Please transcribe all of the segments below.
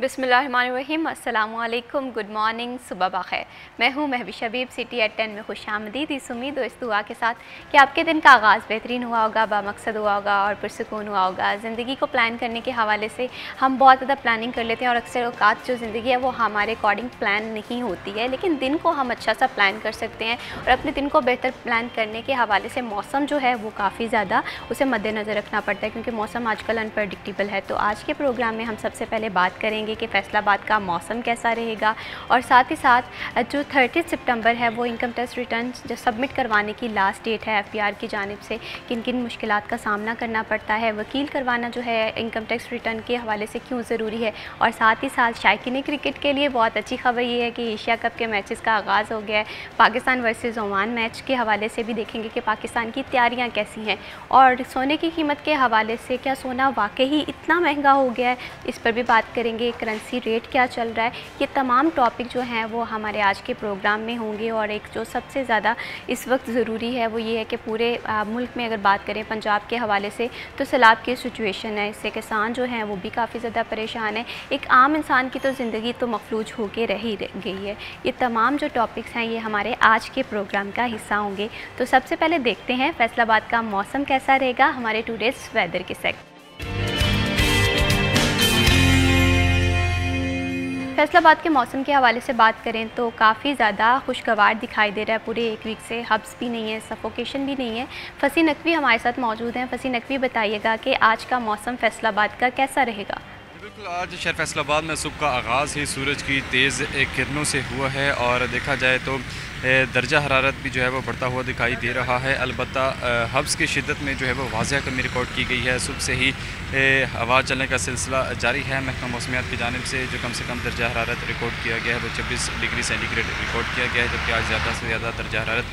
बिस्मिल्लाहिर्रहमानिर्रहीम, अस्सलामुअलैकुम, good morning, सुबह बख़ैर। मैं हूँ महविश हबीब, सिटी एट 10 में खुशामदीद। इस उम्मीद और इस दुआ के साथ कि आपके दिन का आगाज़ बेहतरीन हुआ होगा, बामकसद हुआ होगा और पुरसुकून हुआ होगा। ज़िंदगी को प्लान करने के हवाले से हम बहुत ज़्यादा प्लानिंग कर लेते हैं और अक्सर औक़ात जो ज़िंदगी है वो हमारे अकॉर्डिंग प्लान नहीं होती है, लेकिन दिन को हम अच्छा सा प्लान कर सकते हैं। और अपने दिन को बेहतर प्लान करने के हवाले से मौसम जो है वो काफ़ी ज़्यादा उसे मद्देनज़र रखना पड़ता है, क्योंकि मौसम आजकल अनप्रडिक्टेबल है। तो आज के प्रोग्राम में हम सबसे पहले बात करेंगे कि फैसलाबाद का मौसम कैसा रहेगा, और साथ ही साथ जो 30 सितंबर है वो इनकम टैक्स रिटर्न जो सबमिट करवाने की लास्ट डेट है एफबीआर की जानिब से, किन किन मुश्किलात का सामना करना पड़ता है, वकील करवाना जो है इनकम टैक्स रिटर्न के हवाले से क्यों ज़रूरी है। और साथ ही साथ शायकीन क्रिकेट के लिए बहुत अच्छी खबर ये है कि एशिया कप के मैचेस का आगाज़ हो गया है। पाकिस्तान वर्सेस ओमान मैच के हवाले से भी देखेंगे कि पाकिस्तान की तैयारियाँ कैसी हैं, और सोने की कीमत के हवाले से क्या सोना वाकई इतना महंगा हो गया है, इस पर भी बात करेंगे। करेंसी रेट क्या चल रहा है, ये तमाम टॉपिक जो हैं वो हमारे आज के प्रोग्राम में होंगे। और एक जो सबसे ज़्यादा इस वक्त ज़रूरी है वो ये है कि पूरे मुल्क में अगर बात करें पंजाब के हवाले से तो सैलाब की सिचुएशन है, इससे किसान जो हैं वो भी काफ़ी ज़्यादा परेशान है। एक आम इंसान की तो ज़िंदगी तो मफलूज होके रह ही गई है। ये तमाम जो टॉपिक्स हैं ये हमारे आज के प्रोग्राम का हिस्सा होंगे। तो सबसे पहले देखते हैं फैसलाबाद का मौसम कैसा रहेगा हमारे टुडेज़ वेदर के सेक्ट। फैसलाबाद के मौसम के हवाले से बात करें तो काफ़ी ज़्यादा खुशगवार दिखाई दे रहा है। पूरे एक वीक से हब्स भी नहीं है, सफोकेशन भी नहीं है। फसी नकवी हमारे साथ मौजूद हैं। फसी नकवी, बताइएगा कि आज का मौसम फैसलाबाद का कैसा रहेगा। बिल्कुल, आज शहर फैसलाबाद में सुबह का आगाज़ ही सूरज की तेज़ किरणों से हुआ है, और देखा जाए तो दर्जा हरारत भी जो है वो बढ़ता हुआ दिखाई दे रहा है। अलबत्ता हब्स की शिद्दत में जो है वो वाज़ह कमी रिकॉर्ड की गई है। सुबह से ही हवा चलने का सिलसिला जारी है। महकमा मौसमियात की जानिब से जो कम से कम दर्जा हरारत रिकॉर्ड किया गया है वो 26 डिग्री सेंटीग्रेड रिकॉर्ड किया गया है, जबकि आज ज़्यादा से ज़्यादा दर्जा हरारत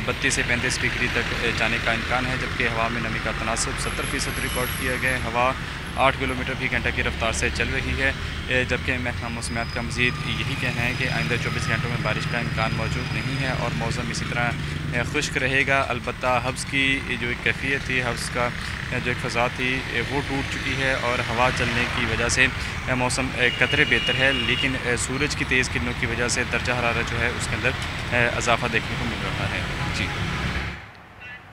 32 से 35 डिग्री तक जाने का इम्कान है। जबकि हवा में नमी का तनासब 70% रिकॉर्ड किया गया है। हवा 8 किलोमीटर फी घंटा की रफ्तार से चल रही है, जबकि महकमा मौसमियात का मज़ीद यही कहना है कि आइंदा 24 घंटों में बारिश का इम्कान मौजूद नहीं है और मौसम इसी तरह खुश्क रहेगा। अलबत्ता हब्स की जो एक कैफियत थी, हब्स का जो एक फ़ज़ा थी वो टूट चुकी है, और हवा चलने की वजह से मौसम कतरे बेहतर है, लेकिन सूरज की तेज़ किरणों की वजह से दर्जा हरारत जो है उसके अंदर इजाफ़ा देखने को मिल रहा है। जी,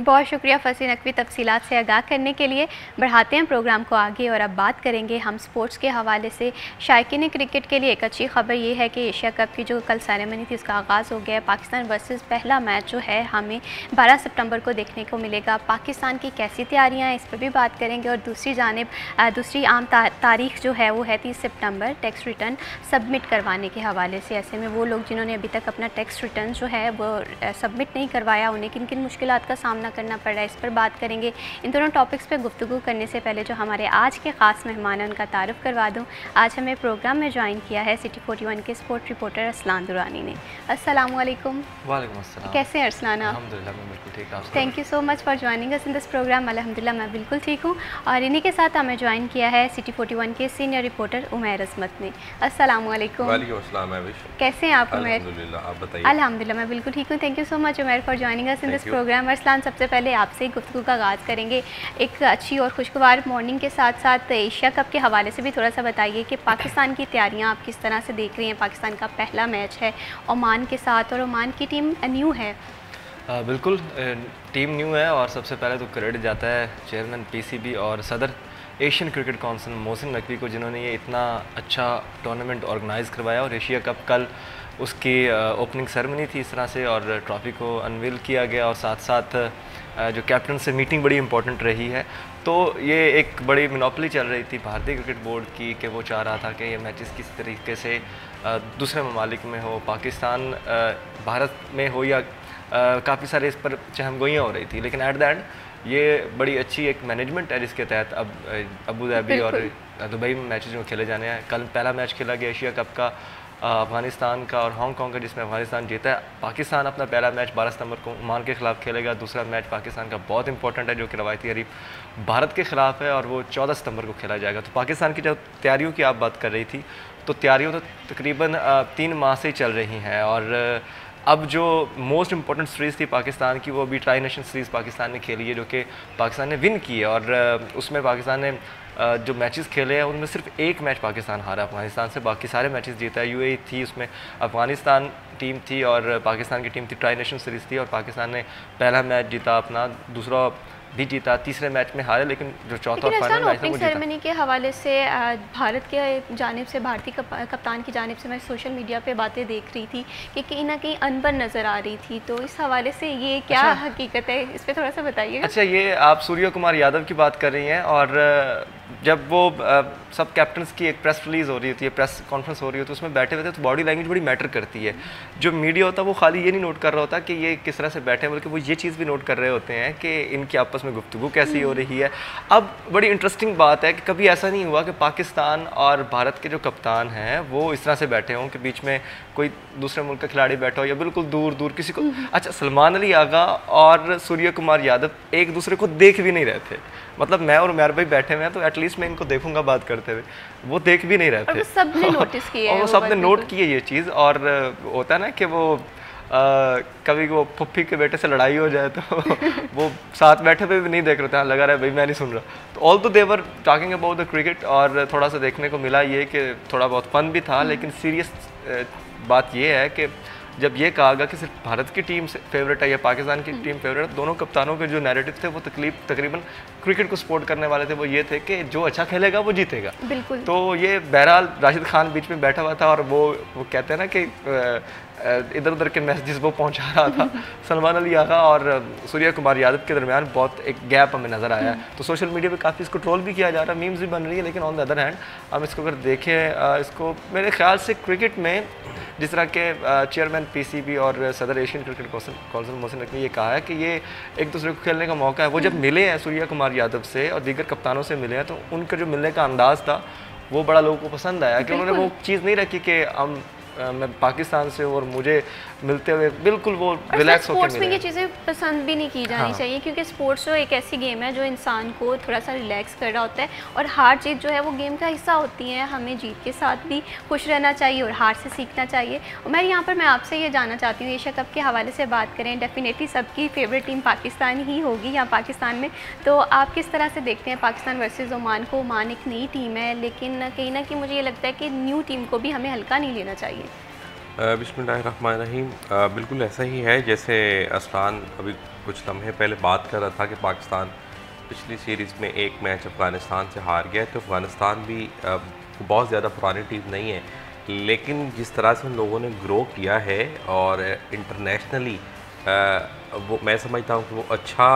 बहुत शुक्रिया फसी नकवी तफसीलात से आगाह करने के लिए। बढ़ाते हैं प्रोग्राम को आगे और अब बात करेंगे हम स्पोर्ट्स के हवाले से। शायकीन क्रिकेट के लिए एक अच्छी खबर ये है कि एशिया कप की जो कल सेरेमनी थी उसका आगाज़ हो गया है। पाकिस्तान वर्सेस पहला मैच जो है हमें 12 सितंबर को देखने को मिलेगा। पाकिस्तान की कैसी तैयारियाँ हैं इस पर भी बात करेंगे, और दूसरी जानिब दूसरी आम तारीख जो है वो है 30 सितंबर टैक्स रिटर्न सबमिट करवाने के हवाले से। ऐसे में वो लोग जिन्होंने अभी तक अपना टैक्स रिटर्न जो है वो सबमिट नहीं करवाया उन्हें किन किन मुश्किलात का सामना करना पड़ रहा है, इस पर बात करेंगे। इन दोनों टॉपिक्स पे गुफ्तगू करने से पहले जो हमारे आज के ख़ास मेहमान हैं उनका तारुफ करवा दूं। आज हमें प्रोग्राम में ज्वाइन किया है सिटी 41 के स्पोर्ट रिपोर्टर अरसलान दुरानी ने। अस्सलाम वालेकुम। वालेकुम अस्सलाम। कैसे हैं अरसलान आप? अल्हम्दुलिल्लाह मैं बिल्कुल ठीक हूं। Thank you so much for joining us in this programme. अल्हम्दुलिल्लाह मैं बिल्कुल ठीक हूँ। और इन्हीं के साथ हमें ज्वाइन किया है सिटी 41 के सीनियर रिपोर्टर उमैर अज़मत ने। अस्सलाम वालेकुम। वालेकुम अस्सलाम। कैसे हैं आप उमैर? अल्हम्दुलिल्लाह, आप बताइए। अल्हम्दुलिल्लाह मैं बिल्कुल ठीक हूँ। Thank you so much Umair for joining us in this programme. Arsalan, सबसे पहले आपसे गुफ्तगू का आगाज़ करेंगे। एक अच्छी और खुशगवार मॉर्निंग के साथ साथ एशिया कप के हवाले से भी थोड़ा सा बताइए कि पाकिस्तान की तैयारियां आप किस तरह से देख रही हैं। पाकिस्तान का पहला मैच है ओमान के साथ, और ओमान की टीम न्यू है। बिल्कुल, टीम न्यू है, और सबसे पहले तो क्रेडिट जाता है चेयरमैन पीसीबी और सदर Asian cricket council Mohsin Naqvi को, जिन्होंने ये इतना अच्छा टूर्नामेंट ऑर्गेनाइज़ करवाया। और एशिया कप कल उसकी ओपनिंग सेरेमनी थी इस तरह से, और ट्रॉफ़ी को अनवील किया गया, और साथ साथ जो कैप्टन से मीटिंग बड़ी इंपॉर्टेंट रही है। तो ये एक बड़ी मोनोपोली चल रही थी भारतीय क्रिकेट बोर्ड की कि वो चाह रहा था कि ये मैचेस किस तरीके से दूसरे ममालिक में हो, पाकिस्तान भारत में हो, या काफ़ी सारे इस पर चहमगोइयाँ हो रही थी। लेकिन एट द एंड ये बड़ी अच्छी एक मैनेजमेंट है जिसके तहत अब अबू धाबी और दुबई में मैचेस जो खेले जाने हैं। कल पहला मैच खेला गया एशिया कप का अफ़गानिस्तान का और हांगकॉन्ग का, जिसमें अफ़गानिस्तान जीता है। पाकिस्तान अपना पहला मैच 12 सितंबर को ओमान के ख़िलाफ़ खेलेगा। दूसरा मैच पाकिस्तान का बहुत इंपॉर्टेंट है जो कि रवायती हरीफ भारत के ख़िलाफ़ है, और वो 14 सितंबर को खेला जाएगा। तो पाकिस्तान की जब तैयारियों की आप बात कर रही थी तो तैयारियों तो तकरीबन 3 माह से चल रही हैं, और अब जो मोस्ट इंपॉर्टेंट सीरीज़ थी पाकिस्तान की वो अभी ट्राई नेशन सीरीज़ पाकिस्तान ने खेली है, जो कि पाकिस्तान ने विन की है, और उसमें पाकिस्तान ने जो मैचेस खेले हैं उनमें सिर्फ एक मैच पाकिस्तान हारा अफगानिस्तान से, बाकी सारे मैचेस जीता है। यूएई थी, उसमें अफगानिस्तान टीम थी और पाकिस्तान की टीम थी, ट्राई नेशन सीरीज़ थी और पाकिस्तान ने पहला मैच जीता अपना, दूसरा भी जीता, तीसरे मैच में हारे, लेकिन जो चौथा और फाइनल मैच था वो जीता। सेरेमनी के हवाले से भारत के जानिब से, भारतीय कप्तान की जानिब से मैं सोशल मीडिया पे बातें देख रही थी कि कहीं ना कहीं अनबन नज़र आ रही थी, तो इस हवाले से ये क्या हकीकत है, इस पर थोड़ा सा बताइए। अच्छा, ये आप सूर्य कुमार यादव की बात कर रही हैं, और जब वो सब कैप्टन्स की एक प्रेस रिलीज़ हो रही होती है, प्रेस कॉन्फ्रेंस हो रही होती है, तो उसमें बैठे हुए थे, तो बॉडी लैंग्वेज बड़ी मैटर करती है। जो मीडिया होता है वो खाली ये नहीं नोट कर रहा होता कि ये किस तरह से बैठे हैं, बल्कि वो ये चीज़ भी नोट कर रहे होते हैं कि इनकी आपस में गुफ्तगू कैसी हो रही है। अब बड़ी इंटरेस्टिंग बात है कि कभी ऐसा नहीं हुआ कि पाकिस्तान और भारत के जो कप्तान हैं वो इस तरह से बैठे हों कि बीच में कोई दूसरे मुल्क का खिलाड़ी बैठा हो या बिल्कुल दूर दूर किसी को। अच्छा, सलमान अली आगा और सूर्य कुमार यादव एक दूसरे को देख भी नहीं रहे थे, मतलब मैं और उमर भाई बैठे हुए हैं तो एटलीस्ट मैं इनको देखूंगा बात करते हुए, वो देख भी नहीं रहे थे। सबने नोटिस किया है, वो सबने नोट किए ये चीज़। और होता है ना कि वो कभी वो फुफ्फी के बेटे से लड़ाई हो जाए तो वो साथ बैठे हुए भी नहीं देख रहे थे, लगा रहा है भाई मैं नहीं सुन रहा। तो ऑल तो देवर टॉकिंग अबाउट द क्रिकेट, और थोड़ा सा देखने को मिला ये कि थोड़ा बहुत फन भी था, लेकिन सीरियस बात ये है कि जब ये कहा गया कि सिर्फ भारत की टीम से फेवरेट है या पाकिस्तान की टीम फेवरेट है, दोनों कप्तानों के जो नैरेटिव थे वो तकरीबन क्रिकेट को सपोर्ट करने वाले थे, वो ये थे कि जो अच्छा खेलेगा वो जीतेगा। बिल्कुल। तो ये बहरहाल राशिद खान बीच में बैठा हुआ था और वो कहते हैं ना कि इधर उधर के मैसेजेस वो पहुंचा रहा था। सलमान अली आगा और सूर्य कुमार यादव के दरमियान बहुत एक गैप हमें नज़र आया। तो सोशल मीडिया पे काफ़ी इसको ट्रोल भी किया जा रहा है, मीम्स भी बन रही है, लेकिन ऑन द अदर हैंड हम इसको अगर देखें, इसको मेरे ख्याल से क्रिकेट में जिस तरह के चेयरमैन पीसीबी और सदर Asian cricket council Mohsin Naqvi ने ये कहा है कि ये एक दूसरे को खेलने का मौका है। वो जब मिले हैं सूर्य कुमार यादव से और दीगर कप्तानों से मिले हैं तो उनका जो मिलने का अंदाज़ था वो बड़ा लोगों को पसंद आया कि उन्होंने वो चीज़ नहीं रखी कि हम मैं पाकिस्तान से हूँ और मुझे मिलते हुए बिल्कुल वो रिलैक्स होकर स्पोर्ट्स में ये चीज़ें पसंद भी नहीं की जानी चाहिए, क्योंकि स्पोर्ट्स जो एक ऐसी गेम है जो इंसान को थोड़ा सा रिलैक्स कर रहा होता है, और हार जीत जो है वो गेम का हिस्सा होती है। हमें जीत के साथ भी खुश रहना चाहिए और हार से सीखना चाहिए। और मैं आपसे ये जानना चाहती हूँ, एशिया कप के हवाले से बात करें, डेफिनेटली सबकी फेवरेट टीम पाकिस्तान ही होगी यहाँ पाकिस्तान में, तो आप किस तरह से देखते हैं पाकिस्तान वर्सेस ओमान को? ओमान एक नई टीम है, लेकिन कहीं ना कहीं मुझे ये लगता है कि न्यू टीम को भी हमें हल्का नहीं लेना चाहिए। बिस्मिल्लाहिर्रहमानिर्रहीम। बिल्कुल ऐसा ही है जैसे असलान अभी कुछ लम्हे पहले बात कर रहा था कि पाकिस्तान पिछली सीरीज़ में एक मैच अफ़गानिस्तान से हार गया। तो अफ़गानिस्तान भी बहुत ज़्यादा पुरानी टीम नहीं है, लेकिन जिस तरह से उन लोगों ने ग्रो किया है और इंटरनेशनली वो मैं समझता हूँ कि वो अच्छा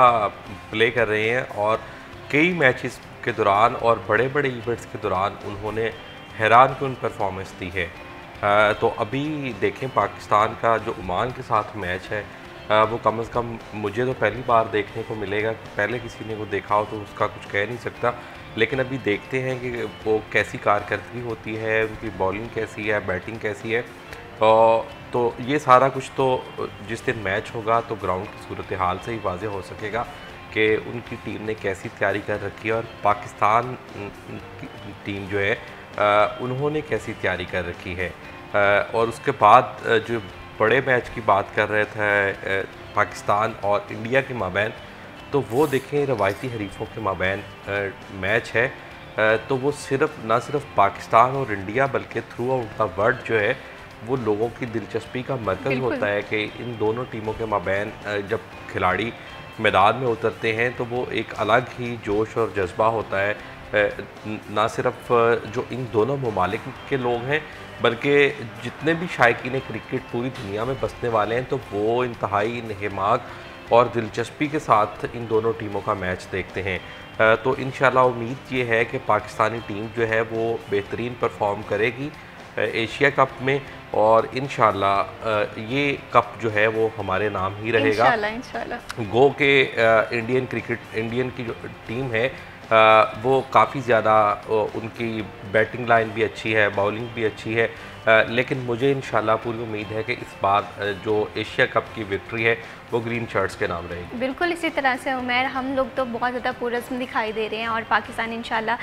प्ले कर रहे हैं, और कई मैचेस के दौरान और बड़े बड़े इवेंट्स के दौरान उन्होंने हैरान कुन परफॉर्मेंस दी है। तो अभी देखें पाकिस्तान का जो ओमान के साथ मैच है, वो कम से कम मुझे तो पहली बार देखने को मिलेगा। पहले किसी ने वो देखा हो तो उसका कुछ कह नहीं सकता, लेकिन अभी देखते हैं कि वो कैसी कारकर्दगी होती है, उनकी बॉलिंग कैसी है, बैटिंग कैसी है। तो ये सारा कुछ तो जिस दिन मैच होगा तो ग्राउंड की सूरत हाल से ही वाज़ेह हो सकेगा कि उनकी टीम ने कैसी तैयारी कर रखी है और पाकिस्तान की टीम जो है उन्होंने कैसी तैयारी कर रखी है। और उसके बाद जो बड़े मैच की बात कर रहे थे पाकिस्तान और इंडिया के माबैन, तो वो देखें रवायती हरीफों के माबैन मैच है, तो वो ना सिर्फ पाकिस्तान और इंडिया बल्कि थ्रू आउट द वर्ल्ड जो है वो लोगों की दिलचस्पी का मरकज़ होता है कि इन दोनों टीमों के माबैन जब खिलाड़ी मैदान में उतरते हैं तो वो एक अलग ही जोश और जज्बा होता है। ना सिर्फ जो इन दोनों ममालिक के लोग हैं बल्कि जितने भी शायकीन क्रिकेट पूरी दुनिया में बसने वाले हैं, तो वो इंतहाई नहमाक और दिलचस्पी के साथ इन दोनों टीमों का मैच देखते हैं। तो इंशाल्लाह उम्मीद ये है कि पाकिस्तानी टीम जो है वो बेहतरीन परफॉर्म करेगी एशिया कप में, और इंशाल्लाह ये कप जो है वो हमारे नाम ही रहेगा। इंशाल्लाह। गो के इंडियन की जो टीम है वो काफ़ी ज़्यादा उनकी बैटिंग लाइन भी अच्छी है, बॉलिंग भी अच्छी है, लेकिन मुझे इंशाल्लाह पूरी उम्मीद है कि इस बार जो एशिया कप की विक्ट्री है वो ग्रीन शर्ट्स के नाम रहेगी। बिल्कुल इसी तरह से उमैर, हम लोग तो बहुत ज़्यादा पुरस्म दिखाई दे रहे हैं और पाकिस्तान इंशाल्लाह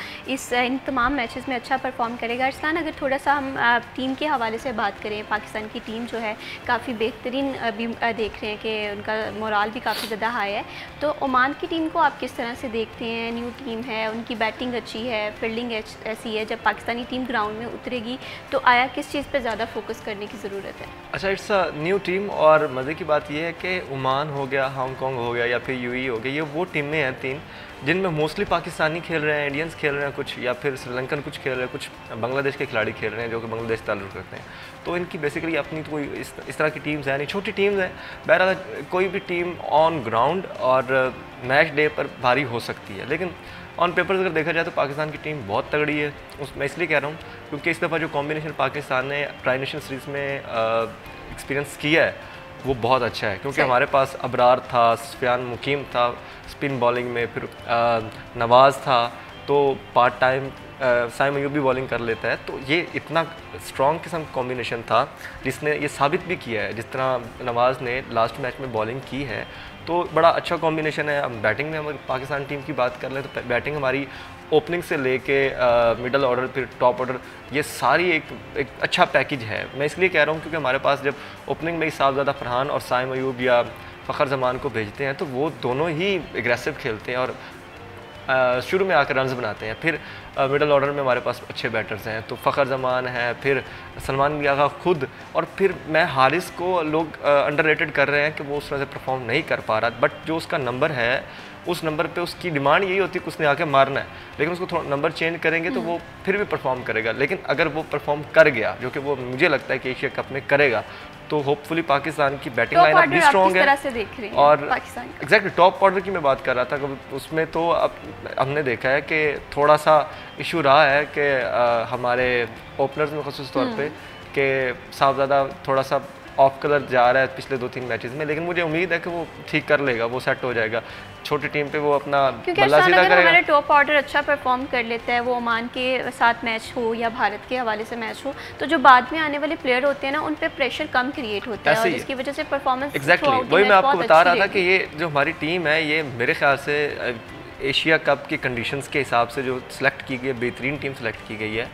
इन तमाम मैचेस में अच्छा परफॉर्म करेगा। अरसलान, अगर थोड़ा सा हम टीम के हवाले से बात करें, पाकिस्तान की टीम जो है काफ़ी बेहतरीन अभी देख रहे हैं कि उनका मोराल भी काफ़ी ज़्यादा हाई है। तो ओमान की टीम को आप किस तरह से देखते हैं? न्यू टीम है, उनकी बैटिंग अच्छी है, फील्डिंग ऐसी है, जब पाकिस्तानी टीम ग्राउंड में उतरेगी तो आया किस चीज़ पर ज़्यादा फोकस करने की ज़रूरत है? अच्छा, इट्स अ न्यू टीम और मज़े की बात यह है कि ओमान हो गया, हांगकॉन्ग हो गया या फिर यूएई हो गया, ये वो टीमें हैं 3 जिनमें मोस्टली पाकिस्तानी खेल रहे हैं, इंडियंस खेल रहे हैं कुछ, या फिर श्रीलंकन कुछ खेल रहे हैं, कुछ बांग्लादेश के खिलाड़ी खेल रहे हैं जो कि बांग्लादेश ताल्लुक़ रखते हैं। तो इनकी बेसिकली अपनी तो कोई इस तरह की टीम्स हैं नहीं, छोटी टीम्स हैं। बहरहाल कोई भी टीम ऑन ग्राउंड और मैच डे पर भारी हो सकती है, लेकिन ऑन पेपर अगर देखा जाए तो पाकिस्तान की टीम बहुत तगड़ी है। मैं इसलिए कह रहा हूँ क्योंकि इस दफ़ा जो कॉम्बिनेशन पाकिस्तान ने ट्राई नेशन सीरीज़ में एक्सपीरियंस किया है वो बहुत अच्छा है, क्योंकि हमारे पास अबरार था, सुफियान मुकीम था स्पिन बॉलिंग में, फिर नवाज़ था, तो पार्ट टाइम साइम अयूब भी बॉलिंग कर लेता है। तो ये इतना स्ट्रॉन्ग किस्म कॉम्बिनेशन था जिसने ये साबित भी किया है। जिस तरह नवाज़ ने लास्ट मैच में बॉलिंग की है तो बड़ा अच्छा कॉम्बिनेशन है। हम बैटिंग में हम पाकिस्तान टीम की बात कर लें तो बैटिंग हमारी ओपनिंग से लेके मिडल ऑर्डर फिर टॉप ऑर्डर, ये सारी एक अच्छा पैकेज है। मैं इसलिए कह रहा हूँ क्योंकि हमारे पास जब ओपनिंग में ही साहबजादा फरहान और साइम अयूब या फ़खर जमान को भेजते हैं तो वो दोनों ही एग्रेसिव खेलते हैं और शुरू में आकर रन्स बनाते हैं। फिर मिडल ऑर्डर में हमारे पास अच्छे बैटर्स हैं, तो फ़खर जमान है, फिर सलमान मियाँ खुद, और फिर मैं हारिस को लोग अंडररेटेड कर रहे हैं कि वो उस तरह से परफॉर्म नहीं कर पा रहा, बट जो उसका नंबर है उस नंबर पे उसकी डिमांड यही होती है कि उसने आके मारना है, लेकिन उसको थोड़ा नंबर चेंज करेंगे तो वो फिर भी परफॉर्म करेगा। लेकिन अगर वो परफॉर्म कर गया, जो कि वो मुझे लगता है कि एशिया कप में करेगा, तो होपफुली पाकिस्तान की बैटिंग लाइनअप भी स्ट्रॉन्ग है। और एग्जैक्टली टॉप ऑर्डर की मैं बात कर रहा था, उसमें तो अब हमने देखा है कि थोड़ा सा इशू रहा है कि हमारे ओपनर्स में ख़ास तौर पे कि साहबजादा थोड़ा सा ऑफ कलर जा रहा है पिछले 2-3 मैचेस में, लेकिन मुझे उम्मीद है कि वो ठीक कर लेगा, वो सेट हो जाएगा। छोटी टीम पे वो अपना बल्ला सीधा करेगा। हमारा टॉप ऑर्डर अच्छा परफॉर्म कर लेता है, वो ओमान के साथ मैच हो या भारत के हवाले से मैच हो, तो जो बाद में आने वाले प्लेयर होते हैं ना, उन पे प्रेशर कम क्रिएट होता है और इसकी वजह से परफॉर्मेंस एग्जैक्टली वही मैं आपको बता रहा था कि ये जो हमारी टीम है ये मेरे ख्याल से एशिया कप की कंडीशंस के हिसाब से जो सिलेक्ट की गई है, बेहतरीन टीम सेलेक्ट की गई है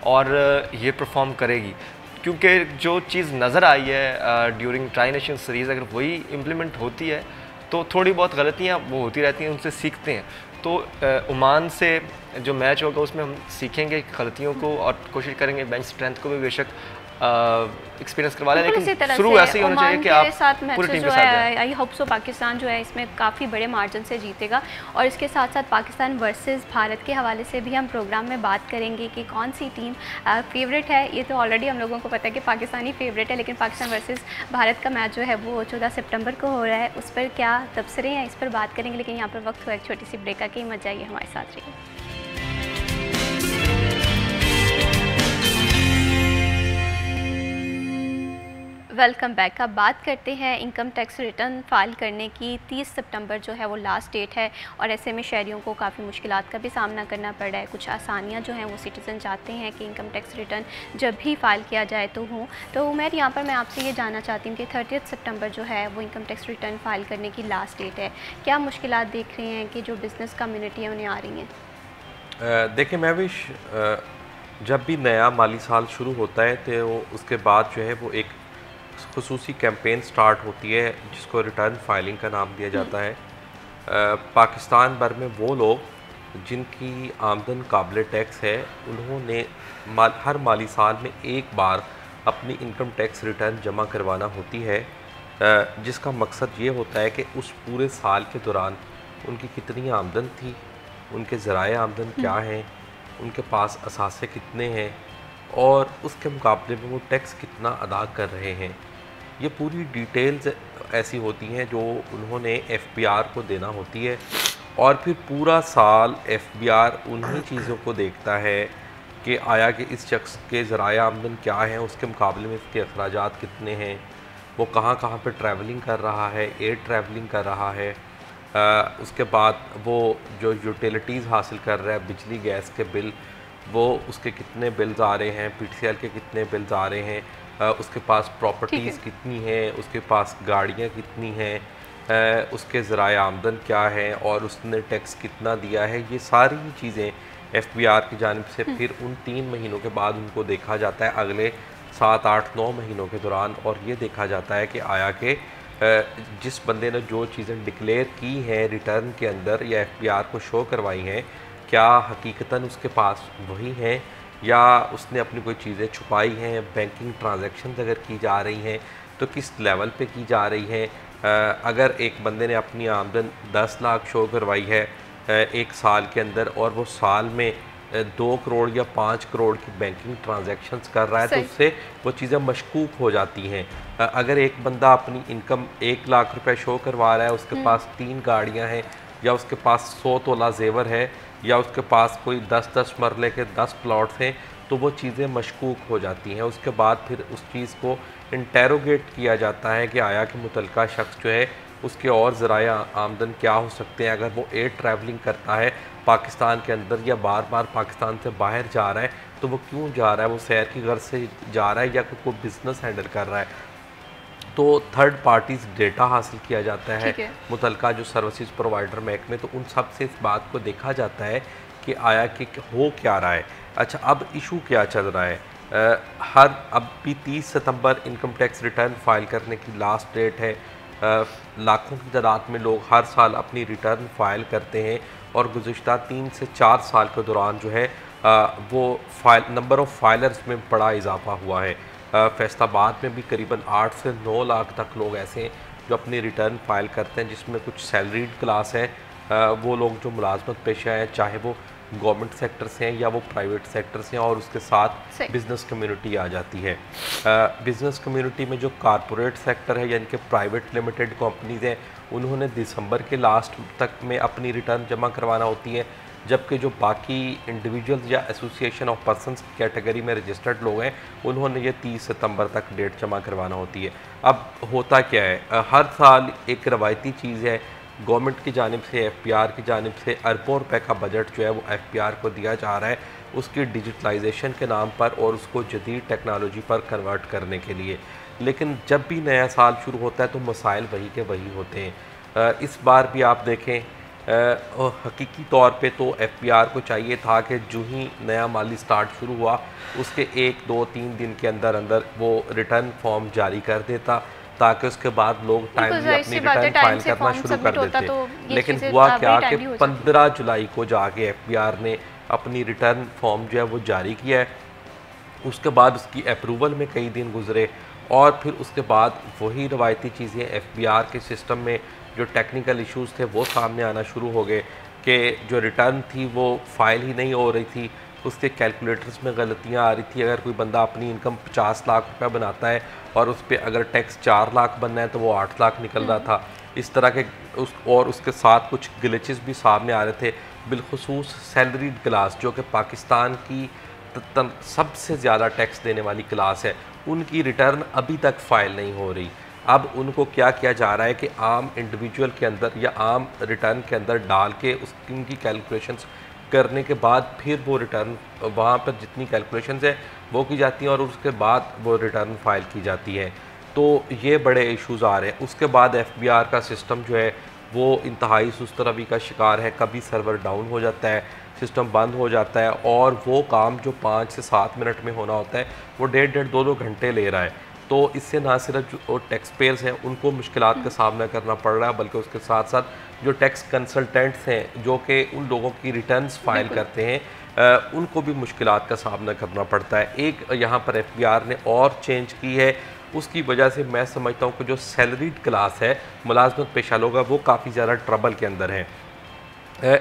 और ये परफॉर्म करेगी। क्योंकि जो चीज़ नज़र आई है ड्यूरिंग ट्राई नेशन सीरीज़, अगर वही इम्प्लीमेंट होती है तो थोड़ी बहुत गलतियाँ वो होती रहती हैं, उनसे सीखते हैं। तो ओमान से जो मैच होगा उसमें हम सीखेंगे गलतियों को और कोशिश करेंगे बेंच स्ट्रेंथ को भी बेशक एक्सपीरियंस करवा लें, लेकिन शुरू ऐसे ही होना चाहिए कि आप पूरी टीम के साथ जाएं। आई होप सो पाकिस्तान जो है इसमें काफ़ी बड़े मार्जिन से जीतेगा। और इसके साथ साथ पाकिस्तान वर्सेस भारत के हवाले से भी हम प्रोग्राम में बात करेंगे कि कौन सी टीम फेवरेट है। ये तो ऑलरेडी हम लोगों को पता है कि पाकिस्तानी फेवरेट है, लेकिन पाकिस्तान वर्सेस भारत का मैच जो है वो 14 सितंबर को हो रहा है, उस पर क्या तबसरे हैं इस पर बात करेंगे। लेकिन यहाँ पर वक्त हुआ एक छोटी सी ब्रेक का, मत जाइए, हमारे साथ रहिए। Welcome back. अब बात करते हैं इनकम टैक्स रिटर्न फाइल करने की। 30 सितंबर जो है वो लास्ट डेट है और ऐसे में शहरियों को काफ़ी मुश्किलात का भी सामना करना पड़ रहा है। कुछ आसानियां जो हैं वो सिटीज़न चाहते हैं कि इनकम टैक्स रिटर्न जब भी फाइल किया जाए तो हो। तो मैं यहाँ पर मैं आपसे ये जानना चाहती हूँ कि 30 सितंबर जो है वो इनकम टैक्स रिटर्न फाइल करने की लास्ट डेट है, क्या मुश्किलात देख रहे हैं कि जो बिज़नेस कम्युनिटी है उन्हें आ रही हैं? देखिए महविश, जब भी नया माली साल शुरू होता है तो उसके बाद जो है वो एक खुसूसी कैंपेन स्टार्ट होती है जिसको रिटर्न फाइलिंग का नाम दिया जाता है। पाकिस्तान भर में वो लोग जिनकी आमदन काबिल टैक्स है उन्होंने हर माली साल में एक बार अपनी इनकम टैक्स रिटर्न जमा करवाना होती है, जिसका मकसद ये होता है कि उस पूरे साल के दौरान उनकी कितनी आमदन थी, उनके ज़राए आमदन क्या हैं, उनके पास असासे कितने हैं और उसके मुकाबले में वो टैक्स कितना अदा कर रहे हैं। ये पूरी डिटेल्स ऐसी होती हैं जो उन्होंने FBR को देना होती है और फिर पूरा साल FBR उन्हीं चीज़ों को देखता है कि आया कि इस शख्स के ज़राए आमदन क्या हैं, उसके मुकाबले में इसके अखराजात कितने हैं, वो कहाँ कहाँ पे ट्रैवलिंग कर रहा है, एयर ट्रैवलिंग कर रहा है, उसके बाद वो जो यूटिलिटीज़ हासिल कर रहा है, बिजली गैस के बिल, वो उसके कितने बिल्स आ रहे हैं, PTCL के कितने बिल्स आ रहे हैं, उसके पास प्रॉपर्टीज़ कितनी हैं, उसके पास गाड़ियाँ कितनी हैं, उसके ज़राए आमदन क्या है और उसने टैक्स कितना दिया है। ये सारी चीज़ें FBR की जानिब से फिर उन 3 महीनों के बाद उनको देखा जाता है अगले 7, 8, 9 महीनों के दौरान, और ये देखा जाता है कि आया कि जिस बंदे ने जो चीज़ें डिक्लेयर की हैं रिटर्न के अंदर या FBR को शो करवाई हैं, क्या हकीकतन उसके पास वही हैं या उसने अपनी कोई चीज़ें छुपाई हैं। बैंकिंग ट्रांजैक्शंस अगर की जा रही हैं तो किस लेवल पे की जा रही हैं। अगर एक बंदे ने अपनी आमदन 10 लाख शो करवाई है एक साल के अंदर और वो साल में 2 करोड़ या 5 करोड़ की बैंकिंग ट्रांजैक्शंस कर रहा है तो उससे वो चीज़ें मशकूक हो जाती हैं। अगर एक बंदा अपनी इनकम 1 लाख रुपए शो करवा रहा है, उसके पास 3 गाड़ियां हैं या उसके पास 100 तोला जेवर है या उसके पास कोई 10-10 मरले के 10 प्लॉट्स हैं, तो वो चीज़ें मशकूक हो जाती हैं। उसके बाद फिर उस चीज़ को इंटेरोगेट किया जाता है कि आया कि मुतलका शख्स जो है उसके और ज़राया आमदन क्या हो सकते हैं। अगर वो एयर ट्रैवलिंग करता है पाकिस्तान के अंदर या बार बार पाकिस्तान से बाहर जा रहा है तो वो क्यों जा रहा है, वो सैर की गर्ज से जा रहा है या कोई बिज़नेस हैंडल कर रहा है। तो थर्ड पार्टीज़ डेटा हासिल किया जाता है मुतलका जो सर्विसेज प्रोवाइडर महकमे, तो उन सब से इस बात को देखा जाता है कि आया कि हो क्या रहा है। अच्छा, अब इशू क्या चल रहा है। अब भी 30 सितंबर इनकम टैक्स रिटर्न फाइल करने की लास्ट डेट है। लाखों की तादाद में लोग हर साल अपनी रिटर्न फाइल करते हैं और गुज़िश्ता 3 से 4 साल के दौरान जो है वो नंबर ऑफ़ फाइलर्स में बड़ा इजाफा हुआ है। फैसलाबाद में भी करीबन 8 से 9 लाख तक लोग ऐसे हैं जो अपनी रिटर्न फाइल करते हैं, जिसमें कुछ सैलरीड क्लास है, वो लोग जो मुलाजमत पेशा हैं, चाहे वो गवर्नमेंट सेक्टर से हैं या वो प्राइवेट सेक्टर से हैं, और उसके साथ बिज़नेस कम्युनिटी आ जाती है। बिज़नेस कम्युनिटी में जो कारपोरेट सेक्टर है यानी कि प्राइवेट लिमिटेड कंपनीज़ हैं, उन्होंने दिसंबर के लास्ट तक में अपनी रिटर्न जमा करवाना होती है, जबकि जो बाकी इंडिविजुअल्स या एसोसिएशन ऑफ पर्सनस कैटेगरी में रजिस्टर्ड लोग हैं उन्होंने ये 30 सितंबर तक डेट जमा करवाना होती है। अब होता क्या है, हर साल एक रवायती चीज़ है, गवर्नमेंट की जानिब से FBR की जानिब से अरबों रुपए का बजट जो है वो FBR को दिया जा रहा है उसकी डिजिटलाइजेशन के नाम पर और उसको जदीद टेक्नोलॉजी पर कन्वर्ट करने के लिए। लेकिन जब भी नया साल शुरू होता है तो मसाइल वही के वही होते हैं। इस बार भी आप देखें, हकीकी तौर पे तो FBR को चाहिए था कि जो ही नया माली स्टार्ट शुरू हुआ उसके 1, 2, 3 दिन के अंदर अंदर वो रिटर्न फॉर्म जारी कर देता ताकि उसके बाद लोग टाइमली अपनी रिटर्न फाइल करना शुरू कर देते। लेकिन हुआ क्या कि 15 जुलाई को जाके FBR ने अपनी रिटर्न फॉर्म जो है वो जारी किया है। उसके बाद उसकी अप्रूवल में कई दिन गुजरे और फिर उसके बाद वही रवायती चीज़ें FBR के सिस्टम में जो टेक्निकल इश्यूज़ थे वो सामने आना शुरू हो गए कि जो रिटर्न थी वो फाइल ही नहीं हो रही थी, उसके कैलकुलेटर्स में गलतियाँ आ रही थी। अगर कोई बंदा अपनी इनकम 50 लाख रुपए बनाता है और उस पर अगर टैक्स 4 लाख बनना है तो वो 8 लाख निकल रहा था। इस तरह के और उसके साथ कुछ ग्लिचेस भी सामने आ रहे थे। बिलखुसूस सैलरीड क्लास जो कि पाकिस्तान की सबसे ज़्यादा टैक्स देने वाली क्लास है, उनकी रिटर्न अभी तक फाइल नहीं हो रही। अब उनको क्या किया जा रहा है कि आम इंडिविजुअल के अंदर या आम रिटर्न के अंदर डाल के उनकी कैलकुलेशंस करने के बाद फिर वो रिटर्न वहाँ पर जितनी कैलकुलेशंस है वो की जाती हैं और उसके बाद वो रिटर्न फाइल की जाती है। तो ये बड़े इश्यूज़ आ रहे हैं। उसके बाद FBR का सिस्टम जो है वो इंतहाई सुस्त रवि का शिकार है। कभी सर्वर डाउन हो जाता है, सिस्टम बंद हो जाता है और वो काम जो 5 से 7 मिनट में होना होता है वो 1.5, 2 घंटे ले रहा है। तो इससे ना सिर्फ जो टैक्स पेयर्स हैं उनको मुश्किलात का सामना करना पड़ रहा है, बल्कि उसके साथ साथ जो टैक्स कंसल्टेंट्स हैं जो कि उन लोगों की रिटर्न्स फाइल करते हैं उनको भी मुश्किलात का सामना करना पड़ता है। एक यहाँ पर FBR ने और चेंज की है, उसकी वजह से मैं समझता हूँ कि जो सैलरीड क्लास है, मुलाजमत पेशा लोग हैं, वो काफ़ी ज़्यादा ट्रबल के अंदर हैं।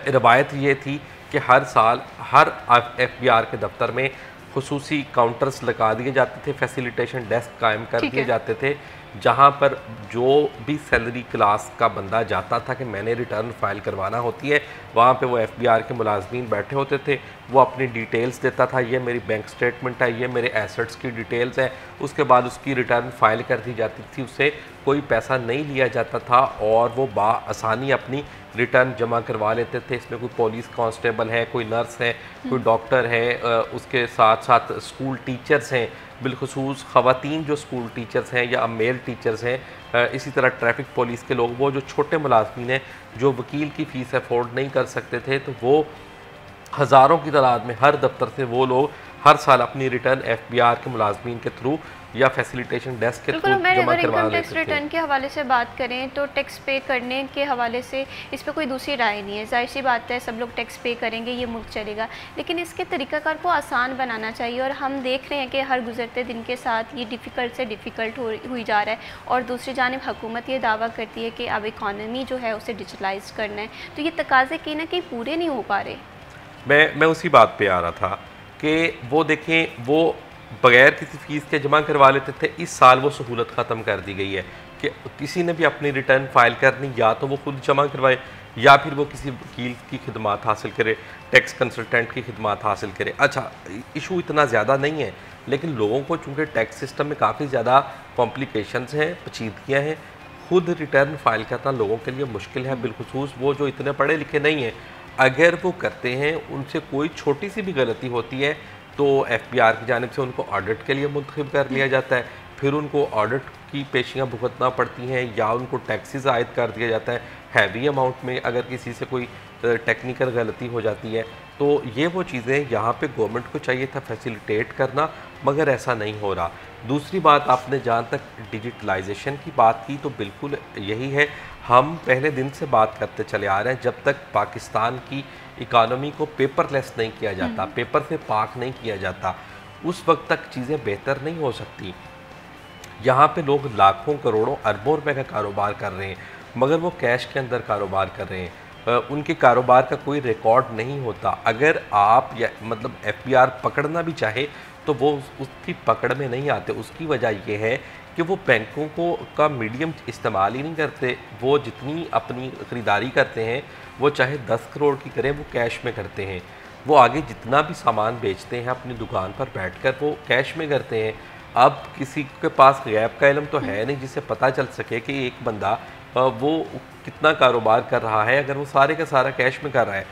रवायत ये थी कि हर साल हर FBR के दफ्तर में खुसूसी काउंटर्स लगा दिए जाते थे, फैसिलिटेशन डेस्क कायम कर दिए जाते थे, जहां पर जो भी सैलरी क्लास का बंदा जाता था कि मैंने रिटर्न फाइल करवाना होती है, वहां पे वो FBR के मुलाजमीन बैठे होते थे। वो अपनी डिटेल्स देता था, ये मेरी बैंक स्टेटमेंट है, ये मेरे एसेट्स की डिटेल्स है। उसके बाद उसकी रिटर्न फाइल कर दी जाती थी, उससे कोई पैसा नहीं लिया जाता था और वो बाआसानी अपनी रिटर्न जमा करवा लेते थे। इसमें कोई पुलिस कांस्टेबल है, कोई नर्स है, कोई डॉक्टर है, उसके साथ साथ स्कूल टीचर्स हैं, बिलखसूस ख़वातीन जो स्कूल टीचर्स हैं या मेल टीचर्स हैं, इसी तरह ट्रैफिक पुलिस के लोग, वो जो छोटे मुलाजमीन हैं जो वकील की फ़ीस अफोर्ड नहीं कर सकते थे, तो वो हज़ारों की तादाद में हर दफ्तर से वो लोग हर साल अपनी रिटर्न FBI के मुलाजमीन के थ्रू या फैसिलिटेशन डेस्क के थ्रू जमा करवा लेते थे। टैक्स रिटर्न के हवाले से बात करें तो टैक्स पे करने के हवाले से इस पर कोई दूसरी राय नहीं है, जाहिर सी बात है, सब लोग टैक्स पे करेंगे, ये मुल्क चलेगा, लेकिन इसके तरीक़ाकार को आसान बनाना चाहिए। और हम देख रहे हैं कि हर गुजरते दिन के साथ ये डिफ़िकल्ट से डिफ़िकल्ट हुई जा रहा है। और दूसरी जानिब हुकूमत ये दावा करती है कि अब इकॉनमी जो है उसे डिजिटलाइज करना है, तो ये तकाज़े कहीं ना कहीं पूरे नहीं हो पा रहे। मैं उसी बात पे आ रहा था कि वो देखें, वो बग़ैर किसी फ़ीस के जमा करवा लेते थे। इस साल वो सहूलत ख़त्म कर दी गई है कि किसी ने भी अपनी रिटर्न फ़ाइल करनी, या तो वो खुद जमा करवाए या फिर वो किसी वकील की खिदमात हासिल करे, टैक्स कंसल्टेंट की खिदमात हासिल करे। अच्छा, इशू इतना ज़्यादा नहीं है, लेकिन लोगों को चूँकि टैक्स सिस्टम में काफ़ी ज़्यादा कॉम्प्लिकेशंस हैं, पेचीदगियाँ हैं, खुद रिटर्न फ़ाइल करना लोगों के लिए मुश्किल है, बिलखुसूस वो जो इतने पढ़े लिखे नहीं हैं। अगर वो करते हैं, उनसे कोई छोटी सी भी गलती होती है तो FBI की जानिब से उनको ऑडिट के लिए मुंतखब कर लिया जाता है, फिर उनको ऑडिट की पेशियाँ भुगतना पड़ती हैं या उनको टैक्सेस आयद कर दिया जाता है हैवी अमाउंट में अगर किसी से कोई टेक्निकल गलती हो जाती है। तो ये वो चीज़ें यहाँ पे गवर्नमेंट को चाहिए था फैसिलिटेट करना, मगर ऐसा नहीं हो रहा। दूसरी बात, आपने जहाँ तक डिजिटलाइजेशन की बात की तो बिल्कुल यही है, हम पहले दिन से बात करते चले आ रहे हैं, जब तक पाकिस्तान की इकानमी को पेपरलेस नहीं किया जाता, पेपर से पाक नहीं किया जाता, उस वक्त तक चीज़ें बेहतर नहीं हो सकती। यहाँ पे लोग लाखों करोड़ों अरबों रुपए का कारोबार कर रहे हैं, मगर वो कैश के अंदर कारोबार कर रहे हैं, उनके कारोबार का कोई रिकॉर्ड नहीं होता। अगर आप या मतलब FBI पकड़ना भी चाहे तो वो उसकी पकड़ में नहीं आते। उसकी वजह यह है कि वो बैंकों को का मीडियम इस्तेमाल ही नहीं करते। वो जितनी अपनी ख़रीदारी करते हैं, वो चाहे 10 करोड़ की करें, वो कैश में करते हैं। वो आगे जितना भी सामान बेचते हैं अपनी दुकान पर बैठकर वो कैश में करते हैं। अब किसी के पास गैब का इल्म तो है नहीं जिससे पता चल सके कि एक बंदा वो कितना कारोबार कर रहा है, अगर वो सारे का सारा कैश में कर रहा है।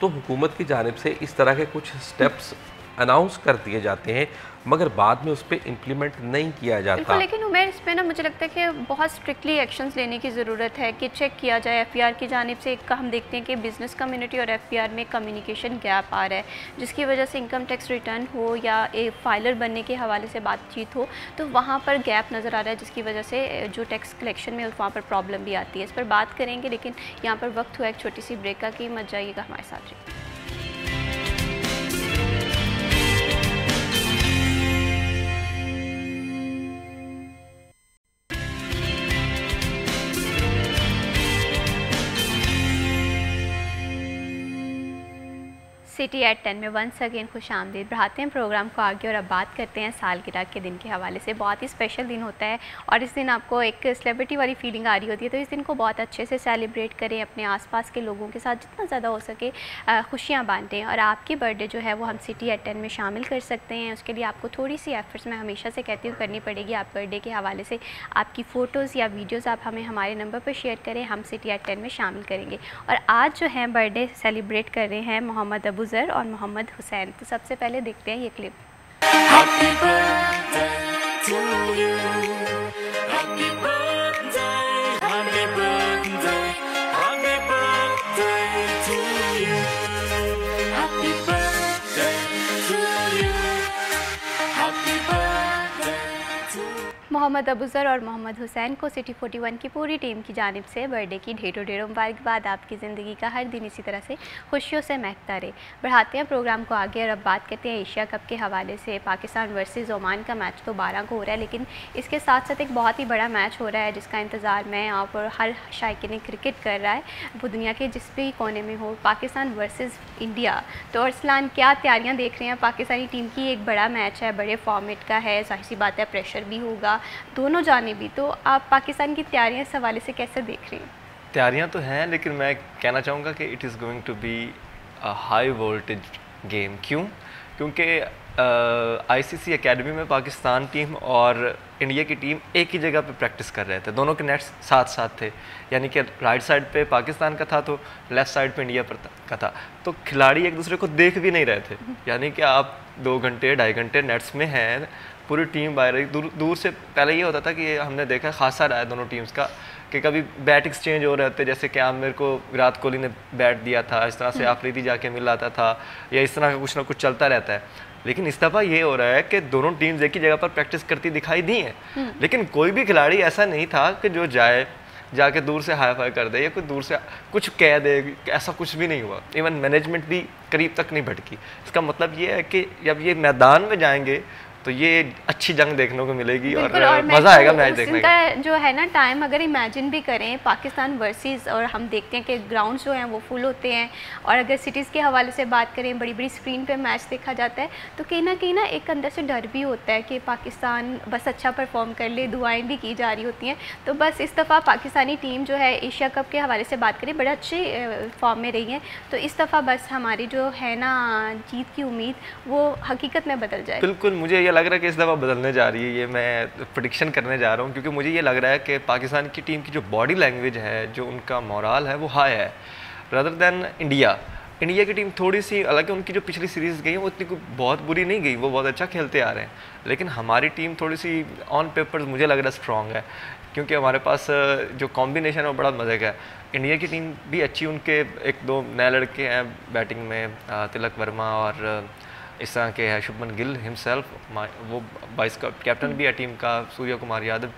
तो हुकूमत की जानिब से इस तरह के कुछ स्टेप्स अनाउंस कर दिए जाते हैं, मगर बाद में उस पर इम्प्लीमेंट नहीं किया जाता। लेकिन उमेर, इस पे ना मुझे लगता है कि बहुत स्ट्रिक्टली एक्शंस लेने की ज़रूरत है कि चेक किया जाए FBI की जानिब से। एक का हम देखते हैं कि बिज़नेस कम्युनिटी और FBI में कम्युनिकेशन गैप आ रहा है, जिसकी वजह से इनकम टैक्स रिटर्न हो या एक फाइलर बनने के हवाले से बातचीत हो, तो वहाँ पर गैप नज़र आ रहा है, जिसकी वजह से जो टैक्स कलेक्शन में वहाँ पर प्रॉब्लम भी आती है। इस पर बात करेंगे, लेकिन यहाँ पर वक्त हुआ एक छोटी सी ब्रेक का कि मत जाइएगा हमारे साथ रहिए। सिटी एट 10 में वंस अगेन खुश आमदीद। बढ़ाते हैं प्रोग्राम को आगे और अब बात करते हैं सालगिरह के दिन के हवाले से। बहुत ही स्पेशल दिन होता है और इस दिन आपको एक सेलिब्रिटी वाली फीलिंग आ रही होती है, तो इस दिन को बहुत अच्छे से सेलिब्रेट करें, अपने आसपास के लोगों के साथ जितना ज़्यादा हो सके खुशियाँ बांटें। और आपकी बर्थडे जो है वो हम सिटी एट 10 में शामिल कर सकते हैं। उसके लिए आपको थोड़ी सी एफर्ट्स मैं हमेशा से कहती हूँ करनी पड़ेगी। आप बर्थडे के हवाले से आपकी फ़ोटोज़ या वीडियोज़ आप हमें हमारे नंबर पर शेयर करें, हम सिटी एट 10 में शामिल करेंगे। और आज जो है बर्थडे सेलिब्रेट कर रहे हैं मोहम्मद अबूज़र और मोहम्मद हुसैन। तो सबसे पहले देखते हैं ये clip. Happy birthday to you. Happy birthday, happy birthday, happy birthday to you. Happy birthday to you. Happy birthday to Mohammad Abuzar और मोहम्मद हुसैन को सिटी 41 की पूरी टीम की जानिब से बर्थडे की ढेरों ढेरों मुबारकबाद। आपकी ज़िंदगी का हर दिन इसी तरह से खुशियों से महकता रहे। बढ़ाते हैं प्रोग्राम को आगे और अब बात करते हैं एशिया कप के हवाले से। पाकिस्तान वर्सेस ओमान का मैच तो 12 को हो रहा है, लेकिन इसके साथ साथ एक बहुत ही बड़ा मैच हो रहा है जिसका इंतज़ार मैं आप और हर शायकीन क्रिकेट कर रहा है, वो दुनिया के जिस भी कोने में हो। Pakistan versus India. तो अरसलान, क्या तैयारियाँ देख रहे हैं पाकिस्तानी टीम की? एक बड़ा मैच है, बड़े फॉर्मेट का है, जाहिर सी बात है प्रेशर भी होगा दोनों जानिबी। तो आप पाकिस्तान की तैयारियां इस हवाले से कैसे देख रही हैं? तैयारियां तो हैं, लेकिन मैं कहना चाहूँगा कि it is going to be a high voltage game. क्योंकि आईसीसी एकेडमी में पाकिस्तान टीम और इंडिया की टीम एक ही जगह पे प्रैक्टिस कर रहे थे, दोनों के नेट्स साथ साथ थे, यानी कि राइट साइड पे पाकिस्तान का था तो लेफ़्ट साइड पे इंडिया का था, तो खिलाड़ी एक दूसरे को देख भी नहीं रहे थे, यानी कि आप 2 घंटे 2.5 घंटे नेट्स में हैं, पूरी टीम बाहर दूर से। पहले ये होता था कि हमने देखा खासा रहा है दोनों टीम्स का कि कभी बैट एक्सचेंज हो रहे थे, जैसे कि आप मेरे को विराट कोहली ने बैट दिया था, इस तरह से आफरीदी जाके मिल आता था, या इस तरह का कुछ ना कुछ चलता रहता है। लेकिन इस दफ़ा ये हो रहा है कि दोनों टीम्स एक ही जगह पर प्रैक्टिस करती दिखाई दी हैं, लेकिन कोई भी खिलाड़ी ऐसा नहीं था कि जो जाके दूर से हाई फाई कर दे या कोई दूर से कुछ कह दे, ऐसा कुछ भी नहीं हुआ। इवन मैनेजमेंट भी करीब तक नहीं भटकी। इसका मतलब ये है कि जब ये मैदान में जाएंगे तो ये अच्छी जंग देखने को मिलेगी और मज़ा आएगा मैच देखने का। जो है ना टाइम अगर इमेजिन भी करें पाकिस्तान वर्सेस, और हम देखते हैं कि ग्राउंड जो हैं वो फुल होते हैं, और अगर सिटीज़ के हवाले से बात करें बड़ी बड़ी स्क्रीन पे मैच देखा जाता है, तो कहीं ना एक अंदर से डर भी होता है कि पाकिस्तान बस अच्छा परफॉर्म कर ले, दुआएँ भी की जा रही होती हैं। तो बस इस दफ़ा पाकिस्तानी टीम जो है एशिया कप के हवाले से बात करें बड़े अच्छे फॉर्म में रही है, तो इस दफ़ा बस हमारी जो है ना जीत की उम्मीद वो हकीकत में बदल जाए। बिल्कुल, मुझे लग रहा है कि इस दफ़ा बदलने जा रही है, ये मैं प्रेडिक्शन करने जा रहा हूँ, क्योंकि मुझे ये लग रहा है कि पाकिस्तान की टीम की जो बॉडी लैंग्वेज है, जो उनका मोराल है, वो हाई है रादर दैन इंडिया की टीम थोड़ी सी, हालांकि उनकी जो पिछली सीरीज़ गई है वो इतनी बहुत बुरी नहीं गई, वो बहुत अच्छा खेलते आ रहे हैं, लेकिन हमारी टीम थोड़ी सी ऑन पेपर मुझे लग रहा है स्ट्रॉन्ग है, क्योंकि हमारे पास जो कॉम्बिनेशन है वो बड़ा मज़े का है। इंडिया की टीम भी अच्छी, उनके 1-2 नए लड़के हैं बैटिंग में, तिलक वर्मा और इस तरह के है शुभमन गिल हिमसेल्फ, वो वाइस कैप्टन भी है टीम का, सूर्य कुमार यादव,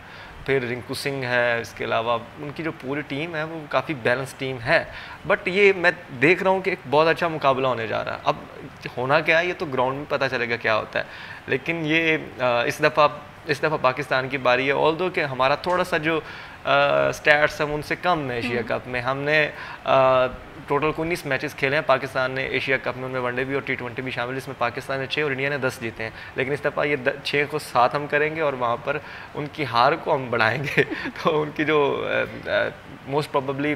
फिर रिंकू सिंह है, इसके अलावा उनकी जो पूरी टीम है वो काफ़ी बैलेंस टीम है। बट ये मैं देख रहा हूँ कि एक बहुत अच्छा मुकाबला होने जा रहा है। अब होना क्या है ये तो ग्राउंड में पता चलेगा क्या होता है, लेकिन ये इस दफ़ा पाकिस्तान की बारी है। ऑल्दो कि हमारा थोड़ा सा जो स्टैट्स हैं उनसे कम है एशिया कप में, हमने टोटल 19 मैचेस खेले हैं पाकिस्तान ने एशिया कप में, उनमें वनडे भी और T20 भी शामिल, जिसमें पाकिस्तान ने 6 और इंडिया ने 10 जीते हैं। लेकिन इस दफ़ा ये 6 को 7 हम करेंगे और वहाँ पर उनकी हार को हम बढ़ाएंगे तो उनकी जो मोस्ट प्रोबेबली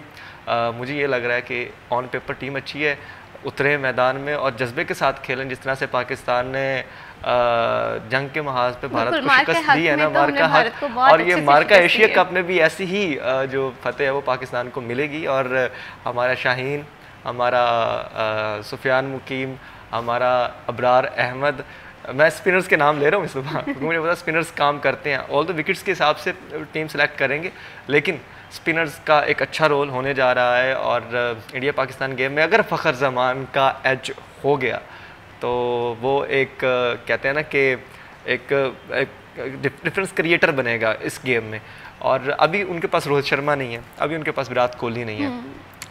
मुझे ये लग रहा है कि ऑन पेपर टीम अच्छी है, उतरे मैदान में और जज्बे के साथ खेलें, जिस तरह से पाकिस्तान ने जंग के महाज पे भारत को शिकस्त दी है ना, मार्का हक, और ये मार्का एशिया कप में भी ऐसी ही जो फतेह है वो पाकिस्तान को मिलेगी। और हमारा शाहीन, हमारा सुफियान मुकीम, हमारा अबरार अहमद, मैं स्पिनर्स के नाम ले रहा हूँ इस दफ़ा क्योंकि मुझे पता स्पिनर्स काम करते हैं, ऑल द विकेट्स के हिसाब से टीम सेलेक्ट करेंगे, लेकिन स्पिनर्स का एक अच्छा रोल होने जा रहा है। और इंडिया पाकिस्तान गेम में अगर फ़खर जमान का एज हो गया तो वो एक कहते हैं ना कि एक डिफरेंस क्रिएटर बनेगा इस गेम में। और अभी उनके पास रोहित शर्मा नहीं है, अभी उनके पास विराट कोहली नहीं है,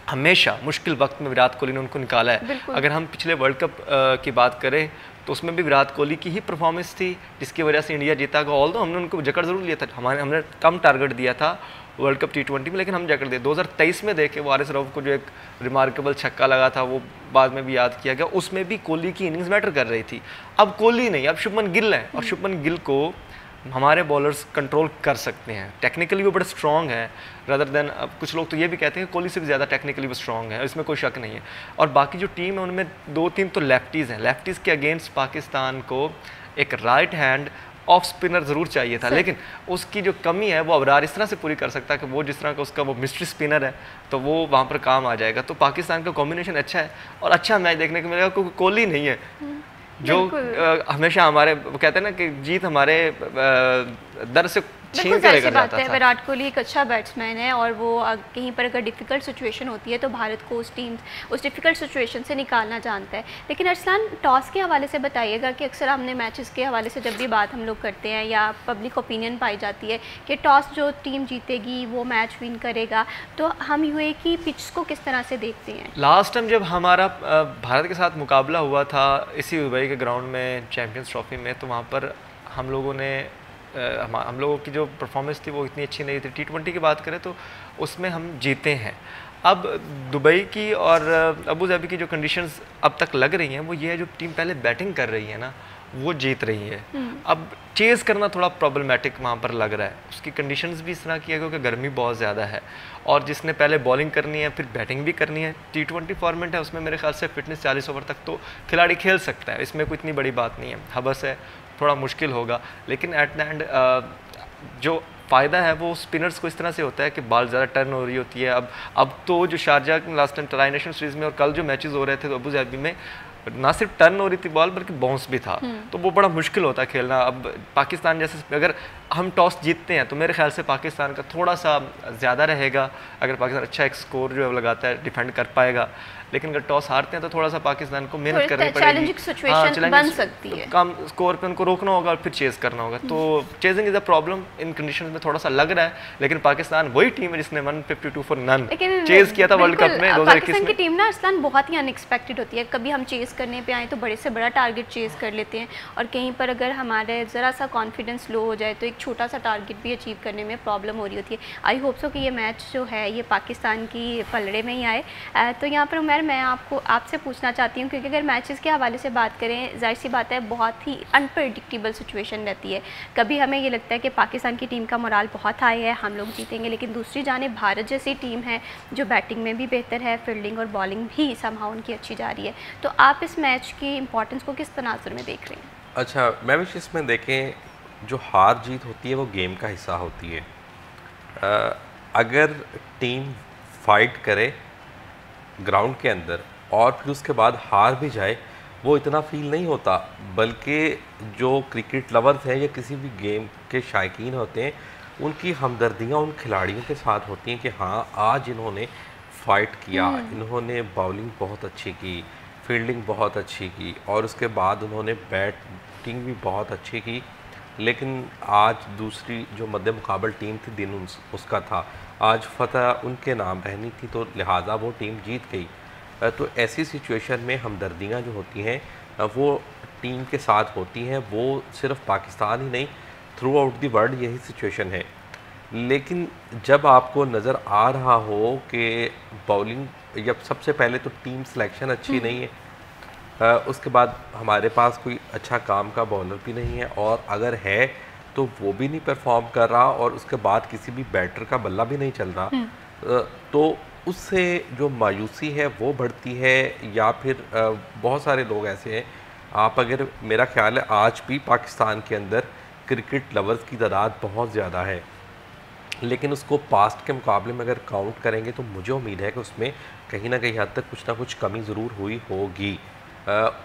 हमेशा मुश्किल वक्त में विराट कोहली ने उनको निकाला है। अगर हम पिछले वर्ल्ड कप की बात करें तो उसमें भी विराट कोहली की ही परफॉर्मेंस थी जिसकी वजह से इंडिया जीता। ऑल्दो हमने उनको जकड़ ज़रूर लिया था, हमने कम टारगेट दिया था वर्ल्ड कप T20 में, लेकिन हम जकड़ दिए। 2023 में देखे वो RS रऊफ को जो एक रिमार्केबल छक्का लगा था वो बाद में भी याद किया गया, उसमें भी कोहली की इनिंग्स मैटर कर रही थी। अब कोहली नहीं, अब शुभमन गिल है, और शुभमन गिल को हमारे बॉलर्स कंट्रोल कर सकते हैं, टेक्निकली वो बड़े स्ट्रॉन्ग है रादर देन, अब कुछ लोग तो ये भी कहते हैं कि कोहली से भी ज़्यादा टेक्निकली वो स्ट्रॉन्ग है, इसमें कोई शक नहीं है। और बाकी जो टीम है उनमें 2-3 तो लेफ्टीज़ हैं, लेफ्टीज़ के अगेंस्ट पाकिस्तान को एक राइट हैंड ऑफ स्पिनर ज़रूर चाहिए था, लेकिन उसकी जो कमी है वो अबरार इस तरह से पूरी कर सकता है कि वो जिस तरह का उसका वो मिस्ट्री स्पिनर है तो वो वहाँ पर काम आ जाएगा। तो पाकिस्तान का कॉम्बिनेशन अच्छा है और अच्छा मैच देखने को मिलेगा, क्योंकि कोहली नहीं है जो हमेशा हमारे वो कहते हैं ना कि जीत हमारे दर से छीन के लेकर जाता था। विराट कोहली एक अच्छा बैट्समैन है और वो कहीं पर अगर डिफ़िकल्ट सिचुएशन होती है तो भारत को उस डिफ़िकल्ट सिचुएशन से निकालना जानता है। लेकिन अरसलान, टॉस के हवाले से बताइएगा कि अक्सर हमने मैचेस के हवाले से जब भी बात हम लोग करते हैं या पब्लिक ओपिनियन पाई जाती है कि टॉस जो टीम जीतेगी वो मैच विन करेगा, तो हम यूएई की पिच को किस तरह से देखते हैं? लास्ट टाइम जब हमारा भारत के साथ मुकाबला हुआ था इसी दुबई के ग्राउंड में चैम्पियंस ट्रॉफी में, तो वहाँ पर हम लोगों ने हम लोगों की जो परफॉर्मेंस थी वो इतनी अच्छी नहीं थी। T20 की बात करें तो उसमें हम जीते हैं। अब दुबई की और अबू धाबी की जो कंडीशंस अब तक लग रही हैं वो ये है, जो टीम पहले बैटिंग कर रही है ना वो जीत रही है। अब चेज़ करना थोड़ा प्रॉब्लमेटिक वहाँ पर लग रहा है, उसकी कंडीशंस भी इस तरह की है क्योंकि गर्मी बहुत ज़्यादा है और जिसने पहले बॉलिंग करनी है फिर बैटिंग भी करनी है। T20 फॉर्मेट है, उसमें मेरे ख्याल से फिटनेस 40 ओवर तक तो खिलाड़ी खेल सकता है, इसमें कोई इतनी बड़ी बात नहीं है। हबस है, थोड़ा मुश्किल होगा, लेकिन एट द एंड जो फ़ायदा है वो स्पिनर्स को इस तरह से होता है कि बॉल ज़्यादा टर्न हो रही होती है। अब तो जो Sharjah last time try national series में और कल जो मैचेस हो रहे थे तो अबू धाबी में ना सिर्फ टर्न हो रही थी बॉल बल्कि बाउंस भी था, तो वो बड़ा मुश्किल होता है खेलना। अब पाकिस्तान जैसे अगर हम टॉस जीतते हैं तो मेरे ख्याल से पाकिस्तान का थोड़ा सा ज़्यादा रहेगा, अगर पाकिस्तान अच्छा एक स्कोर जो है वो लगाता है डिफेंड कर पाएगा। लेकिन अगर टॉस हारते हैं तो थोड़ा सा पाकिस्तान को मेहनत करनी पड़ेगी, चैलेंजिंग सिचुएशन बन सकती है, कम स्कोर पे उनको रोकना होगा और फिर चेज़ करना होगा। तो chasing is a problem in conditions में थोड़ा सा लग रहा है, लेकिन पाकिस्तान वही टीम है जिसने 152 फॉर नन चेज़ किया था वर्ल्ड कप में 2021 पाकिस्तान की टीम ना अरसलान बहुत ही अनएक्सपेक्टेड होती है। कभी हम चेज़ करने पे आए तो बड़े से बड़ा टारगेट चेज़ कर लेते हैं और कहीं पर अगर हमारे ज़रा सा कॉन्फिडेंस लो हो जाए तो एक छोटा सा टारगेट भी अचीव करने में प्रॉब्लम हो रही होती है। आई होप सो कि ये मैच जो है ये पाकिस्तान की पलड़े में ही आए। तो यहाँ पर उमर मैं आपसे पूछना चाहती हूँ, क्योंकि अगर मैचेस के हवाले से बात करें जाहिर सी बात है बहुत ही अनप्रडिक्टेबल सिचुएशन रहती है। कभी हमें ये लगता है कि पाकिस्तान की टीम का मोराल बहुत हाई है, हम लोग जीतेंगे, लेकिन दूसरी जानिब भारत जैसी टीम है जो बैटिंग में भी बेहतर है, फील्डिंग और बॉलिंग भी समहाउ उनकी अच्छी जा रही है। तो आप इस मैच की इंपॉर्टेंस को किस तनाजुर में देख रहे हैं? अच्छा, मैं भी इसमें देखें जो हार जीत होती है वो गेम का हिस्सा होती है। अगर टीम फाइट करे ग्राउंड के अंदर और फिर उसके बाद हार भी जाए वो इतना फील नहीं होता, बल्कि जो क्रिकेट लवर्स हैं या किसी भी गेम के शायकीन होते हैं उनकी हमदर्दियाँ उन खिलाड़ियों के साथ होती हैं कि हाँ आज इन्होंने फ़ाइट किया, इन्होंने बॉलिंग बहुत अच्छी की, फील्डिंग बहुत अच्छी की और उसके बाद उन्होंने बैटिंग भी बहुत अच्छी की। लेकिन आज दूसरी जो मद्दे मुकाबल टीम थी दिन उसका था, आज फतह उनके नाम रहनी थी, तो लिहाजा वो टीम जीत गई। तो ऐसी सिचुएशन में हमदर्दियाँ जो होती हैं वो टीम के साथ होती हैं, वो सिर्फ पाकिस्तान ही नहीं थ्रू आउट दी वर्ल्ड यही सिचुएशन है। लेकिन जब आपको नज़र आ रहा हो कि बॉलिंग, जब सबसे पहले तो टीम सिलेक्शन अच्छी नहीं है, उसके बाद हमारे पास कोई अच्छा काम का बॉलर भी नहीं है और अगर है तो वो भी नहीं परफॉर्म कर रहा और उसके बाद किसी भी बैटर का बल्ला भी नहीं चल रहा, तो उससे जो मायूसी है वो बढ़ती है। या फिर बहुत सारे लोग ऐसे हैं, आप अगर मेरा ख्याल है आज भी पाकिस्तान के अंदर क्रिकेट लवर्स की तादाद बहुत ज़्यादा है, लेकिन उसको पास्ट के मुकाबले में अगर काउंट करेंगे तो मुझे उम्मीद है कि उसमें कहीं ना कहीं हद तक कुछ ना कुछ कमी ज़रूर हुई होगी।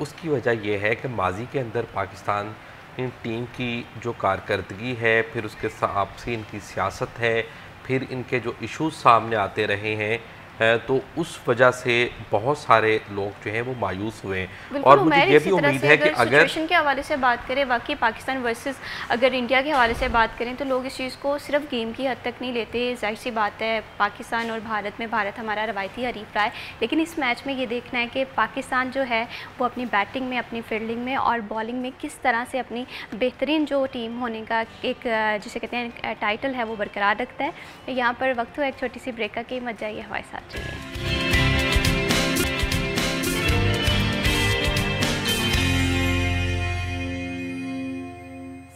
उसकी वजह यह है कि माजी के अंदर पाकिस्तान टीम की जो कारकर्दगी है, फिर उसके आपसी इनकी सियासत है, फिर इनके जो इश्यूज सामने आते रहे हैं, तो उस वजह से बहुत सारे लोग जो हैं वो मायूस हुए हैं। और मुझे ये भी उम्मीद है कि अगर सिचुएशन के हवाले से बात करें, वाकई पाकिस्तान वर्सेस अगर इंडिया के हवाले से बात करें तो लोग इस चीज़ को सिर्फ गेम की हद तक नहीं लेते। जाहिर सी बात है पाकिस्तान और भारत में भारत हमारा रवायती हरीफ रहा है, लेकिन इस मैच में ये देखना है कि पाकिस्तान जो है वो अपनी बैटिंग में, अपनी फील्डिंग में और बॉलिंग में किस तरह से अपनी बेहतरीन जो टीम होने का एक जिसे कहते हैं टाइटल है वो बरकरार रखता है। यहाँ पर वक्त हो एक छोटी सी ब्रेक का, कि मत जाइए हमारे साथ चलिए।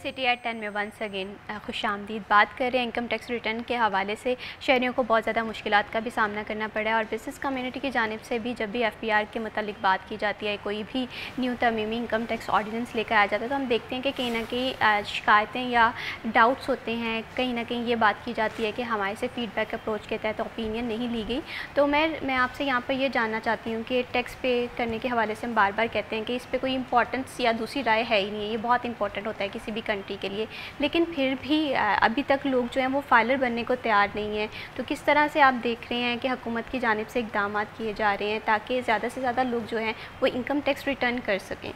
सिटी एट 10 में वंस अगेन खुशामदीद। बात कर रहे हैं इनकम टैक्स रिटर्न के हवाले से शहरियों को बहुत ज़्यादा मुश्किलात का भी सामना करना पड़ा है और बिज़नेस कम्युनिटी की जानिब से भी जब भी FPR के मतलब बात की जाती है, कोई भी न्यू तरमीमी इनकम टैक्स ऑर्डिनेंस लेकर आ जाता है, तो हम देखते हैं कि कहीं ना कहीं शिकायतें या डाउट्स होते हैं। कहीं ना कहीं ये बात की जाती है कि हमारे से फ़ीडबैक अप्रोच के तहत ओपिनियन नहीं ली गई। तो मैं आपसे यहाँ पर ये जानना चाहती हूँ कि टैक्स पे करने के हवाले से हम बार बार कहते हैं कि इस पर कोई इंपॉर्टेंस या दूसरी राय है ही नहीं है, ये बहुत इंपॉर्टेंट होता है किसी भी कंट्री के लिए, लेकिन फिर भी अभी तक लोग जो हैं वो फाइलर बनने को तैयार नहीं हैं। तो किस तरह से आप देख रहे हैं कि हुकूमत की जानिब से इक़दाम किए जा रहे हैं ताकि ज़्यादा से ज़्यादा लोग जो हैं वो इनकम टैक्स रिटर्न कर सकें?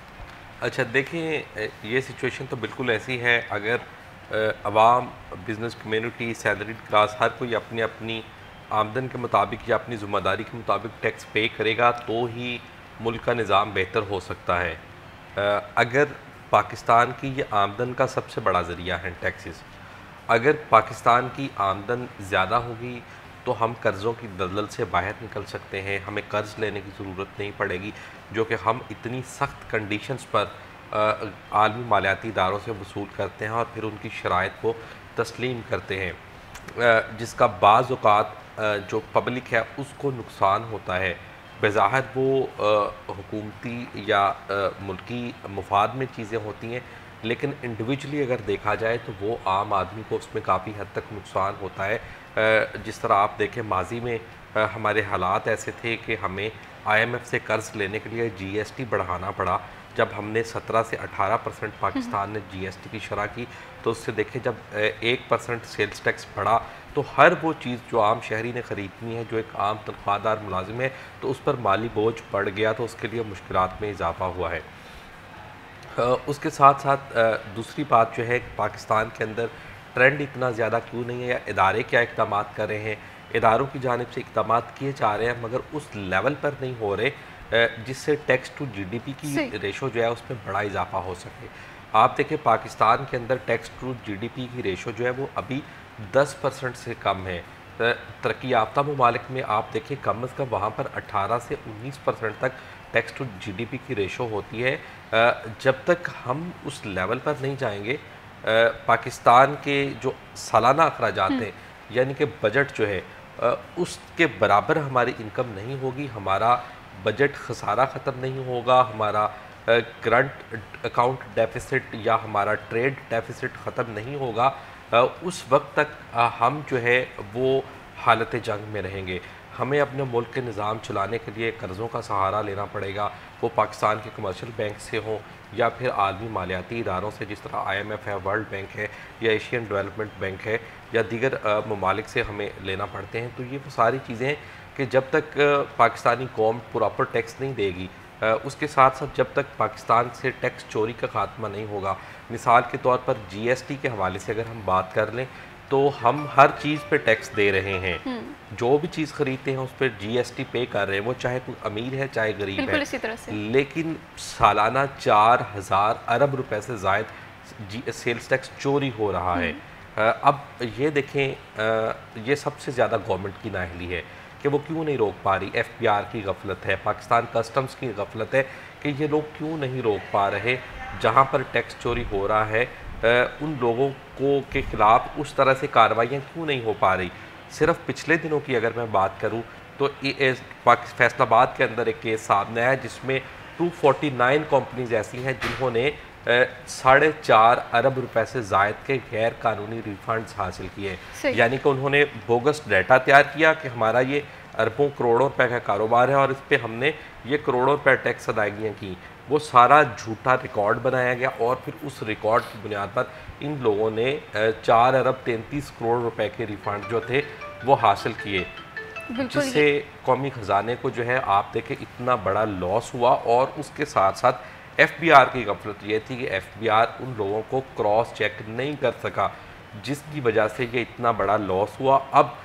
अच्छा देखिए, ये सिचुएशन तो बिल्कुल ऐसी है, अगर अवाम, बिज़नेस कम्युनिटी, सैलरीड क्लास हर कोई अपनी अपनी आमदन के मुताबिक या अपनी ज़िम्मेदारी के मुताबिक टैक्स पे करेगा तो ही मुल्क का निज़ाम बेहतर हो सकता है। अगर पाकिस्तान की ये आमदन का सबसे बड़ा ज़रिया है टैक्सेस, अगर पाकिस्तान की आमदन ज़्यादा होगी तो हम कर्ज़ों की दलदल से बाहर निकल सकते हैं, हमें कर्ज़ लेने की ज़रूरत नहीं पड़ेगी, जो कि हम इतनी सख्त कंडीशंस पर आलमी मालियाती इदारों से वसूल करते हैं और फिर उनकी शराइत को तस्लीम करते हैं, जिसका बाज़ औक़ात जो पब्लिक है उसको नुकसान होता है। बज़ाहिर वो हुकूमती या मुल्की मुफाद में चीज़ें होती हैं, लेकिन इंडिविजुअली अगर देखा जाए तो वो आम आदमी को उसमें काफ़ी हद तक नुकसान होता है। जिस तरह आप देखें माजी में हमारे हालात ऐसे थे कि हमें IMF से कर्ज़ लेने के लिए GST बढ़ाना पड़ा। जब हमने 17 से 18% पाकिस्तान ने GST की शरह की, तो उससे देखें जब 1% सेल्स टैक्स बढ़ा तो हर वो चीज़ जो आम शहरी ने ख़रीदनी है, जो एक आम तनख्वाहदार मुलाजिम है, तो उस पर माली बोझ बढ़ गया, तो उसके लिए मुश्किलात में इजाफ़ा हुआ है। उसके साथ साथ दूसरी बात जो है, पाकिस्तान के अंदर ट्रेंड इतना ज़्यादा क्यों नहीं है, या इदारे क्या इक़दाम कर रहे हैं। इदारों की जानिब से इक़दाम किए जा रहे हैं मगर उस लेवल पर नहीं हो रहे जिससे टैक्स टू GDP की रेशो जो है उसमें बड़ा इजाफा हो सके। आप देखें पाकिस्तान के अंदर टैक्स टू GDP की रेशो जो है वो अभी 10% से कम है। तरक्की याफ्ता ममालिक में आप देखें कम अज़ कम वहाँ पर 18 से 19% तक टैक्स टू GDP की रेशो होती है। जब तक हम उस लेवल पर नहीं जाएंगे, पाकिस्तान के जो सालाना अखराजात हैं यानी कि बजट जो है उसके बराबर हमारी इनकम नहीं होगी, हमारा बजट खसारा ख़त्म नहीं होगा, हमारा करंट अकाउंट डेफिसिट या हमारा ट्रेड डेफिसिट ख़त्म नहीं होगा। उस वक्त तक हम जो है वो हालत जंग में रहेंगे। हमें अपने मुल्क के निज़ाम चलाने के लिए कर्ज़ों का सहारा लेना पड़ेगा, वो पाकिस्तान के कमर्शियल बैंक से हों या फिर आलमी मालियाती इदारों से, जिस तरह IMF है, वर्ल्ड बैंक है या एशियन डेवलपमेंट बैंक है या दीगर ममालिक से हमें लेना पड़ते हैं। तो ये वो सारी चीज़ें हैं कि जब तक पाकिस्तानी कौम प्रॉपर टैक्स नहीं देगी, उसके साथ साथ जब तक पाकिस्तान से टैक्स चोरी का खात्मा नहीं होगा, मिसाल के तौर पर GST के हवाले से अगर हम बात कर लें तो हम हर चीज़ पे टैक्स दे रहे हैं। जो भी चीज़ खरीदते हैं उस पर GST पे कर रहे हैं, वो चाहे कोई अमीर है चाहे गरीब है। इसी तरह से। लेकिन सालाना 4000 अरब रुपए से ज़ायद सेल्स टैक्स चोरी हो रहा है। अब ये देखें, ये सबसे ज़्यादा गवर्नमेंट की नाअहली है कि वो क्यों नहीं रोक पा रही। FBR की गफलत है, पाकिस्तान कस्टम्स की गफलत है कि ये लोग क्यों नहीं रोक पा रहे। जहाँ पर टैक्स चोरी हो रहा है उन लोगों को के ख़िलाफ़ उस तरह से कार्रवाइयाँ क्यों नहीं हो पा रही। सिर्फ पिछले दिनों की अगर मैं बात करूँ तो फैसलाबाद के अंदर एक केस सामने आया जिसमें 249 कंपनीज ऐसी हैं जिन्होंने 4.5 अरब रुपए से ज़ायद के गैर कानूनी रिफंड्स हासिल किए। यानी कि उन्होंने बोगस डाटा तैयार किया कि हमारा ये अरबों करोड़ों रुपए का कारोबार है और इस पर हमने ये करोड़ों रुपए टैक्स अदायगियाँ की। वो सारा झूठा रिकॉर्ड बनाया गया और फिर उस रिकॉर्ड की बुनियाद पर इन लोगों ने 4 अरब 33 करोड़ रुपए के रिफंड जो थे वो हासिल किए, जिससे कौमी ख़जाने को जो है आप देखें इतना बड़ा लॉस हुआ। और उसके साथ साथ FBR की गफलत ये थी कि FBR उन लोगों को क्रॉस चेक नहीं कर सका, जिसकी वजह से ये इतना बड़ा लॉस हुआ। अब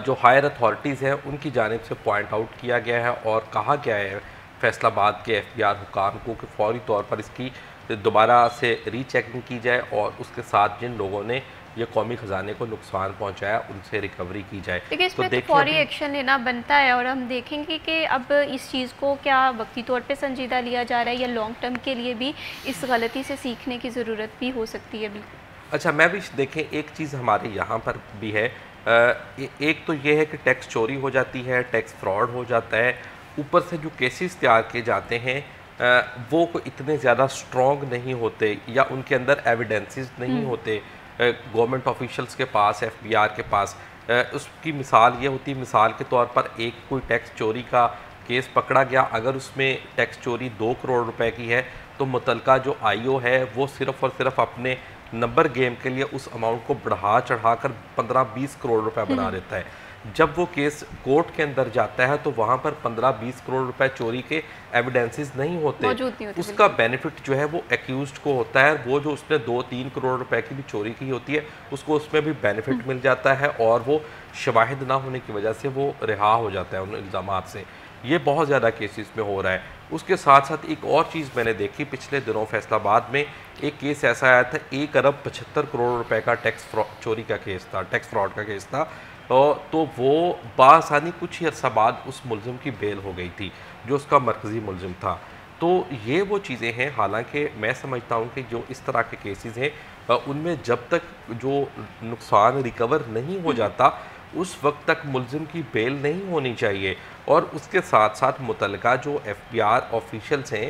जो हायर अथॉरिटीज़ हैं उनकी जानिब से पॉइंट आउट किया गया है और कहा गया है फैसलाबाद के FBR हुकाम को कि फौरी तौर पर इसकी दोबारा से रीचेकिंग की जाए और उसके साथ जिन लोगों ने ये कौमी ख़जाने को नुकसान पहुंचाया उनसे रिकवरी की जाए। देखिए इसमें तो फौरी एक्शन लेना बनता है और हम देखेंगे कि अब इस चीज़ को क्या वक्ती तौर पे संजीदा लिया जा रहा है या लॉन्ग टर्म के लिए भी इस गलती से सीखने की ज़रूरत भी हो सकती है। बिल्कुल। अच्छा, मैं भी देखें एक चीज़ हमारे यहाँ पर भी है, एक तो ये है कि टैक्स चोरी हो जाती है, टैक्स फ्रॉड हो जाता है, ऊपर से जो केसेस तैयार किए जाते हैं वो को इतने ज़्यादा स्ट्रॉन्ग नहीं होते या उनके अंदर एविडेंसेस नहीं होते गवर्नमेंट ऑफिशियल्स के पास, FBR के पास। उसकी मिसाल ये होती है, मिसाल के तौर पर एक कोई टैक्स चोरी का केस पकड़ा गया, अगर उसमें टैक्स चोरी 2 करोड़ रुपए की है तो मुतलका जो IO है वो सिर्फ़ और सिर्फ अपने नंबर गेम के लिए उस अमाउंट को बढ़ा चढ़ा कर 15-20 करोड़ रुपए बना देता है। जब वो केस कोर्ट के अंदर जाता है तो वहाँ पर 15-20 करोड़ रुपए चोरी के एविडेंसेस नहीं होते, उसका बेनिफिट जो है वो एक्यूज्ड को होता है। वो जो उसने 2-3 करोड़ रुपए की भी चोरी की होती है उसको उसमें भी बेनिफिट मिल जाता है और वो शवाहिद ना होने की वजह से वो रिहा हो जाता है उन इल्ज़ामात से। ये बहुत ज़्यादा केसेस में हो रहा है। उसके साथ साथ एक और चीज़ मैंने देखी पिछले दिनों फैसलाबाद में, एक केस ऐसा आया था 1 अरब 75 करोड़ रुपए का टैक्स चोरी का केस था, टैक्स फ्रॉड का केस था। तो वो बासानी कुछ ही अर्सा बाद उस मुलजिम की बेल हो गई थी जो उसका मरकज़ी मुलजिम था। तो ये वो चीज़ें हैं, हालांकि मैं समझता हूँ कि जो इस तरह के केसेस हैं उनमें जब तक जो नुकसान रिकवर नहीं हो जाता उस वक्त तक मुलजिम की बेल नहीं होनी चाहिए। और उसके साथ साथ मुतलका जो FBI ऑफिशल्स हैं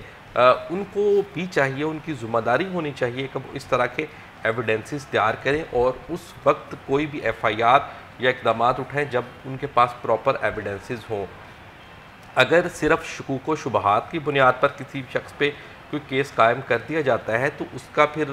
उनको भी चाहिए, उनकी ज़िम्मेदारी होनी चाहिए कि वो इस तरह के एविडेंसेस तैयार करें और उस वक्त कोई भी FIR या इकदाम उठाएं जब उनके पास प्रॉपर एविडेंसेस हों। अगर सिर्फ शकूक व शुबहात की बुनियाद पर किसी शख्स पे कोई केस कायम कर दिया जाता है तो उसका फिर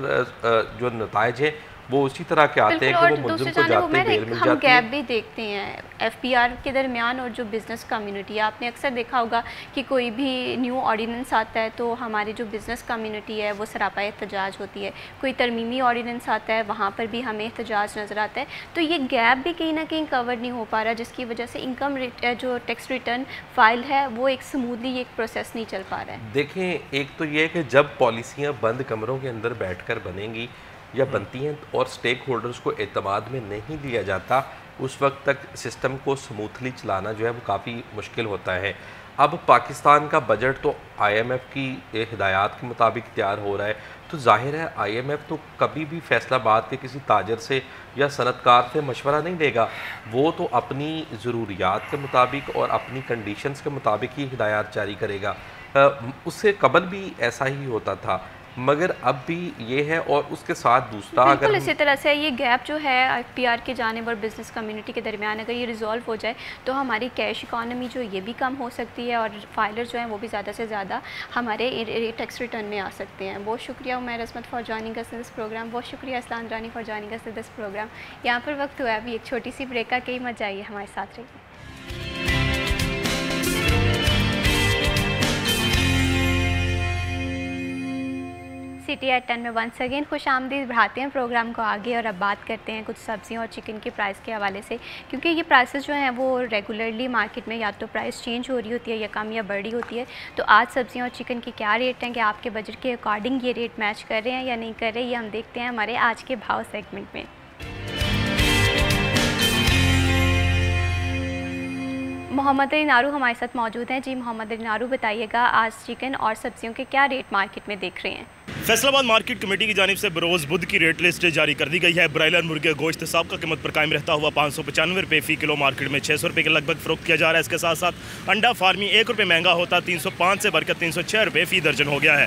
जो नताइज है वो उसी तरह के आते हैं कि वो मुलजिम को जाते हैं बेल मिल हम जाती है। गैप भी देखते हैं FPR के दरमियान और जो बिज़नेस कम्युनिटी है। आपने अक्सर देखा होगा कि कोई भी न्यू ऑर्डिनेंस आता है तो हमारी जो बिज़नेस कम्युनिटी है वो सरापा एहतजाज होती है, कोई तरमीमी ऑर्डिनेंस आता है वहाँ पर भी हमें एहतजाज नज़र आता है। तो ये गैप भी कहीं ना कहीं कवर नहीं हो पा रहा, जिसकी वजह से इनकम जो टैक्स रिटर्न फाइल है वो एक स्मूथली एक प्रोसेस नहीं चल पा रहा है। देखें, एक तो ये है कि जब पॉलिसियाँ बंद कमरों के अंदर बैठकर बनेंगी या बनती हैं और स्टेक होल्डर्स को एतमाद में नहीं लिया जाता, उस वक्त तक सिस्टम को स्मूथली चलाना जो है वो काफ़ी मुश्किल होता है। अब पाकिस्तान का बजट तो IMF की हिदायत के मुताबिक तैयार हो रहा है, तो जाहिर है IMF तो कभी भी फैसलाबाद के किसी ताजर से या सनतकार से मशवरा नहीं लेगा। वो तो अपनी ज़रूरियात के मुताबिक और अपनी कंडीशंस के मुताबिक ही हिदायत जारी करेगा। उससे कबल भी ऐसा ही होता था, मगर अब भी ये है। और उसके साथ दूसरा, बिल्कुल इसी तरह से ये गैप जो है FPR के जानिब और बिज़नेस कम्युनिटी के दरमियान अगर ये रिजॉल्व हो जाए तो हमारी कैश इकॉनमी जो ये भी कम हो सकती है और फाइलर जो हैं वो भी ज़्यादा से ज़्यादा हमारे टैक्स रिटर्न में आ सकते हैं। बहुत शुक्रिया Umair Asmat for joining us in this programme. बहुत शुक्रिया Aslan Rani for joining us in this programme. यहाँ पर वक्त हुआ है अभी एक छोटी सी ब्रेक का, कई मजा आइए हमारे साथ रहिए। सिटी एट 10 में वंस अगेन खुश आमदीद। बढ़ाते हैं प्रोग्राम को आगे और अब बात करते हैं कुछ सब्जियों और चिकन के प्राइस के हवाले से, क्योंकि ये प्राइसेस जो हैं वो रेगुलरली मार्केट में या तो प्राइस चेंज हो रही होती है या कम या बढ़ रही होती है। तो आज सब्जियों और चिकन के क्या रेट हैं, कि आपके बजट के अकॉर्डिंग ये रेट मैच कर रहे हैं या नहीं कर रहे, ये हम देखते हैं हमारे आज के भाव सेगमेंट में। मोहम्मद अली नारू हमारे साथ मौजूद हैं। जी मोहम्मद अली नारू, बताइएगा आज चिकन और सब्जियों के क्या रेट मार्केट में देख रहे हैं? फैसलाबाद मार्केट कमेटी की जानिब से बरोज़ बुध की रेट लिस्ट जारी कर दी गई है। ब्रायलर मुर्गे गोश्त साबका कीमत पर कायम रहता हुआ 595 रुपये फ़ी किलो मार्केट में 600 रुपये के लगभग फ़रोख्त किया जा रहा है। इसके साथ साथ अंडा फार्मी 1 रुपये महंगा होता 305 से बढ़कर 306 रुपये फ़ी दर्जन हो गया है।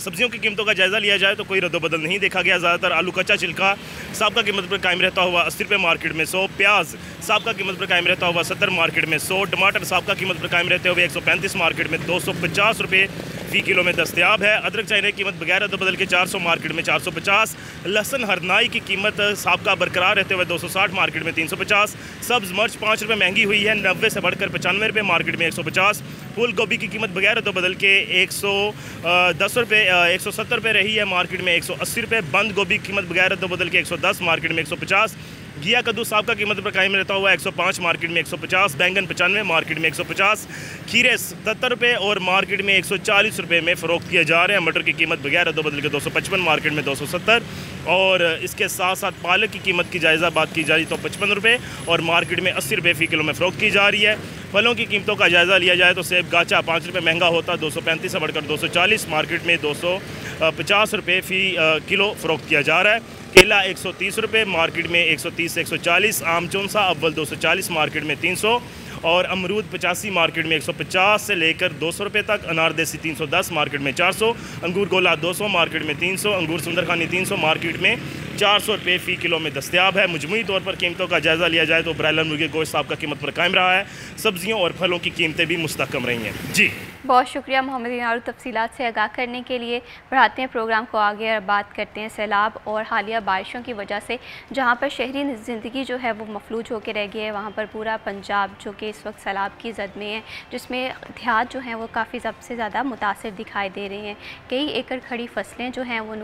सब्जियों की कीमतों का जायज़ा लिया जाए तो कोई रद्दोबदल नहीं देखा गया। ज़्यादातर आलू कच्चा छिलका साबका कीमत पर कायम रहता हुआ 80 रुपये मार्केट में 100, प्याज साबका कीमत पर कायम रहता हुआ 70 मार्केट में 100, टमाटर साबका कीमत पर कायम रहते हुए 135 मार्केट में 250 रुपये फ़ी किलो में दस्तयाब है। अदरक चाइना की कीमत बगैर रद्दोबदल के 400 मार्केट में 450, लहसन हरनाई की कीमत साबका बरकरार रहते हुए 260 मार्केट में 350, सब्ज़ मिर्च 5 रुपये महंगी हुई है 90 से बढ़कर 95 रुपये मार्केट में 150, फूल गोभी की कीमत बगैर रद्दोबदल के 110 रुपये 170 रुपये रही है मार्केट में 180 रुपये, बंद गोभी की कीमत बगैर रद्दोबदल के 110 मार्केट में 150, घिया कद्दू साबका कीमत पर कायम रहता हुआ 105 मार्केट में 150, बैंगन 95 मार्केट में 150, खीरे 77 रुपये और मार्केट में 140 रुपये में फ़रोख्त किए जा रहे हैं। मटर की कीमत बगैर रद्दोबदल के 255 मार्केट में 270 और इसके साथ साथ पालक की कीमत की जायज़ा बात की जा रही तो 55 रुपये और मार्केट में 80 रुपये फ़ी किलो में फ़रोख्त की जा रही है। फलों की कीमतों का जायज़ा लिया जाए तो सेब गाचा 5 रुपये महंगा होता 235 से बढ़कर 240, मार्केट में 250 रुपये फ़ी किलो फ़रोख्त किया जा रहा है। केला 130 रुपये मार्केट में 130 से 140, आम चौंसा अव्वल 240 मार्केट में 300 और अमरूद 85 मार्केट में 150 से लेकर 200 रुपये तक, अनार देसी 310 मार्केट में 400, अंगूर गोला 200 मार्केट में 300, अंगूर सुंदरखानी 300 मार्केट में 400 रुपये फ़ी किलो में दस्तयाब है। मजमूई तौर पर कीमतों का जायज़ा लिया जाए तो ब्रायलर मुर्गे गोश्त साबका कीमत पर कायम रहा है। सब्जियों और फलों की कीमतें भी मुस्तहकम रही हैं। जी बहुत शुक्रिया मोहम्मद नारू तफसीलात से आगाह करने के लिए। बढ़ाते हैं प्रोग्राम को आगे और बात करते हैं सैलाब और हालिया बारिशों की वजह से जहां पर शहरी ज़िंदगी जो है वो मफलूज होकर रह गई है, वहां पर पूरा पंजाब जो कि इस वक्त सैलाब की जद में है, जिसमें देहात जो हैं वो काफ़ी सबसे ज़्यादा मुतासर दिखाई दे रहे हैं। कई एकड़ खड़ी फसलें जो हैं वो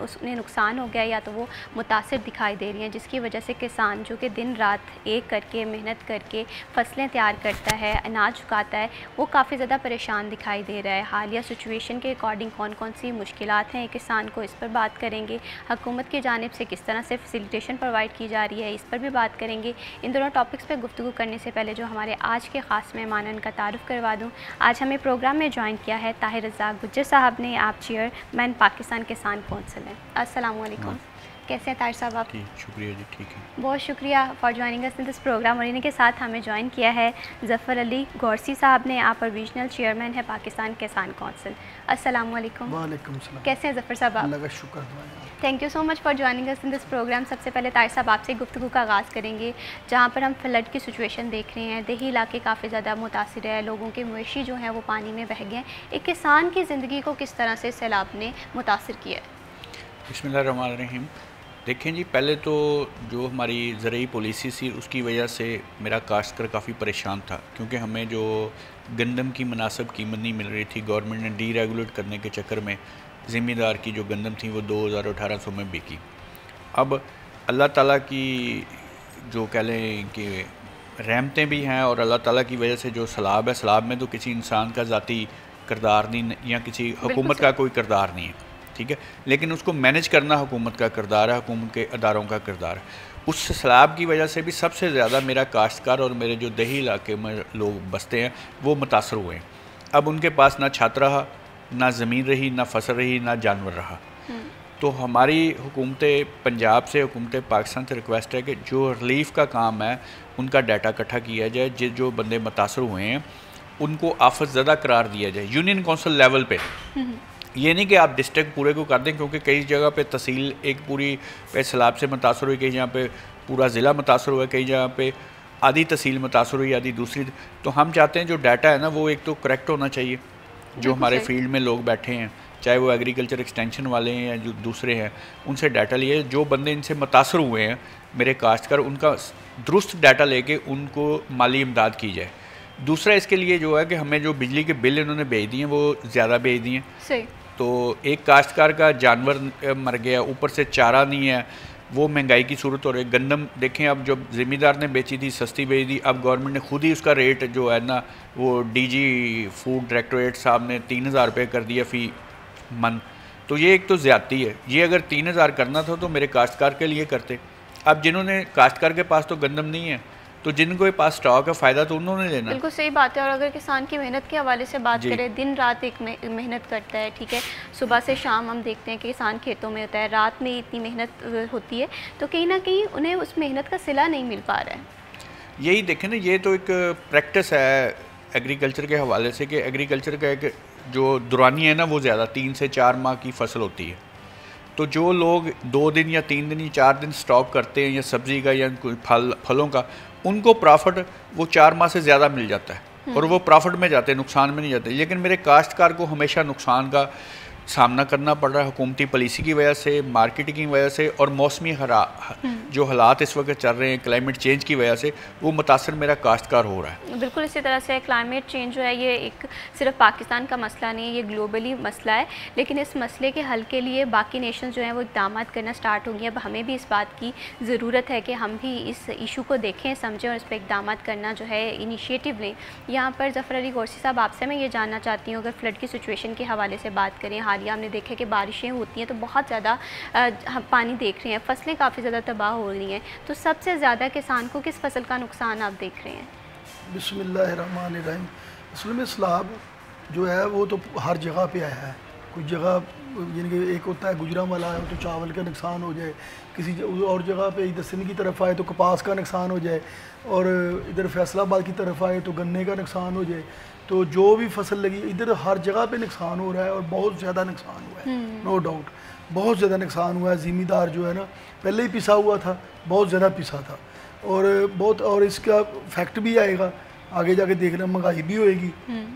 उसमें नुकसान हो गया या तो वो मुतासर दिखाई दे रही हैं, जिसकी वजह से किसान जो कि दिन रात एक करके मेहनत करके फसलें तैयार करता है, अनाज उगाता है, वो काफ़ी ज़्यादा परेशान नुकसान दिखाई दे रहा है, हालिया सिचुएशन के अकॉर्डिंग कौन कौन सी मुश्किलात हैं किसान को, इस पर बात करेंगे। हुकूमत की जानिब से किस तरह से फैसिलिटेशन प्रोवाइड की जा रही है, इस पर भी बात करेंगे। इन दोनों टॉपिक्स पर गुफ्तगू करने से पहले जो हमारे आज के ख़ास मेहमान हैं उनका तारुफ़ करवा दूँ। आज हमें प्रोग्राम में ज्वाइन किया है ताहिर रज़ाक गुज्जर साहब ने, आप चेयरमैन पाकिस्तान किसान कौंसिल हैं। अस्सलाम वालेकुम, कैसे हैं ताहिर साहब आप? शुक्रिया जी, ठीक है। बहुत शुक्रिया for joining us in this programme. और इन्हीं के साथ हमें ज्वाइन किया है ज़फ़र अली गौरसी साहब ने, आप प्रोविजनल चेयरमैन है पाकिस्तान किसान कौंसिल। अस्सलाम वालेकुम। वालेकुम सलाम। कैसे हैं ज़फ़र साहब आप? अल्लाह का शुक्र। Thank you so much for joining us in this programme. सबसे पहले ताहिर साहब आपसे गुफ्तगू का आगाज़ करेंगे, जहाँ पर हम फ्लड की सिचुएशन देख रहे हैं, देही इलाके काफ़ी ज़्यादा मुतासिर है, लोगों के मवेशी जो हैं वो पानी में बह गए हैं। एक किसान की ज़िंदगी को किस तरह से सैलाब ने मुतासिर किया है? बिस्मिल्लाहिर्रहमानिर्रहीम। देखें जी, पहले तो जो हमारी ज़रूरी पॉलिसी थी उसकी वजह से मेरा काश्तकार काफ़ी परेशान था, क्योंकि हमें जो गंदम की मुनासिब कीमत नहीं मिल रही थी। गवर्नमेंट ने डीरेगुलेट करने के चक्कर में ज़िम्मेदार की जो गंदम थी वो 2000-1800 में बिकी। अब अल्लाह ताला की जो कह लें कि रहमतें भी हैं और अल्लाह ताला की वजह से जो सैलाब है, सैलाब में तो किसी इंसान का ज़ाती किरदार नहीं या किसी हुकूमत का कोई किरदार नहीं है, ठीक है, लेकिन उसको मैनेज करना हुकूमत का किरदार है, हुकूमत के अदारों का किरदार है। उस सैलाब की वजह से भी सबसे ज़्यादा मेरा काश्तकार और मेरे जो दही इलाके में लोग बसते हैं वो मुतासर हुए हैं। अब उनके पास ना छत रहा, ना ज़मीन रही, ना फसल रही, ना जानवर रहा। तो हमारी हुकूमत पंजाब से, हुकूमत पाकिस्तान से रिक्वेस्ट है कि जो रिलीफ का काम है उनका डाटा इकट्ठा किया जाए, जो बंदे मुतासर हुए हैं उनको आफत ज़दा करार दिया जाए यूनियन कौंसिल लेवल पे। ये नहीं कि आप डिस्ट्रिक्ट पूरे को कर दें, क्योंकि कई जगह पे तहसील एक पूरी पे सैलाब से मुतासर हुई, कई जगह पे पूरा ज़िला मुतासर हुआ, कई जगह पे आधी तहसील मुतासर हुई, आधी दूसरी। तो हम चाहते हैं जो डाटा है ना वो एक तो करेक्ट होना चाहिए, जो हमारे फील्ड में लोग बैठे हैं, चाहे वो एग्रीकल्चर एक्सटेंशन वाले हैं या जो दूसरे हैं, उनसे डाटा लिए, जो बंदे इनसे मुतासर हुए हैं मेरे काश्तकार, उनका दुरुस्त डाटा लेके उनको माली इमदाद की जाए। दूसरा इसके लिए जो है कि हमें जो बिजली के बिल इन्होंने भेज दिए वो ज़्यादा भेज दिए, तो एक काश्तकार का जानवर मर गया, ऊपर से चारा नहीं है, वो महंगाई की सूरत हो रही है। गंदम देखें, अब जब ज़मींदार ने बेची थी सस्ती बेच दी, अब गवर्नमेंट ने खुद ही उसका रेट जो है ना वो डीजी फूड डायरेक्टरेट साहब ने 3000 रुपये कर दिया फ़ी मन। तो ये एक तो ज़्यादती है। ये अगर 3000 करना था तो मेरे काश्तकार के लिए करते। अब जिन्होंने काश्तकार के पास तो गंदम नहीं है, तो जिनको पास स्टॉक है, फ़ायदा तो उन्होंने लेना। बिल्कुल सही बात है। और अगर किसान की मेहनत के हवाले से बात करें, दिन रात एक मेहनत करता है, ठीक है, सुबह से शाम हम देखते हैं कि किसान खेतों में होता है, रात में इतनी मेहनत होती है, तो कहीं ना कहीं उन्हें उस मेहनत का सिला नहीं मिल पा रहा है। यही देखें ना, ये तो एक प्रैक्टिस है एग्रीकल्चर के हवाले से कि एग्रीकल्चर का एक जो दुरानी है ना वो ज़्यादा 3 से 4 माह की फसल होती है। तो जो लोग 2 दिन या 3 दिन या 4 दिन स्टॉक करते हैं या सब्ज़ी का या कोई फलों का, उनको प्रॉफिट वो 4 माह से ज़्यादा मिल जाता है और वो प्रॉफिट में जाते हैं, नुकसान में नहीं जाते। लेकिन मेरे काश्तकार को हमेशा नुकसान का सामना करना पड़ रहा है, हुकूमती पॉलिसी की वजह से, मार्केटिंग की वजह से और मौसमी जो हालात इस वक्त चल रहे हैं क्लाइमेट चेंज की वजह से, वो मुतासर मेरा काश्तकार हो रहा है। बिल्कुल इसी तरह से क्लाइमेट चेंज जो है ये एक सिर्फ पाकिस्तान का मसला नहीं है, ये ग्लोबली मसला है। लेकिन इस मसले के हल के लिए बाकी नेशन जो हैं वो इक़दाम करना स्टार्ट होंगी। अब हमें भी इस बात की ज़रूरत है कि हम भी इस इशू को देखें, समझें और इस पर इक़दाम करना जो है इनिशिएटिव लें। यहाँ पर ज़फ़र अली गौरसी साहब, आपसे मैं ये जानना चाहती हूँ, अगर फ्लड की सिचुएशन के हवाले से बात करें, हालिया हमने देखा कि बारिशें होती हैं तो बहुत ज़्यादा हम पानी देख रहे हैं, फसलें काफ़ी ज़्यादा तबाह हो रही हैं, तो सबसे ज़्यादा किसान को किस फसल का नुकसान आप देख रहे हैं? बिस्मिल्लाहिर्रहमानिर्रहीम। असल में सैलाब जो है वो तो हर जगह पे आया है। कुछ जगह यानी कि एक होता है गुजरांवाला है तो चावल का नुकसान हो जाए, किसी और जगह पे इधर सिंध की तरफ आए तो कपास का नुकसान हो जाए, और इधर फैसलाबाद की तरफ आए तो गन्ने का नुकसान हो जाए। तो जो भी फसल लगी इधर हर जगह पे नुकसान हो रहा है और बहुत ज़्यादा नुकसान हुआ है, नो डाउट बहुत ज़्यादा नुकसान हुआ है। ज़िम्मेदार जो है ना पहले ही पिसा हुआ था, बहुत ज़्यादा पिसा था, और इसका फैक्ट भी आएगा आगे जाके देखना, महंगाई भी होएगी,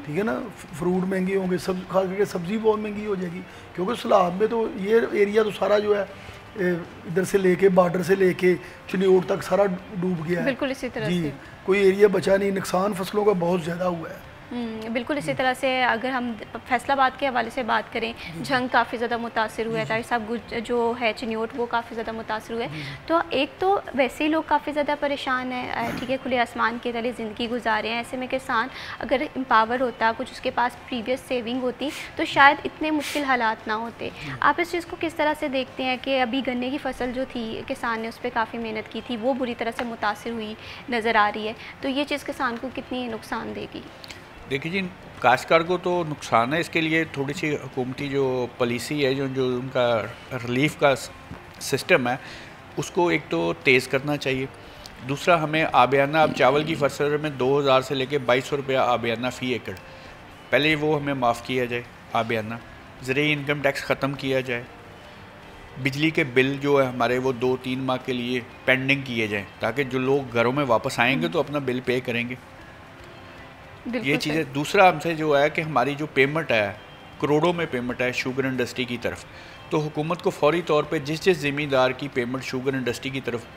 ठीक है ना, फ्रूट महंगे होंगे, सब खा करके सब्ज़ी बहुत महंगी हो जाएगी, क्योंकि सैलाब में तो ये एरिया तो सारा जो है इधर से लेके बॉर्डर से लेके चनियोट तक सारा डूब गया है। बिल्कुल इसी तरह जी, से कोई एरिया बचा नहीं, नुकसान फसलों का बहुत ज़्यादा हुआ है। बिल्कुल इसी तरह से अगर हम फैसलाबाद के हवाले से बात करें, जंग काफ़ी ज़्यादा मुतासिर हुआ है, ताहिर साहब जो है चिन्योट वो काफ़ी ज़्यादा मुतासिर हुए। तो एक तो वैसे ही लोग काफ़ी ज़्यादा परेशान हैं, ठीक है, खुले आसमान के तले ज़िंदगी गुजारे हैं। ऐसे में किसान अगर एम्पावर होता, कुछ उसके पास प्रीवियस सेविंग होती, तो शायद इतने मुश्किल हालात ना होते। आप इस चीज़ को किस तरह से देखते हैं कि अभी गन्ने की फसल जो थी, किसान ने उस पर काफ़ी मेहनत की थी, वो बुरी तरह से मुतासिर हुई नज़र आ रही है, तो ये चीज़ किसान को कितनी नुकसान देगी? देखिए जी, काश्तकार को तो नुकसान है। इसके लिए थोड़ी सी हुकूमती जो पॉलिसी है, जो उनका रिलीफ का सिस्टम है, उसको एक तो तेज़ करना चाहिए। दूसरा, हमें आबियाना, अब चावल की फसल में 2000 से लेके 2200 रुपया आबियाना फ़ी एकड़, पहले वो हमें माफ़ किया जाए आबियाना। ज़रूरी इनकम टैक्स ख़त्म किया जाए। बिजली के बिल जो है हमारे, वो 2-3 माह के लिए पेंडिंग किए जाएँ, ताकि जो लोग घरों में वापस आएंगे तो अपना बिल पे करेंगे। ये चीज़ें। दूसरा, हमसे जो है कि हमारी जो पेमेंट है, करोड़ों में पेमेंट है शुगर इंडस्ट्री की तरफ, तो हुकूमत को फौरी तौर पे जिस ज़मींदार की पेमेंट शुगर इंडस्ट्री की तरफ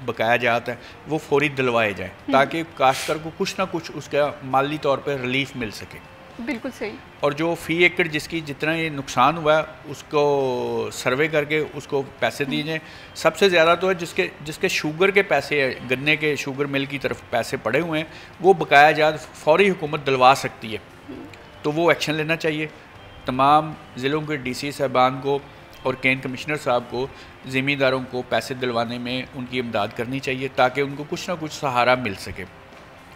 बकाया जाता है, वो फौरी दिलवाए जाए, ताकि काश्तकार को कुछ ना कुछ उसका माली तौर पे रिलीफ मिल सके। बिल्कुल सही। और जो फ़ी एकड़ जिसकी जितना ये नुकसान हुआ है, उसको सर्वे करके उसको पैसे दिए जाएँ। सबसे ज़्यादा तो है जिसके शुगर के पैसे है, गन्ने के शुगर मिल की तरफ पैसे पड़े हुए हैं, वो बकाया जात फौरी हुकूमत दिलवा सकती है, तो वो एक्शन लेना चाहिए। तमाम ज़िलों के DC साहबान को और कैन कमिश्नर साहब को, ज़मींदारों को पैसे दिलवाने में उनकी इमदाद करनी चाहिए, ताकि उनको कुछ ना कुछ सहारा मिल सके।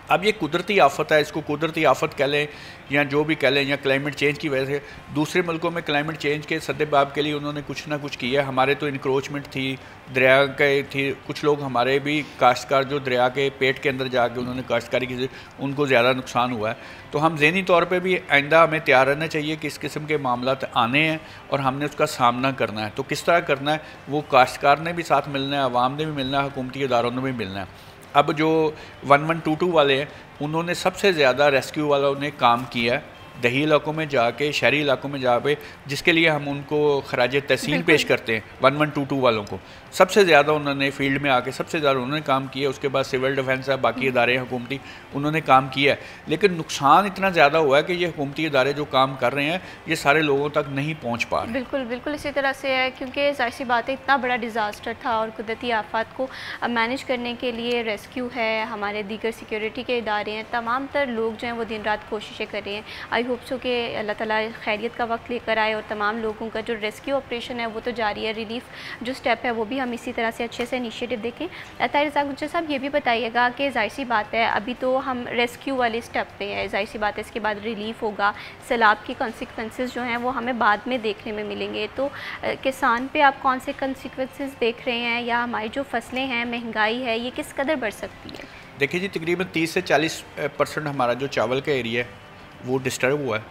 अब ये कुदरती आफत है, इसको कुदरती आफत कह लें या जो भी कह लें, या क्लाइमेट चेंज की वजह से दूसरे मुल्कों में क्लाइमेट चेंज के सद्देबाब के लिए उन्होंने कुछ ना कुछ किया। हमारे तो इंक्रोचमेंट थी, दरिया के थी, कुछ लोग हमारे भी काश्तकार जो दरिया के पेट के अंदर जाके उन्होंने काश्तकारी की, उनको ज़्यादा नुकसान हुआ है। तो हम ज़हनी तौर पर भी आइंदा हमें तैयार रहना चाहिए कि इस किस्म के मामला आने हैं और हमने उसका सामना करना है। तो किस तरह करना है, वो काश्तकार ने भी साथ मिलना है, आवाम ने भी मिलना है, हुकूमती इदारों ने भी मिलना है। अब जो 1122 वाले हैं, उन्होंने सबसे ज़्यादा रेस्क्यू वालों ने काम किया है, दही इलाकों में जाके, शहरी इलाकों में जा पे, जिसके लिए हम उनको खराज तहसीन पेश करते हैं। 1122 वालों को सबसे ज़्यादा उन्होंने फील्ड में आके सबसे ज़्यादा उन्होंने काम किया। उसके बाद सिविल डिफेंस है, बाकी इदारे हुकूमती, उन्होंने काम किया है। लेकिन नुकसान इतना ज़्यादा हुआ है कि ये हुकूमती इदारे जो काम कर रहे हैं, ये सारे लोगों तक नहीं पहुँच पा रहे। बिल्कुल बिल्कुल इसी तरह से है, क्योंकि ज़ाहिर सी बात है, इतना बड़ा डिज़ास्टर था और कुदरती आफत को मैनेज करने के लिए रेस्क्यू है, हमारे दीगर सिक्योरिटी के इदारे हैं, तमाम तर लोग जो हैं वो दिन रात कोशिशें कर रहे हैं। आई होप सो कि अल्लाह ताला खैरियत का वक्त लेकर आए और तमाम लोगों का जो रेस्क्यू ऑपरेशन है वो तो जारी है। रिलीफ जो स्टेप है वो भी हम इसी तरह से अच्छे से इनिशिएटिव देखें। ताहिर साहब ये भी बताइएगा कि ज़ाहिर सी बात है, अभी तो हम रेस्क्यू वाले स्टेप पे है, ज़ाहिर सी बात है, इसके बाद रिलीफ होगा, सैलाब की कॉन्सिक्वेंसेस जो हैं वो हमें बाद में देखने में मिलेंगे। तो किसान पे आप कौन से कॉन्सिक्वेंसेस देख रहे हैं, या हमारी जो फसलें हैं, महंगाई है, ये किस कदर बढ़ सकती है? देखिए जी, तकरीबन 30 से 40% हमारा जो चावल का एरिया है वो डिस्टर्ब हुआ है,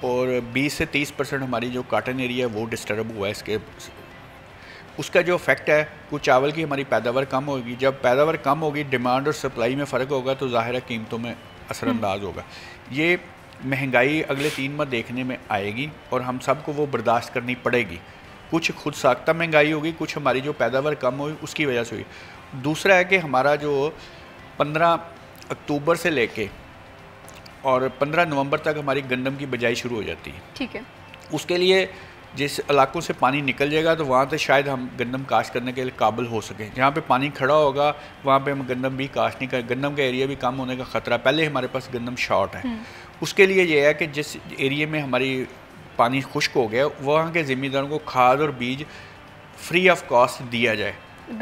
और 20 से 30% हमारी जो काटन एरिया है वो डिस्टर्ब हुआ है। इसके उसका जो इफेक्ट है, कुछ चावल की हमारी पैदावार कम होगी। जब पैदावार कम होगी, डिमांड और सप्लाई में फ़र्क होगा, तो ज़ाहिर है कीमतों में असरअंदाज होगा। ये महंगाई अगले 3 माह देखने में आएगी और हम सबको वो बर्दाश्त करनी पड़ेगी। कुछ खुद साख्ता महंगाई होगी, कुछ हमारी जो पैदावार कम होगी उसकी वजह से हुई। दूसरा है कि हमारा जो 15 अक्टूबर से लेके और 15 नवंबर तक हमारी गंदम की बिजाई शुरू हो जाती है। ठीक है। उसके लिए जिस इलाकों से पानी निकल जाएगा तो वहाँ से शायद हम गंदम काश्त करने के लिए काबिल हो सकें। जहाँ पे पानी खड़ा होगा वहाँ पे हम गंदम भी काश्त नहीं कर, गंदम का एरिया भी कम होने का ख़तरा। पहले हमारे पास गंदम शॉर्ट है। उसके लिए ये है कि जिस एरिया में हमारी पानी खुश्क हो गया, वहाँ के ज़िम्मेदारों को खाद और बीज फ्री ऑफ कॉस्ट दिया जाए,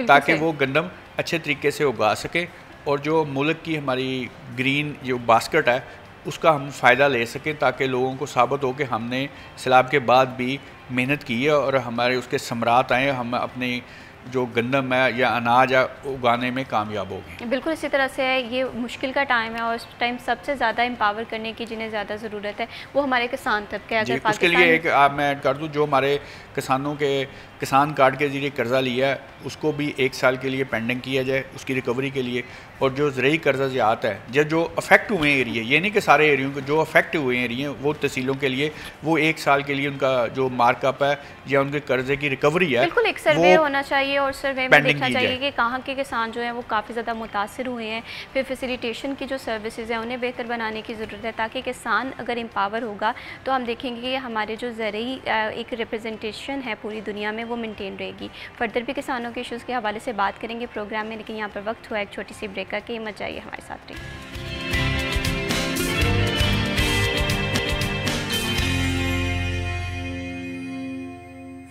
ताकि वो गंदम अच्छे तरीके से उगा सके, और जो मुल्क की हमारी ग्रीन जो बास्केट है उसका हम फ़ायदा ले सकें, ताकि लोगों को साबित हो कि हमने सैलाब के बाद भी मेहनत की है और हमारे उसके समरात आए, हम अपने जो गंदम है या अनाज है उगाने में कामयाब हो गए। बिल्कुल इसी तरह से है, ये मुश्किल का टाइम है और इस टाइम सबसे ज़्यादा एम्पावर करने की जिन्हें ज़्यादा ज़रूरत है वो हमारे किसान तबके। अगर उसके लिए एक आप मैं ऐड कर दूँ, जो हमारे किसानों के किसान कार्ड के ज़रिए कर्ज़ा लिया है उसको भी 1 साल के लिए पेंडिंग किया जाए उसकी रिकवरी के लिए। और जो ज़रूरी कर्जा ज़्यादा है, जो अफेक्ट हुए एरिए, ये नहीं कि सारे एरियों को, जो अफेक्ट हुए एरिए वो तहसीलों के लिए वो 1 साल के लिए उनका जो मार्कअप है या उनके कर्जे की रिकवरी है, बिल्कुल एक सर्वे होना चाहिए चाहिए और सर्वे में देखना चाहिए कि कहाँ के किसान जो हैं वो काफ़ी ज़्यादा मुतासिर हुए हैं। फिर फैसिलिटेशन की जो सर्विसेज हैं उन्हें बेहतर बनाने की ज़रूरत है, ताकि किसान अगर एम्पावर होगा तो हम देखेंगे कि हमारे जो ज़रूरी एक रिप्रेजेंटेशन है पूरी दुनिया में वो मेंटेन रहेगी। फर्दर भी किसानों के इशूज़ के हवाले से बात करेंगे प्रोग्राम में, लेकिन यहाँ पर वक्त हुआ एक छोटी सी ब्रेक का कि मत जाइए हमारे साथ रहिए।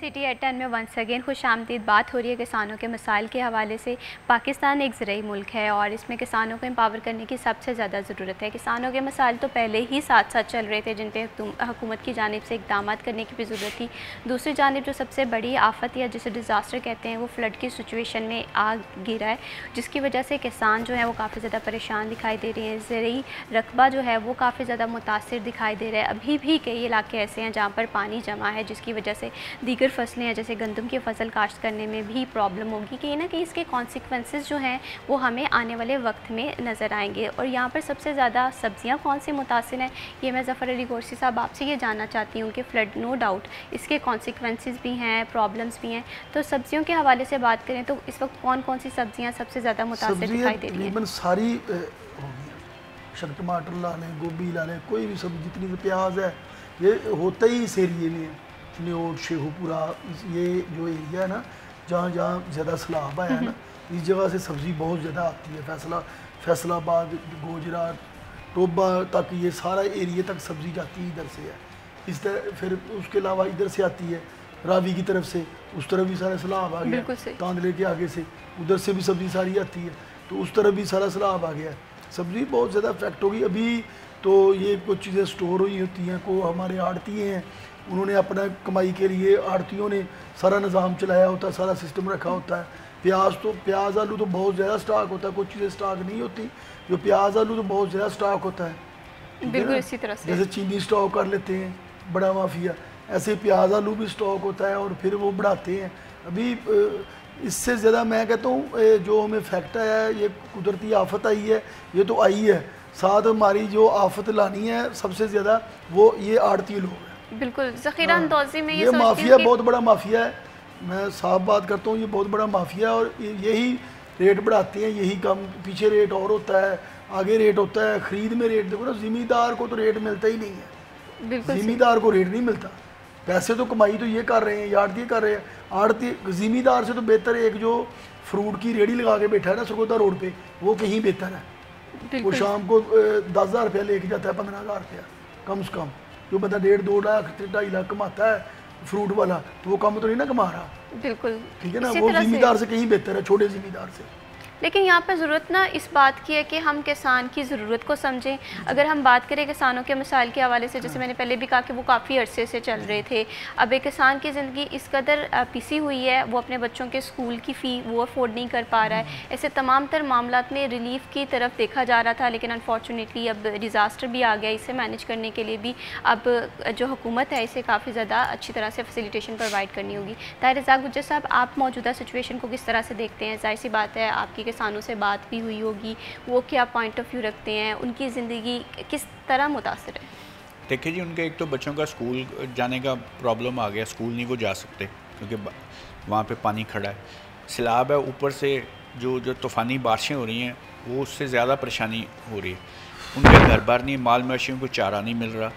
सिटी एट 10 में वंस अगेन खुश आमदीद। बात हो रही है किसानों के मसाइल के हवाले से। पाकिस्तान एक ज़रूरी मुल्क है और इसमें किसानों को एम्पावर करने की सबसे ज़्यादा ज़रूरत है। किसानों के मसाइल तो पहले ही साथ साथ चल रहे थे, जिन पे हुकूमत की जानिब से इक़दाम करने की भी ज़रूरत थी। दूसरी जानिब जो सबसे बड़ी आफत या जिसे डिज़ास्टर कहते हैं वो फ़्लड की सिचुएशन में आ गिरा है, जिसकी वजह से किसान जो है वो काफ़ी ज़्यादा परेशान दिखाई दे रहे हैं। ज़रूरी रकबा जो है वो काफ़ी ज़्यादा मुतासिर दिखाई दे रहा है। अभी भी कई इलाके ऐसे हैं जहाँ पर पानी जमा है, जिसकी वजह से दीगर फसलें हैं जैसे गंदम की फसल काश्त करने में भी प्रॉब्लम होगी। कहीं ना कहीं इसके कॉन्सिक्वेंसेस जो हैं वो हमें आने वाले वक्त में नज़र आएंगे। और यहाँ पर सबसे ज़्यादा सब्ज़ियाँ कौन सी मुतासिर हैं, ये मैं ज़फ़र अली गोरसी साहब आपसे ये जानना चाहती हूँ कि फ़्लड नो डाउट इसके कॉन्सिक्वेंसेस भी हैं, प्रॉब्लम्स भी हैं। तो सब्ज़ियों के हवाले से बात करें तो इस वक्त कौन कौन सी सब्ज़ियाँ सबसे ज़्यादा मुतासिर दिखाई दे रही हैं? सारी होगी, टमाटर ला लें, गोभी ला लें, कोई भी सब्ज़ी, जितनी भी प्याज है, ये होता ही इस एरिए में है। न्योट शेखुपुरा ये जो एरिया है ना, जहाँ जहाँ ज़्यादा सैलाब आया है ना, इस जगह से सब्ज़ी बहुत ज़्यादा आती है। फैसलाबाद, गोजरा, टोबा तक ये सारा एरिया तक सब्ज़ी जाती है, इधर से है। इस तरह फिर उसके अलावा इधर से आती है रावी की तरफ से, उस तरफ भी सारा सैलाब आ गया, तांदले के आगे से उधर से भी सब्ज़ी सारी आती है, तो उस तरफ भी सारा सैलाब आ गया। सब्ज़ी बहुत ज़्यादा इफेक्ट होगी। अभी तो ये कुछ चीज़ें स्टोर हुई होती हैं, को हमारे आड़ती हैं, उन्होंने अपना कमाई के लिए आड़तियों ने सारा निज़ाम चलाया होता है, सारा सिस्टम रखा होता है। प्याज आलू तो बहुत ज़्यादा स्टॉक होता है, कुछ चीज़ें स्टॉक नहीं होती। जो प्याज आलू तो बहुत ज़्यादा स्टॉक होता है, बिल्कुल इसी तरह से जैसे चीनी स्टॉक कर लेते हैं बड़ा माफिया, ऐसे प्याज आलू भी स्टॉक होता है और फिर वो बढ़ाते हैं। अभी इससे ज़्यादा मैं कहता हूँ जो हमें फैक्ट है, ये कुदरती आफत आई है, ये तो आई है, साथ हमारी जो आफत लानी है सबसे ज़्यादा वो ये आड़ती लोग हैं। बिल्कुल ज़ख़ीरा अंदाज़ी में ये माफिया बहुत बड़ा माफिया है, मैं साफ बात करता हूँ, ये बहुत बड़ा माफिया है और यही रेट बढ़ाते हैं, यही कम पीछे रेट और होता है, आगे रेट होता है, ख़रीद में रेट। देखो ना, ज़िमींदार को तो रेट मिलता ही नहीं है, ज़िमींदार को रेट नहीं मिलता। पैसे तो कमाई तो ये कर रहे हैं, आड़ती कर रहे हैं। आड़ती ज़िमींदार से तो बेहतर एक जो फ्रूट की रेडी लगा के बैठा है ना सरगोदा रोड पे, वो कहीं बेहतर है। वो शाम को 10,000 रुपया लेके जाता है, 15,000 रुपया कम से कम। जो बंदा 1.5-2 लाख 2.5 लाख कमाता है फ्रूट वाला, तो वो कम तो नहीं ना कमा रहा। बिल्कुल ठीक है ना, वो ज़िमींदार से कहीं बेहतर है, छोटे ज़िमींदार से। लेकिन यहाँ पर ज़रूरत ना इस बात की है कि हम किसान की ज़रूरत को समझें। अगर हम बात करें किसानों के मसाइल के हवाले से, जैसे मैंने पहले भी कहा कि वो काफ़ी अरसे से चल रहे थे। अब एक किसान की ज़िंदगी इस कदर पिसी हुई है, वो अपने बच्चों के स्कूल की फ़ी वो अफोर्ड नहीं कर पा रहा है। ऐसे तमाम तर मामलात में रिलीफ की तरफ देखा जा रहा था, लेकिन अनफॉर्चुनेटली अब डिज़ास्टर भी आ गया। इसे मैनेज करने के लिए भी अब जो हुकूमत है इसे काफ़ी ज़्यादा अच्छी तरह से फैसिलिटेशन प्रोवाइड करनी होगी। ताहिर रज़ाक गुज्जर साहब, आप मौजूदा सिचुएशन को किस तरह से देखते हैं? जाहिर सी बात है आपकी किसानों से बात भी हुई होगी, वो क्या पॉइंट ऑफ व्यू रखते हैं, उनकी ज़िंदगी किस तरह मुतासिर है? देखिए जी, उनके एक तो बच्चों का स्कूल जाने का प्रॉब्लम आ गया, स्कूल नहीं वो जा सकते क्योंकि वहाँ पे पानी खड़ा है, सैलाब है, ऊपर से जो तूफ़ानी बारिशें हो रही हैं वो उससे ज़्यादा परेशानी हो रही है। उनके घर बार नहीं, माल मवेशियों को चारा नहीं मिल रहा।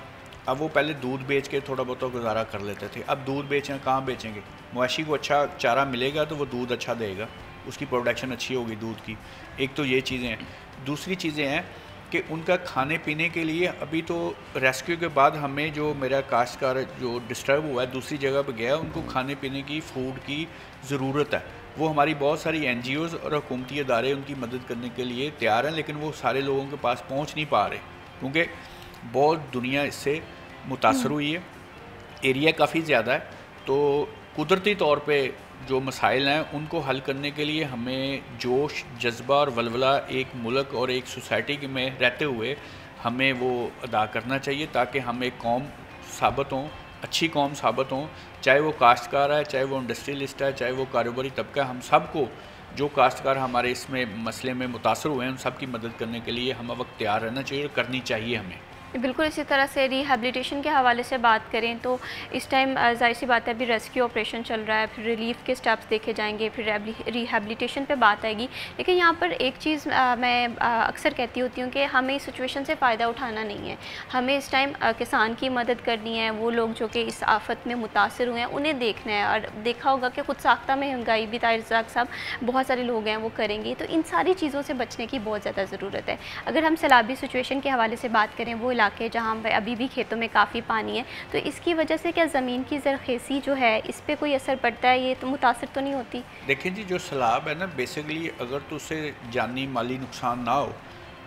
अब वो पहले दूध बेच के थोड़ा बहुत गुजारा कर लेते थे, अब दूध बेचें कहाँ बेचेंगे? मवेशी को अच्छा चारा मिलेगा तो वो दूध अच्छा देगा, उसकी प्रोडक्शन अच्छी होगी दूध की। एक तो ये चीज़ें हैं। दूसरी चीज़ें हैं कि उनका खाने पीने के लिए अभी तो रेस्क्यू के बाद हमें जो मेरा काश्तकार जो डिस्टर्ब हुआ है दूसरी जगह पर गया, उनको खाने पीने की फूड की ज़रूरत है। वो हमारी बहुत सारी NGOs और हुकूमती अदारे उनकी मदद करने के लिए तैयार हैं, लेकिन वो सारे लोगों के पास पहुंच नहीं पा रहे क्योंकि बहुत दुनिया इससे मुतासर हुई है, एरिया काफ़ी ज़्यादा है। तो कुदरती तौर पे जो मसाइल हैं उनको हल करने के लिए हमें जोश, जज्बा और वलवला एक मुल्क और एक सोसाइटी में रहते हुए हमें वो अदा करना चाहिए, ताकि हम एक कौम साबित हों, अच्छी कौम साबित हों। चाहे वो काश्तकार है, चाहे वो इंडस्ट्रियलिस्ट है, चाहे वो कारोबारी तबका है, हम सबको जो काश्तकार हमारे इसमें मसले में मुतासर हुए हैं उन सब की मदद करने के लिए हम वक्त तैयार रहना चाहिए और करनी चाहिए हमें। बिल्कुल इसी तरह से रिहैबिलिटेशन के हवाले से बात करें तो इस टाइम ज़ाहिर सी बात है अभी रेस्क्यू ऑपरेशन चल रहा है, फिर रिलीफ के स्टेप्स देखे जाएंगे, फिर रिहैबिलिटेशन पे बात आएगी। लेकिन यहाँ पर एक चीज़ मैं अक्सर कहती होती हूँ कि हमें इस सिचुएशन से फ़ायदा उठाना नहीं है, हमें इस टाइम किसान की मदद करनी है। वो लोग जो कि इस आफत में मुतासर हुए हैं उन्हें देखना है, और देखा होगा कि खुद साख्ता महंगाई भी ताहिर रज़ाक साहब बहुत सारे लोग हैं वो करेंगे। तो इन सारी चीज़ों से बचने की बहुत ज़्यादा ज़रूरत है। अगर हम सैलाबी सिचुएशन के हवाले से बात करें, वो इलाके जहाँ पर अभी भी खेतों में काफ़ी पानी है, तो इसकी वजह से क्या ज़मीन की ज़रख़ेज़ी जो है इस पर कोई असर पड़ता है? ये तो मुतासर तो नहीं होती? देखें जी, जो सैलाब है ना, बेसिकली अगर तो उससे जानी माली नुकसान ना हो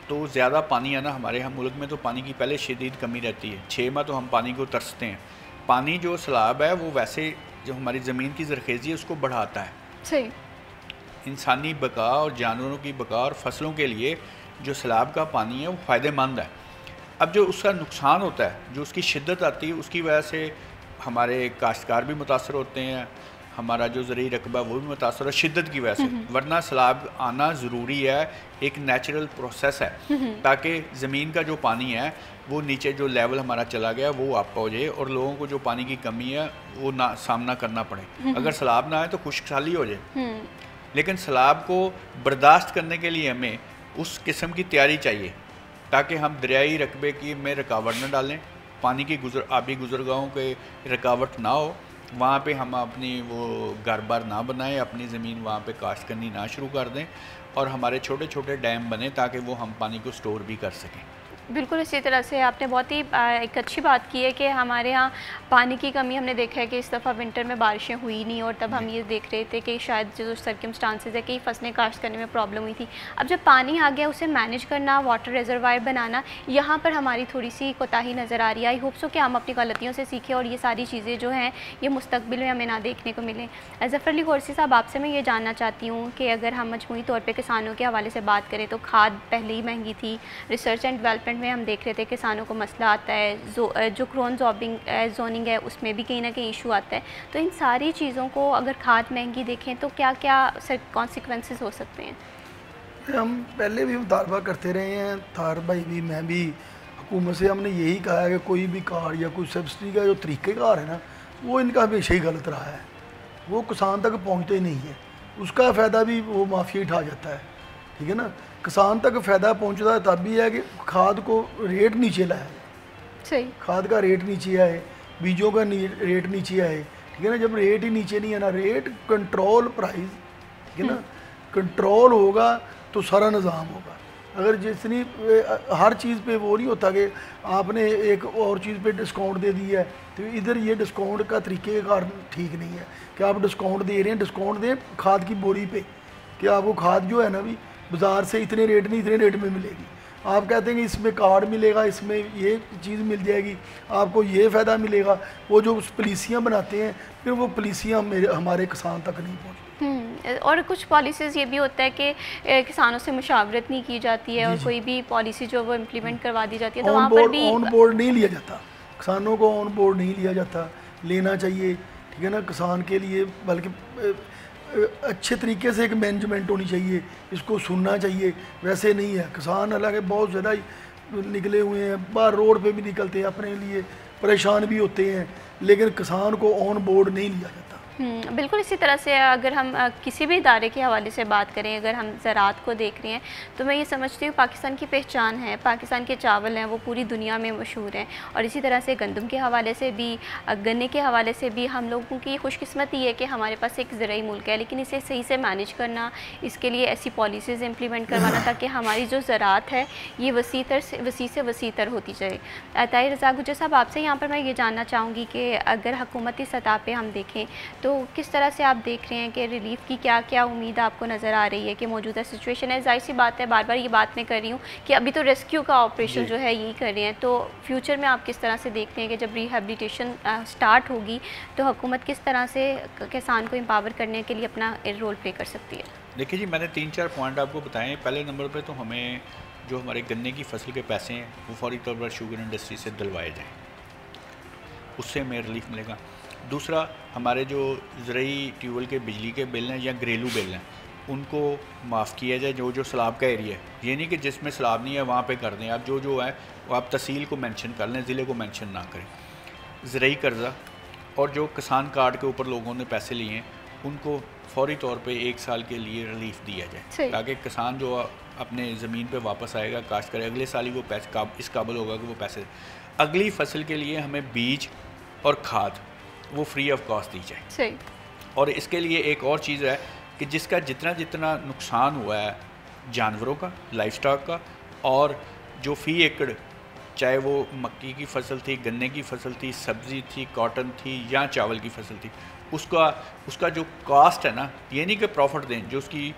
तो ज़्यादा पानी है ना, हमारे यहाँ मुल्क में तो पानी की पहले शदीद कमी रहती है, 6 माह तो हम पानी को तरसते हैं। पानी जो सैलाब है वो वैसे जो हमारी ज़मीन की ज़रख़ेज़ी है उसको बढ़ाता है। सही। इंसानी बका और जानवरों की बका और फसलों के लिए जो सैलाब का पानी है वो फ़ायदेमंद है। अब जो उसका नुकसान होता है, जो उसकी शिद्दत आती है, उसकी वजह से हमारे काश्तकार भी मुतासर होते हैं, हमारा जो ज़रूरी रकबा वो भी मुतासर है शिद्दत की वजह से। वरना सैलाब आना ज़रूरी है, एक नेचुरल प्रोसेस है, ताकि ज़मीन का जो पानी है वो नीचे जो लेवल हमारा चला गया वो आप हो जाए और लोगों को जो पानी की कमी है वो ना सामना करना पड़े। अगर सैलाब ना आए तो खुशहाली हो जाए, लेकिन सैलाब को बर्दाश्त करने के लिए हमें उस किस्म की तैयारी चाहिए ताकि हम दरियाई रकबे की में रुकावट न डालें, पानी की आबी गुजरगाहों के रुकावट ना हो, वहाँ पे हम अपनी वो घर बार ना बनाएं, अपनी ज़मीन वहाँ पे काश्त करनी ना शुरू कर दें और हमारे छोटे छोटे डैम बने ताकि वो हम पानी को स्टोर भी कर सकें। बिल्कुल इसी तरह से आपने बहुत ही एक अच्छी बात की है कि हमारे यहाँ पानी की कमी, हमने देखा है कि इस दफ़ा विंटर में बारिशें हुई नहीं, और तब हम ये देख रहे थे कि शायद जो सर्कमस्टांसेस है कई फसलें काश्त करने में प्रॉब्लम हुई थी। अब जब पानी आ गया उसे मैनेज करना, वाटर रिजर्वायर बनाना, यहाँ पर हमारी थोड़ी सी कोताही नज़र आ रही है। आई होप सो कि हम अपनी गलतियों से सीखें और ये सारी चीज़ें जो हैं ये मुस्तकबिल में हमें ना देखने को मिलें। ज़फ़र अली गोरसी साहब, आपसे मैं ये जानना चाहती हूँ कि अगर हम मजमूई तौर पर किसानों के हवाले से बात करें तो खाद पहले ही महंगी थी, रिसर्च एंड डेवलपमेंट में हम देख रहे थे किसानों को मसला आता है, जो क्रोन जोनिंग है उसमें भी कहीं ना कहीं इशू आता है। तो इन सारी चीज़ों को अगर खाद महंगी देखें तो क्या क्या कॉन्सिक्वेंसेस हो सकते हैं? हम पहले भी मुतालबा करते रहे हैं, थार भाई भी, मैं भी, हुकूमत से हमने यही कहा है कि कोई भी कार्ड या कोई सब्सिडी का जो तरीक़ेकार है ना वो इनका हमेशा ही गलत रहा है, वो किसान तक पहुँचते ही नहीं है, उसका फ़ायदा भी वो माफिया उठा जाता है। ठीक है ना, किसान तक फ़ायदा पहुंचता है तब भी है कि खाद को रेट नीचे लाया, सही, खाद का रेट नीचे आए, बीजों का रेट नीचे आए। ठीक है ना, जब रेट ही नीचे नहीं है ना, रेट कंट्रोल प्राइस, ठीक है ना, कंट्रोल होगा तो सारा निज़ाम होगा। अगर जितनी हर चीज़ पे वो नहीं होता कि आपने एक और चीज़ पे डिस्काउंट दे दिया है, तो इधर ये डिस्काउंट का तरीक़ेकार ठीक नहीं है कि आप डिस्काउंट दे रहे हैं, डिस्काउंट दें खाद की बोरी पे कि आपको खाद जो है ना भी बाज़ार से इतने रेट नहीं इतने रेट में मिलेगी। आप कहते हैं कि इसमें कार्ड मिलेगा, इसमें ये चीज़ मिल जाएगी, आपको ये फ़ायदा मिलेगा। वो जो पॉलिसियाँ बनाते हैं फिर वो पॉलिसियाँ हमारे किसान तक नहीं पहुँचती। और कुछ पॉलिसीज़ ये भी होता है कि किसानों से मुशावरत नहीं की जाती है और कोई भी पॉलिसी जो वो इम्प्लीमेंट करवा दी जाती है तो वहाँ पर भी ऑन बोर्ड नहीं लिया जाता, किसानों को ऑन बोर्ड नहीं लिया जाता, लेना चाहिए। ठीक है ना, किसान के लिए बल्कि अच्छे तरीके से एक मैनेजमेंट होनी चाहिए, इसको सुनना चाहिए। वैसे नहीं है, किसान हालांकि बहुत ज़्यादा निकले हुए हैं, बाहर रोड पे भी निकलते हैं, अपने लिए परेशान भी होते हैं, लेकिन किसान को ऑन बोर्ड नहीं लिया जाता। बिल्कुल इसी तरह से अगर हम किसी भी इदारे के हवाले से बात करें, अगर हम ज़राअत को देख रहे हैं तो मैं ये समझती हूँ पाकिस्तान की पहचान है, पाकिस्तान के चावल हैं वो पूरी दुनिया में मशहूर हैं। और इसी तरह से गंदम के हवाले से भी, गन्ने के हवाले से भी हम लोगों की खुशकिस्मती है कि हमारे पास एक ज़राई मुल्क है, लेकिन इसे सही से मैनेज करना, इसके लिए ऐसी पॉलिसीज़ इम्प्लीमेंट करवाना ताकि हमारी जो ज़राअत है ये वसी से वसीतर होती जाए। ताहिर रज़ा गुज्जर साहब, आपसे यहाँ पर मैं ये जानना चाहूँगी कि अगर हुकूमती सतह पर हम देखें तो किस तरह से आप देख रहे हैं कि रिलीफ की क्या क्या उम्मीद आपको नज़र आ रही है कि मौजूदा सिचुएशन है, जाहिर सी बात है, बार बार ये बात मैं कर रही हूँ कि अभी तो रेस्क्यू का ऑपरेशन जो है यही कर रहे हैं, तो फ्यूचर में आप किस तरह से देखते हैं कि जब रिहैबिलिटेशन स्टार्ट होगी तो हुकूमत किस तरह से किसान को एम्पावर करने के लिए अपना रोल प्ले कर सकती है? देखिए जी, मैंने 3-4 पॉइंट आपको बताएं। पहले नंबर पर तो हमें जो हमारे गन्ने की फसल के पैसे हैं वो फौरी तौर पर शुगर इंडस्ट्री से दिलवाए जाएँ, उससे हमें रिलीफ मिलेगा। दूसरा, हमारे जो ज़रूरी ट्यूबवेल के बिजली के बिल हैं या घरेलू बिल हैं उनको माफ़ किया जाए, जो जो सैलाब का एरिया है। ये नहीं कि जिसमें सैलाब नहीं है वहाँ पे कर दें, आप जो जो है वो आप तहसील को मेंशन कर लें, ज़िले को मेंशन ना करें। ज़रूरी कर्ज़ा और जो किसान कार्ड के ऊपर लोगों ने पैसे लिए हैं उनको फौरी तौर पे 1 साल के लिए रिलीफ दिया जाए, ताकि किसान जो अपने ज़मीन पे वापस आएगा, काश्त करे, अगले साल ही वो पैसे इस काबिल होगा कि वो पैसे अगली फसल के लिए हमें बीज और खाद वो फ्री ऑफ कॉस्ट दी जाए। और इसके लिए एक और चीज़ है कि जिसका जितना जितना नुकसान हुआ है जानवरों का, लाइफ स्टॉक का, और जो फ़ी एकड़ चाहे वो मक्की की फसल थी, गन्ने की फसल थी, सब्ज़ी थी, कॉटन थी या चावल की फसल थी, उसका जो कॉस्ट है ना, ये नहीं कि प्रॉफिट दें, जो उसकी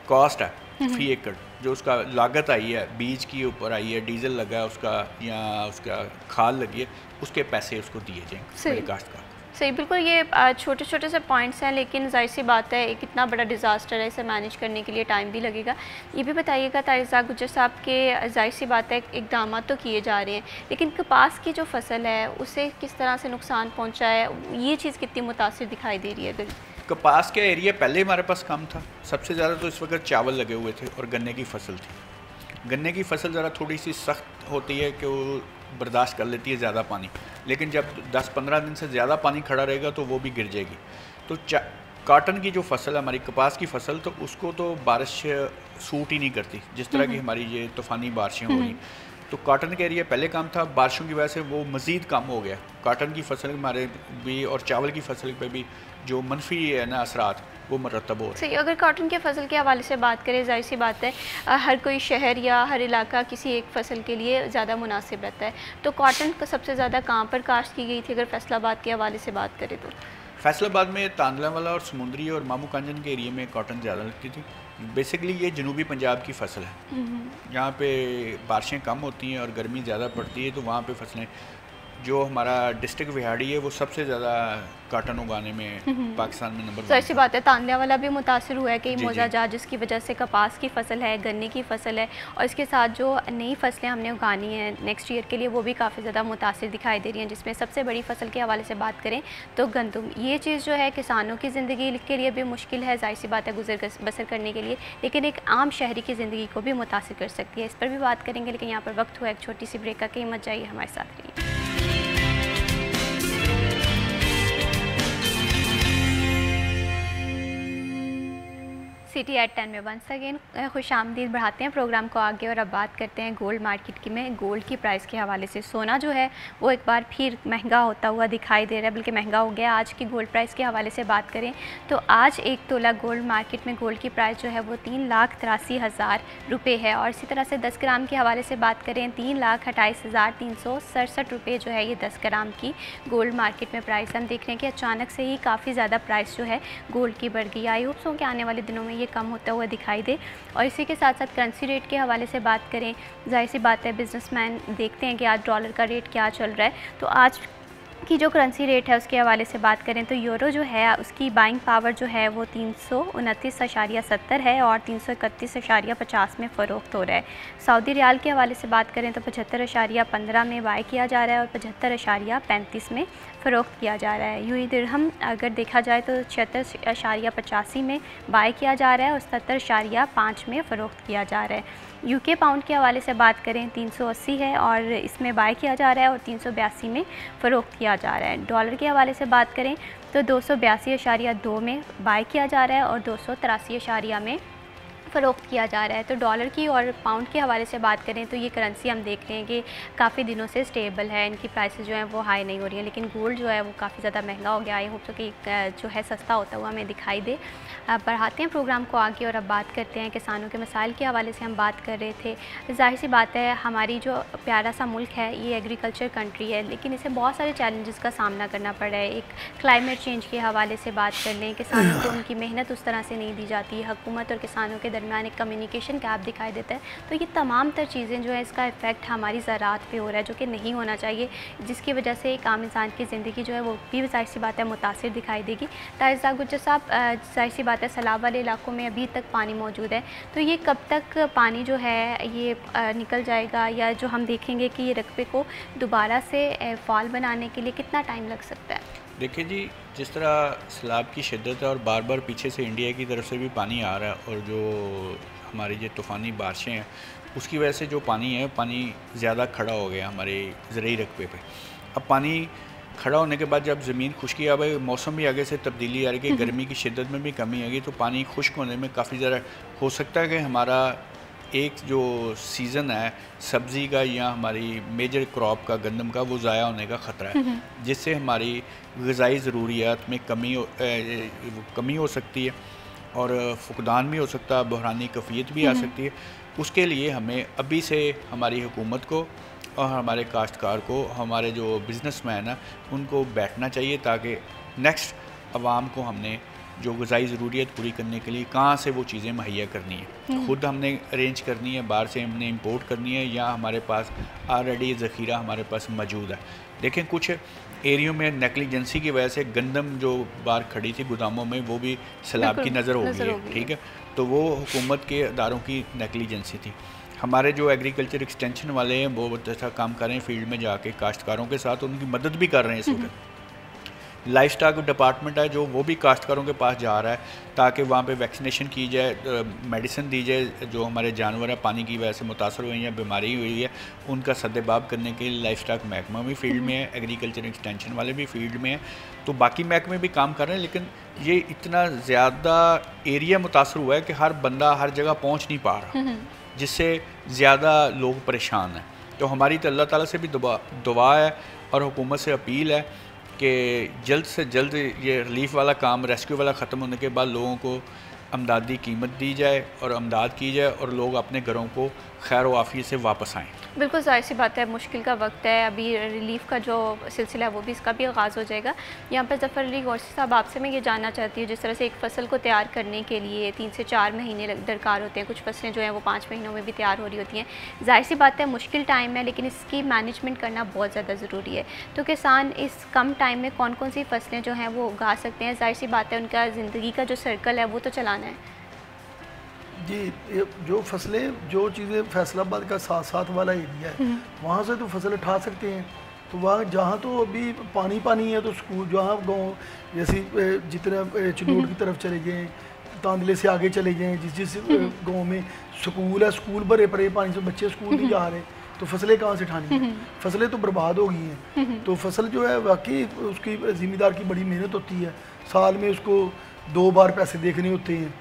कॉस्ट है फ़ी एकड़, जो उसका लागत आई है, बीज की ऊपर आई है, डीजल लगा है उसका या उसका खाद लगी है, उसके पैसे उसको दिए जाएंगे मेरे काश्तकार। सही, बिल्कुल। ये छोटे छोटे से पॉइंट्स हैं, लेकिन जाहिर सी बात है एक इतना बड़ा डिज़ास्टर है, इसे मैनेज करने के लिए टाइम भी लगेगा। ये भी बताइएगा तारिज़ा गुज्जर साहब के, जाहिर सी बात है इक़दाम तो किए जा रहे हैं, लेकिन कपास की जो फसल है उसे किस तरह से नुकसान पहुँचा है, ये चीज़ कितनी मुतासिर दिखाई दे रही है? कपास का एरिया पहले हमारे पास कम था, सबसे ज़्यादा तो इस वक्त चावल लगे हुए थे और गन्ने की फसल थी। गन्ने की फसल ज़रा थोड़ी सी सख्त होती है कि वो बर्दाश्त कर लेती है ज़्यादा पानी, लेकिन जब 10-15 दिन से ज़्यादा पानी खड़ा रहेगा तो वो भी गिर जाएगी। तो कॉटन की जो फसल है हमारी, कपास की फसल, तो उसको तो बारिश सूट ही नहीं करती, जिस तरह की हमारी ये तूफ़ानी बारिशें हो रही। तो कॉटन का एरिया पहले कम था, बारिशों की वजह से वो मज़ीद कम हो गया। कॉटन की फसल हमारे भी और चावल की फसल पे भी जो मनफी है ना असरात वो मरतब हो रहे हैं। सही, अगर कॉटन के फसल के हवाले से बात करें, जाहिर सी बात है हर कोई शहर या हर इलाका किसी एक फसल के लिए ज़्यादा मुनासिब रहता है, तो कॉटन को सबसे ज़्यादा कहाँ पर काश्त की गई थी अगर फैसलाबाद के हवाले से बात करें तो? फैसलाबाद में तांदलावाला और समुंदरी और मामू कांजन के एरिया में कॉटन ज़्यादा लगती थी। बेसिकली ये जनूबी पंजाब की फसल है, यहाँ पे बारिशें कम होती हैं और गर्मी ज़्यादा पड़ती है, तो वहाँ पे फसलें, जो हमारा डिस्ट्रिक्ट विहाड़ी है वो सबसे ज़्यादा कॉटन उगाने में पाकिस्तान में नंबर 1 है। ऐसी बात है, तांदला वाला भी मुतासिर हुआ है कि मोजाजात जिसकी वजह से कपास की फसल है, गन्ने की फसल है, और इसके साथ जो नई फसलें हमने उगानी हैं नेक्स्ट ईयर के लिए वो भी काफ़ी ज़्यादा मुतासिर दिखाई दे रही हैं, जिसमें सबसे बड़ी फसल के हवाले से बात करें तो गंदम। ये चीज़ जो है किसानों की ज़िंदगी के लिए भी मुश्किल है, जाहिर सी बात है गुजर बसर करने के लिए, लेकिन एक आम शहरी की ज़िंदगी को भी मुतासिर कर सकती है। इस पर भी बात करेंगे, लेकिन यहाँ पर वक्त हुआ एक छोटी सी ब्रेक का, कहीं मत जाइए, हमारे साथ रहिए। सिटी एट 10 में वंस अगेन खुशामदीद बढ़ाते हैं प्रोग्राम को आगे, और अब बात करते हैं गोल्ड मार्केट की में गोल्ड की प्राइस के हवाले से। सोना जो है वो एक बार फिर महंगा होता हुआ दिखाई दे रहा है, बल्कि महंगा हो गया। आज की गोल्ड प्राइस के हवाले से बात करें तो आज 1 तोला गोल्ड मार्केट में गोल्ड की प्राइस जो है वो 3,83,000 रुपये है, और इसी तरह से 10 ग्राम के हवाले से बात करें 3,28,367 रुपये जो है ये 10 ग्राम की गोल्ड मार्केट में प्राइस। हम देख रहे हैं कि अचानक से ही काफ़ी ज़्यादा प्राइस जो है गोल्ड की बढ़ गई। आई होप सो कि आने वाले दिनों में ये कम होता हुआ दिखाई दे। और इसी के साथ साथ करेंसी रेट के हवाले से बात करें, जाहिर सी बात है बिजनेसमैन देखते हैं कि आज डॉलर का रेट क्या चल रहा है। तो आज की जो करेंसी रेट है उसके हवाले से बात करें तो यूरो जो है उसकी बाइंग पावर जो है वो 329.70 है और 331.50 में फ़रोख्त हो रहा है। सऊदी रियाल के हवाले से बात करें तो 75.15 में बाय किया जा रहा है और 75.35 में फ़रोख्त किया जा रहा है। यूएई दिरहम अगर देखा जाए तो 76.85 में बाय किया जा रहा है और 77.5 में फ़रोख्त किया जा रहा है। यूके पाउंड के हवाले से बात करें 380 है और इसमें बाय किया जा रहा है और 382 में फ़रोख्त किया जा रहा है। डॉलर के हवाले से बात करें तो 282.2 में बाय किया जा रहा है और 283 में फ़रोख्त किया जा रहा है। तो डॉलर की और पाउंड के हवाले से बात करें तो ये करेंसी हम देख रहे हैं कि काफ़ी दिनों से स्टेबल है, इनकी प्राइसेस जो हैं वो हाई नहीं हो रही हैं, लेकिन गोल्ड जो है वो काफ़ी ज़्यादा महंगा हो गया। आई होप सो कि जो है सस्ता होता हुआ हमें दिखाई दे। बढ़ाते हैं प्रोग्राम को आगे और अब बात करते हैं किसानों के मसाइल के हवाले से हम बात कर रहे थे। जाहिर सी बात है हमारी जो प्यारा सा मुल्क है ये एग्रीकल्चर कंट्री है, लेकिन इसे बहुत सारे चैलेंजेस का सामना करना पड़ रहा है। एक क्लाइमेट चेंज के हवाले से बात कर लें, किसानों को उनकी मेहनत उस तरह से नहीं दी जाती, हुकूमत और किसानों के दरमियान एक कम्युनिकेशन गैप दिखाई देता है। तो ये तमाम तर चीज़ें जो है इसका इफ़ेक्ट हमारी ज़राअत पे हो रहा है, जो कि नहीं होना चाहिए, जिसकी वजह से एक आम इंसान की ज़िंदगी जो है वो भी जाहिर सी बात है मुतासिर दिखाई देगी। तारिज़ा गुज्जर साहब, जाहिर सी बात है सैलाब वाले इलाकों में अभी तक पानी मौजूद है, तो ये कब तक पानी जो है ये निकल जाएगा, या जो हम देखेंगे कि ये रकबे को दोबारा से फॉल बनाने के लिए कितना टाइम लग सकता है? देखिए जी, जिस तरह सैलाब की शिद्दत है और बार बार पीछे से इंडिया की तरफ से भी पानी आ रहा है और जो हमारी जो तूफ़ानी बारिशें हैं उसकी वजह से जो पानी है, पानी ज़्यादा खड़ा हो गया हमारे ज़रूरी रकबे पे। अब पानी खड़ा होने के बाद जब ज़मीन खुश्की, अब मौसम भी आगे से तब्दीली आ रही है कि गर्मी की शिद्दत में भी कमी आएगी, तो पानी खुश्क होने में काफ़ी ज़्यादा हो सकता है कि हमारा एक जो सीज़न है सब्ज़ी का या हमारी मेजर क्रॉप का गंदम का वो ज़ाया होने का ख़तरा है, जिससे हमारी ग़िज़ाई ज़रूरियात में कमी हो सकती है और फुकदान भी हो सकता है, बहरानी कफ़ियत भी आ सकती है। उसके लिए हमें अभी से हमारी हुकूमत को और हमारे काश्तकार को, हमारे जो बिज़नेसमैन हैं उनको बैठना चाहिए ताकि नेक्स्ट आवाम को हमने जो ग़िज़ाई ज़रूरियत पूरी करने के लिए कहाँ से वो चीज़ें मुहैया करनी है, ख़ुद हमने अरेंज करनी है, बाहर से हमने इंपोर्ट करनी है, या हमारे पास ऑलरेडी ज़ख़ीरा हमारे पास मौजूद है। देखें कुछ एरियो में नेग्लिजेंसी की वजह से गंदम जो बाहर खड़ी थी गोदामों में वो भी सैलाब की नज़र हो गई है, ठीक है, तो वो हुकूमत के अदारों की नेग्लिजेंसी थी। हमारे जो एग्रीकल्चर एक्सटेंशन वाले हैं वो बहुत अच्छा काम कर रहे हैं, फील्ड में जाके काश्तकारों के साथ उनकी मदद भी कर रहे हैं इस वक्त। लाइफ स्टॉक डिपार्टमेंट है जो वो भी काश्तकारों के पास जा रहा है ताकि वहाँ पे वैक्सीनेशन की जाए, मेडिसिन दी जाए, जो हमारे जानवर है पानी की वजह से मुतासर हुए हैं या बीमारी हुई है उनका सद्देबाब करने के लिए लाइफ स्टॉक महकमा भी फील्ड में है, एग्रीकल्चर एक्सटेंशन वाले भी फील्ड में है, तो बाकी महकमे भी काम कर रहे हैं। लेकिन ये इतना ज़्यादा एरिया मुतासर हुआ है कि हर बंदा हर जगह पहुँच नहीं पा रहा, जिससे ज़्यादा लोग परेशान हैं। तो हमारी तो अल्लाह ताला से भी दुआ है और हुकूमत से अपील है कि जल्द से जल्द ये रिलीफ वाला काम, रेस्क्यू वाला ख़त्म होने के बाद लोगों को अमदादी कीमत दी जाए और अमदाद की जाए और लोग अपने घरों को खैर व आफियत से वापस आएँ। बिल्कुल ज़ाहिर सी बात है, मुश्किल का वक्त है, अभी रिलीफ़ का जो सिलसिला है वो भी इसका भी आगाज़ हो जाएगा। यहाँ पर ज़फ़र अली गौसी साहब, आपसे मैं ये जानना चाहती हूँ, जिस तरह से एक फ़सल को तैयार करने के लिए 3 से 4 महीने दरकार होते हैं, कुछ फसलें जो हैं वो 5 महीनों में भी तैयार हो रही होती हैं। ज़ाहिर सी बात है मुश्किल टाइम है, लेकिन इसकी मैनेजमेंट करना बहुत ज़्यादा ज़रूरी है। तो किसान इस कम टाइम में कौन कौन सी फसलें जो हैं वो उगा सकते हैं? ज़ाहिर सी बात है उनका ज़िंदगी का जो सर्कल है वो तो चलाना है। जी, जो फसलें, जो चीज़ें फैसलाबाद का साथ साथ वाला एरिया है वहाँ से तो फसल उठा सकते हैं। तो वहाँ जहाँ तो अभी पानी पानी है, तो स्कूल जहाँ गाँव जैसे जितने चिनोट की तरफ चले गए, तांदले से आगे चले गए, जिस गाँव में स्कूल है, स्कूल भरे पड़े पानी से, बच्चे स्कूल नहीं जा रहे, तो फसलें कहाँ से उठानी हैं? फसलें तो बर्बाद हो गई हैं। तो फसल जो है वाकई उसकी ज़िम्मेदार की बड़ी मेहनत होती है, साल में उसको 2 बार पैसे देखने होते हैं,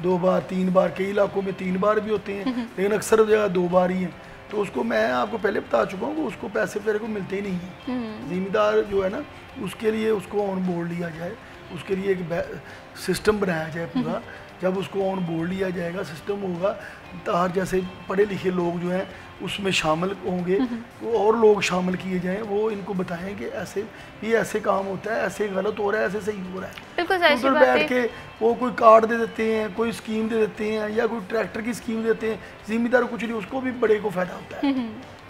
2 बार 3 बार, कई इलाकों में 3 बार भी होते हैं, लेकिन अक्सर जगह 2 बार ही हैं। तो उसको मैं आपको पहले बता चुका हूँ कि उसको पैसे फिर को मिलते ही नहीं हैं। ज़िम्मेदार जो है ना, उसके लिए उसको ऑन बोर्ड लिया जाए, उसके लिए एक सिस्टम बनाया जाए पूरा। जब उसको ऑन बोर्ड लिया जाएगा, सिस्टम होगा, तार जैसे पढ़े लिखे लोग जो हैं उसमें शामिल होंगे, वो और लोग शामिल किए जाएं, वो इनको बताएं कि ऐसे ये ऐसे काम होता है, ऐसे गलत हो रहा है, ऐसे सही हो रहा है। बिल्कुल उधर बैठ के वो कोई कार्ड दे देते हैं, कोई स्कीम दे देते हैं, या कोई ट्रैक्टर की स्कीम देते हैं, जिम्मेदार कुछ नहीं, उसको भी बड़े को फ़ायदा होता है।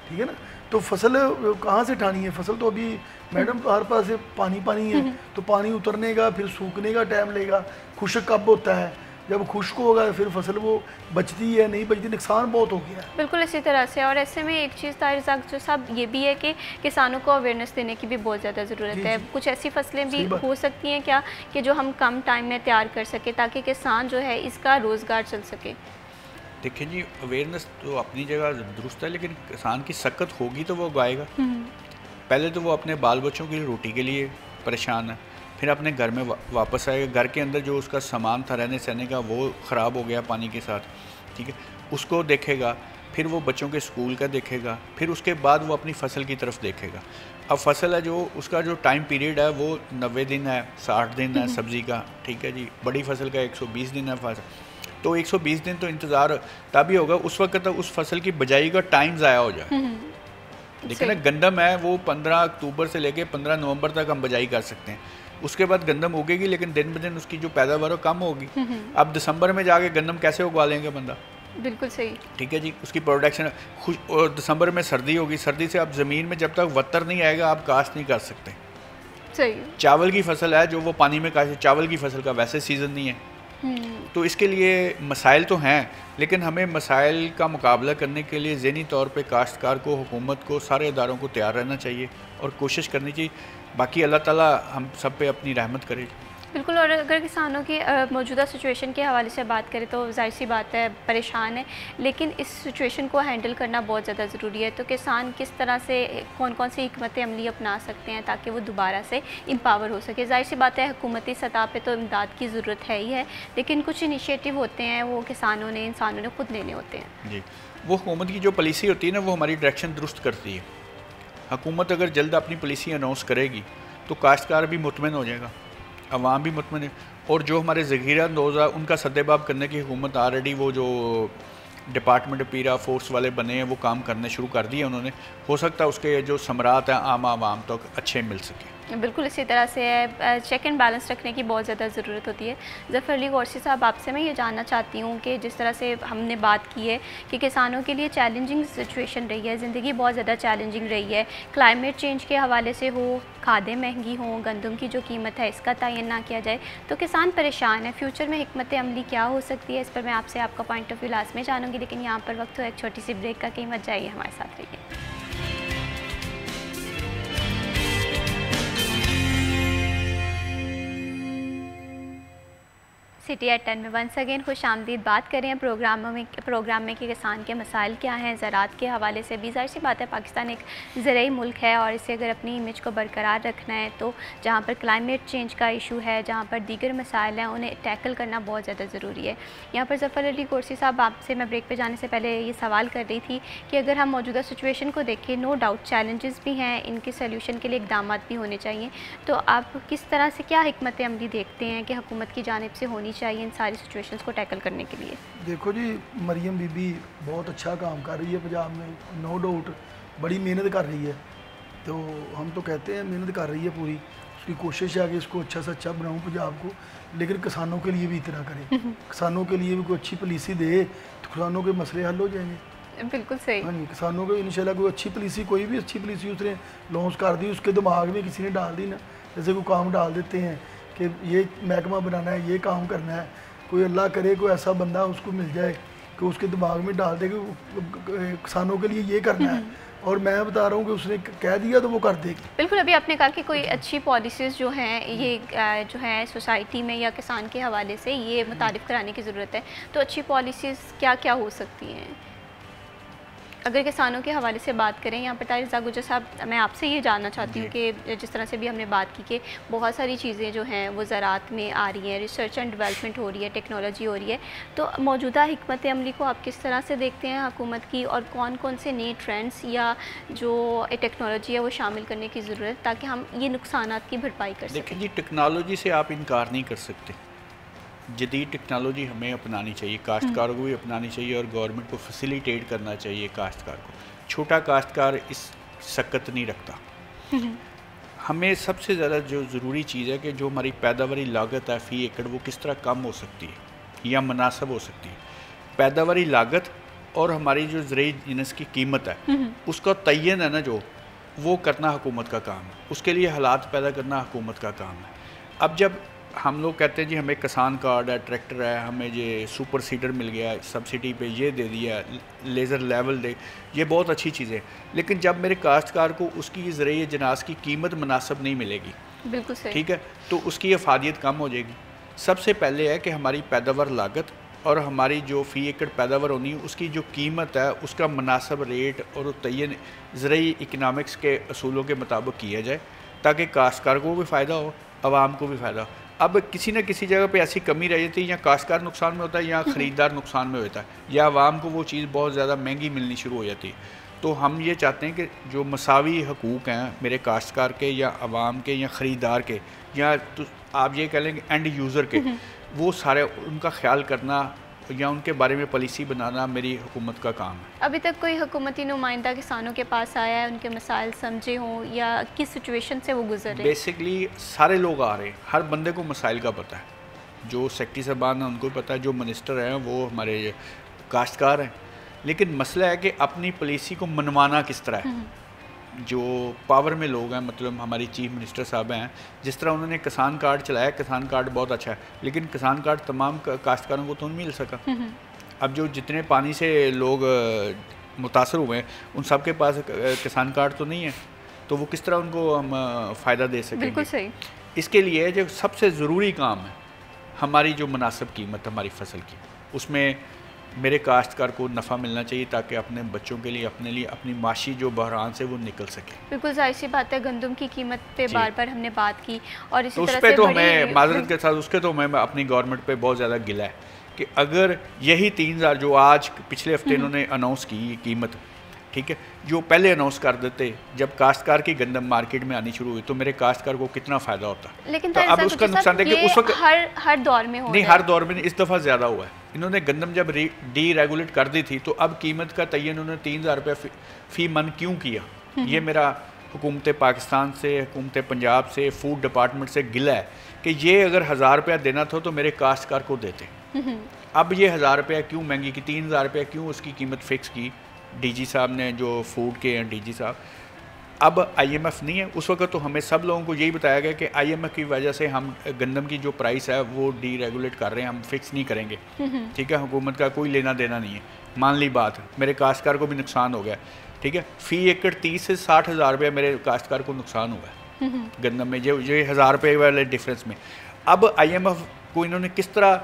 ठीक है ना? तो फसल कहाँ से उठानी है? फसल तो अभी मैडम हर पास से पानी पानी है, तो पानी उतरने का फिर सूखने का टाइम लेगा। खुश्क कब होता है? जब खुश्क होगा फिर फसल वो बचती है, नहीं बचती, नुकसान बहुत हो गया है। बिल्कुल इसी तरह से। और ऐसे में एक चीज़ तारिक जो साहब ये भी है कि किसानों को अवेयरनेस देने की भी बहुत ज़्यादा ज़रूरत है। कुछ ऐसी फसलें भी हो सकती हैं क्या कि जो हम कम टाइम में तैयार कर सके ताकि किसान जो है इसका रोज़गार चल सके? देखिए जी, अवेयरनेस तो अपनी जगह दुरुस्त है, लेकिन किसान की सक्कत होगी तो वो उगाएगा। पहले तो वो अपने बाल बच्चों की रोटी के लिए परेशान है, फिर अपने घर में वापस आएगा, घर के अंदर जो उसका सामान था रहने सहने का वो ख़राब हो गया पानी के साथ, ठीक है, उसको देखेगा, फिर वो बच्चों के स्कूल का देखेगा, फिर उसके बाद वो अपनी फ़सल की तरफ देखेगा। अब फसल है जो उसका जो टाइम पीरियड है वो 90 दिन है, 60 दिन है सब्ज़ी का, ठीक है जी। बड़ी फसल का 120 दिन है फसल, तो 120 दिन तो इंतज़ार तभी होगा उस वक्त तक उस फसल की बजाई का टाइम ज़ाया हो जाए। लेकिन ना गंदम है वो 15 अक्टूबर से लेके 15 नवंबर तक हम बजाई कर सकते हैं, उसके बाद गंदम उगेगी, लेकिन दिन ब दिन उसकी जो पैदावार कम होगी। अब दिसंबर में जाके गंदम कैसे उगा लेंगे बंदा? बिल्कुल सही, ठीक है जी। उसकी प्रोडक्शन और दिसंबर में सर्दी होगी, सर्दी से आप ज़मीन में जब तक वत्तर नहीं आएगा आप काश्त नहीं कर सकते। सही। चावल की फसल है जो वो पानी में काश्त, चावल की फसल का वैसे सीज़न नहीं है, तो इसके लिए मसाइल तो हैं, लेकिन हमें मसाइल का मुकाबला करने के लिए ज़हनी तौर पे काश्तकार को, हुकूमत को, सारे इदारों को तैयार रहना चाहिए और कोशिश करनी चाहिए। बाकी अल्लाह ताला हम सब पे अपनी रहमत करे। बिल्कुल। और अगर किसानों की मौजूदा सिचुएशन के हवाले से बात करें तो ज़ाहिर सी बात है परेशान है, लेकिन इस सिचुएशन को हैंडल करना बहुत ज़्यादा ज़रूरी है। तो किसान किस तरह से कौन कौन सी हिकमत अमली अपना सकते हैं ताकि वो दोबारा से एम्पावर हो सके? ज़ाहिर सी बात है हुकूमती सतह पे तो इमदाद की ज़रूरत है ही है, लेकिन कुछ इनिशिएटिव होते हैं वो किसानों ने, इंसानों ने खुद लेने होते हैं। जी, वो हुकूमत की जो पॉलिसी होती है ना, वो हमारी डायरेक्शन दुरुस्त करती है। हुकूमत अगर जल्द अपनी पॉलिसी अनाउंस करेगी तो काश्तकार भी मुतमिन हो जाएगा, अवाम भी मुतमिन है, और जो हमारे ज़ख़ीरा अंदोज़ उनका सद्देबाब करने की हुकूमत ऑलरेडी वो जो डिपार्टमेंट पीरा फोर्स वाले बने हैं वो काम करने शुरू कर दिए उन्होंने। हो सकता है उसके जो समरात हैं आम आवाम तक अच्छे मिल सके। बिल्कुल इसी तरह से चेक एंड बैलेंस रखने की बहुत ज़्यादा ज़रूरत होती है। ज़फ़र अली गौसी साहब, आपसे मैं ये जानना चाहती हूँ कि जिस तरह से हमने बात की है कि किसानों के लिए चैलेंजिंग सिचुएशन रही है, ज़िंदगी बहुत ज़्यादा चैलेंजिंग रही है, क्लाइमेट चेंज के हवाले से हो, खादें महंगी हों, गंदम की जो कीमत है इसका तयन ना किया जाए तो किसान परेशान है। फ्यूचर में हिकमत अमली क्या हो सकती है, इस पर मैं आपसे आपका पॉइंट ऑफ व्यू लास्ट में जानूँगी, लेकिन यहाँ पर वक्त हो एक छोटी सी ब्रेक का, कहीं मत जाइए, हमारे साथ रहिए। सिटी एट 10 में वंस अगेन खुश आमदीद। बात करें प्रोग्राम में कि किसान के मसाइल क्या हैं, ज़राअत के हवाले से भी। ज़ाहिर सी बात है पाकिस्तान एक ज़रूरी मुल्क है और इसे अगर अपनी इमेज को बरकरार रखना है तो जहाँ पर क्लाइमेट चेंज का इशू है, जहाँ पर दीगर मसाइल हैं, उन्हें टैकल करना बहुत ज़्यादा ज़रूरी है। यहाँ पर ज़फ़र अली गौसी साहब, आपसे मैं ब्रेक पे जाने से पहले ये सवाल कर रही थी कि अगर हम मौजूदा सिचुएशन को देखें, नो डाउट चैलेंजेस भी हैं, इनके सोल्यूशन के लिए इक़दाम भी होने चाहिए, तो आप किस तरह से क्या हिकमत अमली देखते हैं कि हुकूमत की जानिब से होनी चाहिए इन सारी सिचुएशंस को टैकल करने के लिए? देखो जी, मरियम बीबी बहुत अच्छा काम कर रही है पंजाब में, नो डाउट बड़ी मेहनत कर रही है, तो हम तो कहते हैं मेहनत कर रही है पूरी, उसकी कोशिश है कि इसको अच्छा से अच्छा बनाऊँ पंजाब को, लेकिन किसानों के लिए भी इतना करे, किसानों के लिए भी कोई अच्छी पॉलिसी दे तो किसानों के मसले हल हो जाएंगे। बिल्कुल सही। हाँ जी, किसानों को इंशाल्लाह कोई अच्छी पॉलिसी, कोई भी अच्छी पॉलिसी उसने लॉन्च कर दी, उसके दिमाग में किसी ने डाल दी ना, जैसे कोई काम डाल देते हैं कि ये महकमा बनाना है, ये काम करना है, कोई अल्लाह करे कोई ऐसा बंदा उसको मिल जाए कि उसके दिमाग में डाल दे कि किसानों के लिए ये करना है, और मैं बता रहा हूँ कि उसने कह दिया तो वो कर देगी। बिल्कुल। अभी आपने कहा कि कोई अच्छी पॉलिसीज़ जो हैं ये जो है सोसाइटी में या किसान के हवाले से ये मुतारिफ कराने की ज़रूरत है, तो अच्छी पॉलिसीज़ क्या क्या हो सकती हैं? अगर किसानों के हवाले से बात करें, यहाँ पर तारिक गुजर साहब, मैं आपसे ये जानना चाहती हूँ कि जिस तरह से भी हमने बात की कि बहुत सारी चीज़ें जो हैं वो ज़राअत में आ रही हैं, रिसर्च एंड डेवलपमेंट हो रही है, टेक्नोलॉजी हो रही है, तो मौजूदा हिकमत अमली को आप किस तरह से देखते हैं हुकूमत की, और कौन कौन से नए ट्रेंड्स या जो टेक्नोलॉजी है वो शामिल करने की ज़रूरत है ताकि हम ये नुकसानात की भरपाई कर सकें? देखिए जी, टेक्नोलॉजी से आप इनकार नहीं कर सकते, जदीद टेक्नोलॉजी हमें अपनानी चाहिए, काश्तकारों को भी अपनानी चाहिए और गवर्नमेंट को फैसिलिटेट करना चाहिए काश्तकार को। छोटा काश्तकार इस सकत नहीं रखता। हमें सबसे ज़्यादा जो ज़रूरी चीज़ है कि जो हमारी पैदावारी लागत है फ़ी एकड़ वो किस तरह कम हो सकती है या मुनासिब हो सकती है। पैदावारी लागत और हमारी जो ज़रूरी जिनस की कीमत है उसका तयन है ना, जो वो करना हुकूमत का काम है, उसके लिए हालात पैदा करना हुकूमत का काम है। अब जब हम लोग कहते हैं जी हमें किसान कार्ड है, ट्रैक्टर है, हमें ये सुपर सीडर मिल गया, सब्सिडी पे ये दे दिया, लेज़र लेवल दे, ये बहुत अच्छी चीज़ें, लेकिन जब मेरे काश्तकार को उसकी ज़रिए जनास की कीमत मुनासिब नहीं मिलेगी, बिल्कुल सही, ठीक है, तो उसकी अफादियत कम हो जाएगी। सबसे पहले है कि हमारी पैदावार लागत और हमारी जो फ़ी एकड़ पैदावार होनी है उसकी जो कीमत है उसका मुनासिब रेट और तयन ज़रूरी इकनॉमिक्स के असूलों के मुताबिक किया जाए ताकि काश्तकार को भी फ़ायदा हो, आवाम को भी फ़ायदा हो। अब किसी न किसी जगह पे ऐसी कमी रह जाती है, या काश्तकार नुकसान में होता है या ख़रीदार नुकसान में होता है, या आवाम को वो चीज़ बहुत ज़्यादा महंगी मिलनी शुरू हो जाती है। तो हम ये चाहते हैं कि जो मसावी हकूक़ हैं मेरे काश्तकार के या आवाम के या ख़रीदार के, या तो आप ये कह लें एंड यूज़र के, वो सारे उनका ख्याल करना या उनके बारे में पॉलिसी बनाना मेरी हुकूमत का काम है। अभी तक कोई हुकूमती नुमाइंदा किसानों के पास आया है, उनके मसाइल समझे हों या किस सिचुएशन से वो गुजरे? बेसिकली सारे लोग आ रहे हैं, हर बंदे को मसाइल का पता है, जो सेक्रेटरी साहबान हैं उनको पता है, जो मिनिस्टर हैं वो हमारे काश्तकार हैं, लेकिन मसला है कि अपनी पॉलिसी को मनवाना किस तरह है। जो पावर में लोग हैं, मतलब हमारी चीफ मिनिस्टर साहब हैं, जिस तरह उन्होंने किसान कार्ड चलाया, किसान कार्ड बहुत अच्छा है, लेकिन किसान कार्ड तमाम काश्तकारों को तो नहीं मिल सका। अब जो जितने पानी से लोग मुतासर हुए हैं उन सब के पास किसान कार्ड तो नहीं है, तो वो किस तरह उनको हम फ़ायदा दे सकेंगे? बिल्कुल सही। इसके लिए जो सबसे ज़रूरी काम है हमारी जो मुनासिब कीमत हमारी फसल की, उसमें मेरे काश्तकार को नफ़ा मिलना चाहिए ताकि अपने बच्चों के लिए, अपने लिए, अपनी माशी जो बहरान से वो निकल सके। बिल्कुल जाहिर सी बात है, गंदम की कीमत पे बार बार हमने बात की और इसी तो तरह उस पे से तो हमें माजरत के साथ उसके तो हमें अपनी गवर्नमेंट पे बहुत ज़्यादा गिला है कि अगर यही 3000 जो आज पिछले हफ्ते इन्होंने अनाउंस की ये कीमत, ठीक है, जो पहले अनाउंस कर देते जब काश्तकार की गंदम मार्केट में आनी शुरू हुई तो मेरे काश्तकार को कितना फ़ायदा होता। लेकिन तो अब उसका नुकसान देखिए उस वक्त हर दौर में हो नहीं, हर दौर में इस दफ़ा ज़्यादा हुआ है। इन्होंने गंदम जब डी रेगुलेट कर दी थी तो अब कीमत का तयन इन्होंने 3000 रुपये फ़ी मन क्यों किया? ये मेरा हुकूमत पाकिस्तान से, हुकूमत पंजाब से, फूड डिपार्टमेंट से गिला है कि ये अगर 1000 रुपया देना था तो मेरे काश्तकार को देते। अब ये 1000 रुपया क्यों महंगी की, 3000 रुपया क्यों उसकी कीमत फ़िक्स की डीजी साहब ने, जो फूड के हैं डीजी साहब। अब आईएमएफ नहीं है, उस वक्त तो हमें सब लोगों को यही बताया गया कि आईएमएफ की वजह से हम गंदम की जो प्राइस है वो डी रेगुलेट कर रहे हैं, हम फिक्स नहीं करेंगे, ठीक है, हुकूमत का कोई लेना देना नहीं है। मान ली बात, मेरे काश्तकार को भी नुकसान हो गया, ठीक है, फ़ी एकड़ 30 से 60 हज़ार रुपये मेरे काश्तकार को नुकसान हुआ है गंदम में, ये 1000 रुपये वाले डिफरेंस में। अब आईएमएफ को इन्होंने किस तरह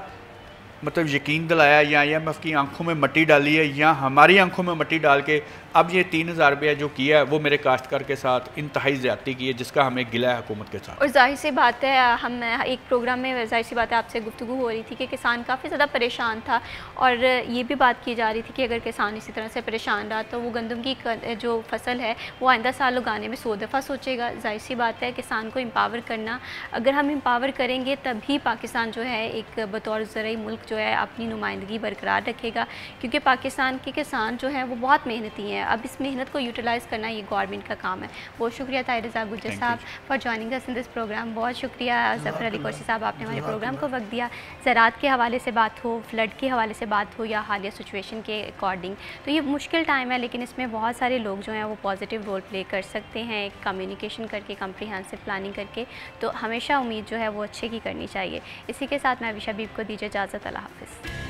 मतलब यकीन दिलाया या आईएमएफ की आंखों में मट्टी डाली है या हमारी आंखों में मट्टी डाल के अब ये 3000 रुपया जो किया है वो मेरे काश्तकार के साथ इंतहाई ज़्यादती की है, जिसका हमें गिला है हुकूमत के साथ। और जाहिर सी बात है, हम एक प्रोग्राम में जाहिर सी बात है आपसे गुफ्तगू हो रही थी कि किसान काफ़ी ज़्यादा परेशान था और ये भी बात की जा रही थी कि अगर किसान इसी तरह से परेशान रहा तो वो गंदम की जो फसल है वो आइंदा साल उगाने में 100 दफ़ा सोचेगा। जाहिर सी बात है, किसान को एम्पावर करना, अगर हम एम्पावर करेंगे तभी पाकिस्तान जो है एक बतौर ज़रूरी मुल्क जो है अपनी नुमाइंदगी बरकरार रखेगा, क्योंकि पाकिस्तान के किसान जो हैं वो बहुत मेहनती हैं। अब इस मेहनत को यूटिलाइज़ करना ये गवर्नमेंट का काम है। बहुत शुक्रिया ताहिर रज़ा गुज्जर साहब for joining us in this programme. बहुत शुक्रिया ज़फ़र अली कोसी साहब, आपने हमारे प्रोग्राम को वक्त दिया। ज़राअत के हवाले से बात हो, फ्लड के हवाले से बात हो या हालिया सिचुएशन के अकॉर्डिंग, तो ये मुश्किल टाइम है, लेकिन इसमें बहुत सारे लोग जो हैं वो पॉजिटिव रोल प्ले कर सकते हैं कम्युनिकेशन करके, कम्प्रीहेंसिव प्लानिंग करके। तो हमेशा उम्मीद जो है वो अच्छे की करनी चाहिए। इसी के साथ मैं अभी शबीब को दीजिए इजाज़त। अल्लाह हाफ़िज़।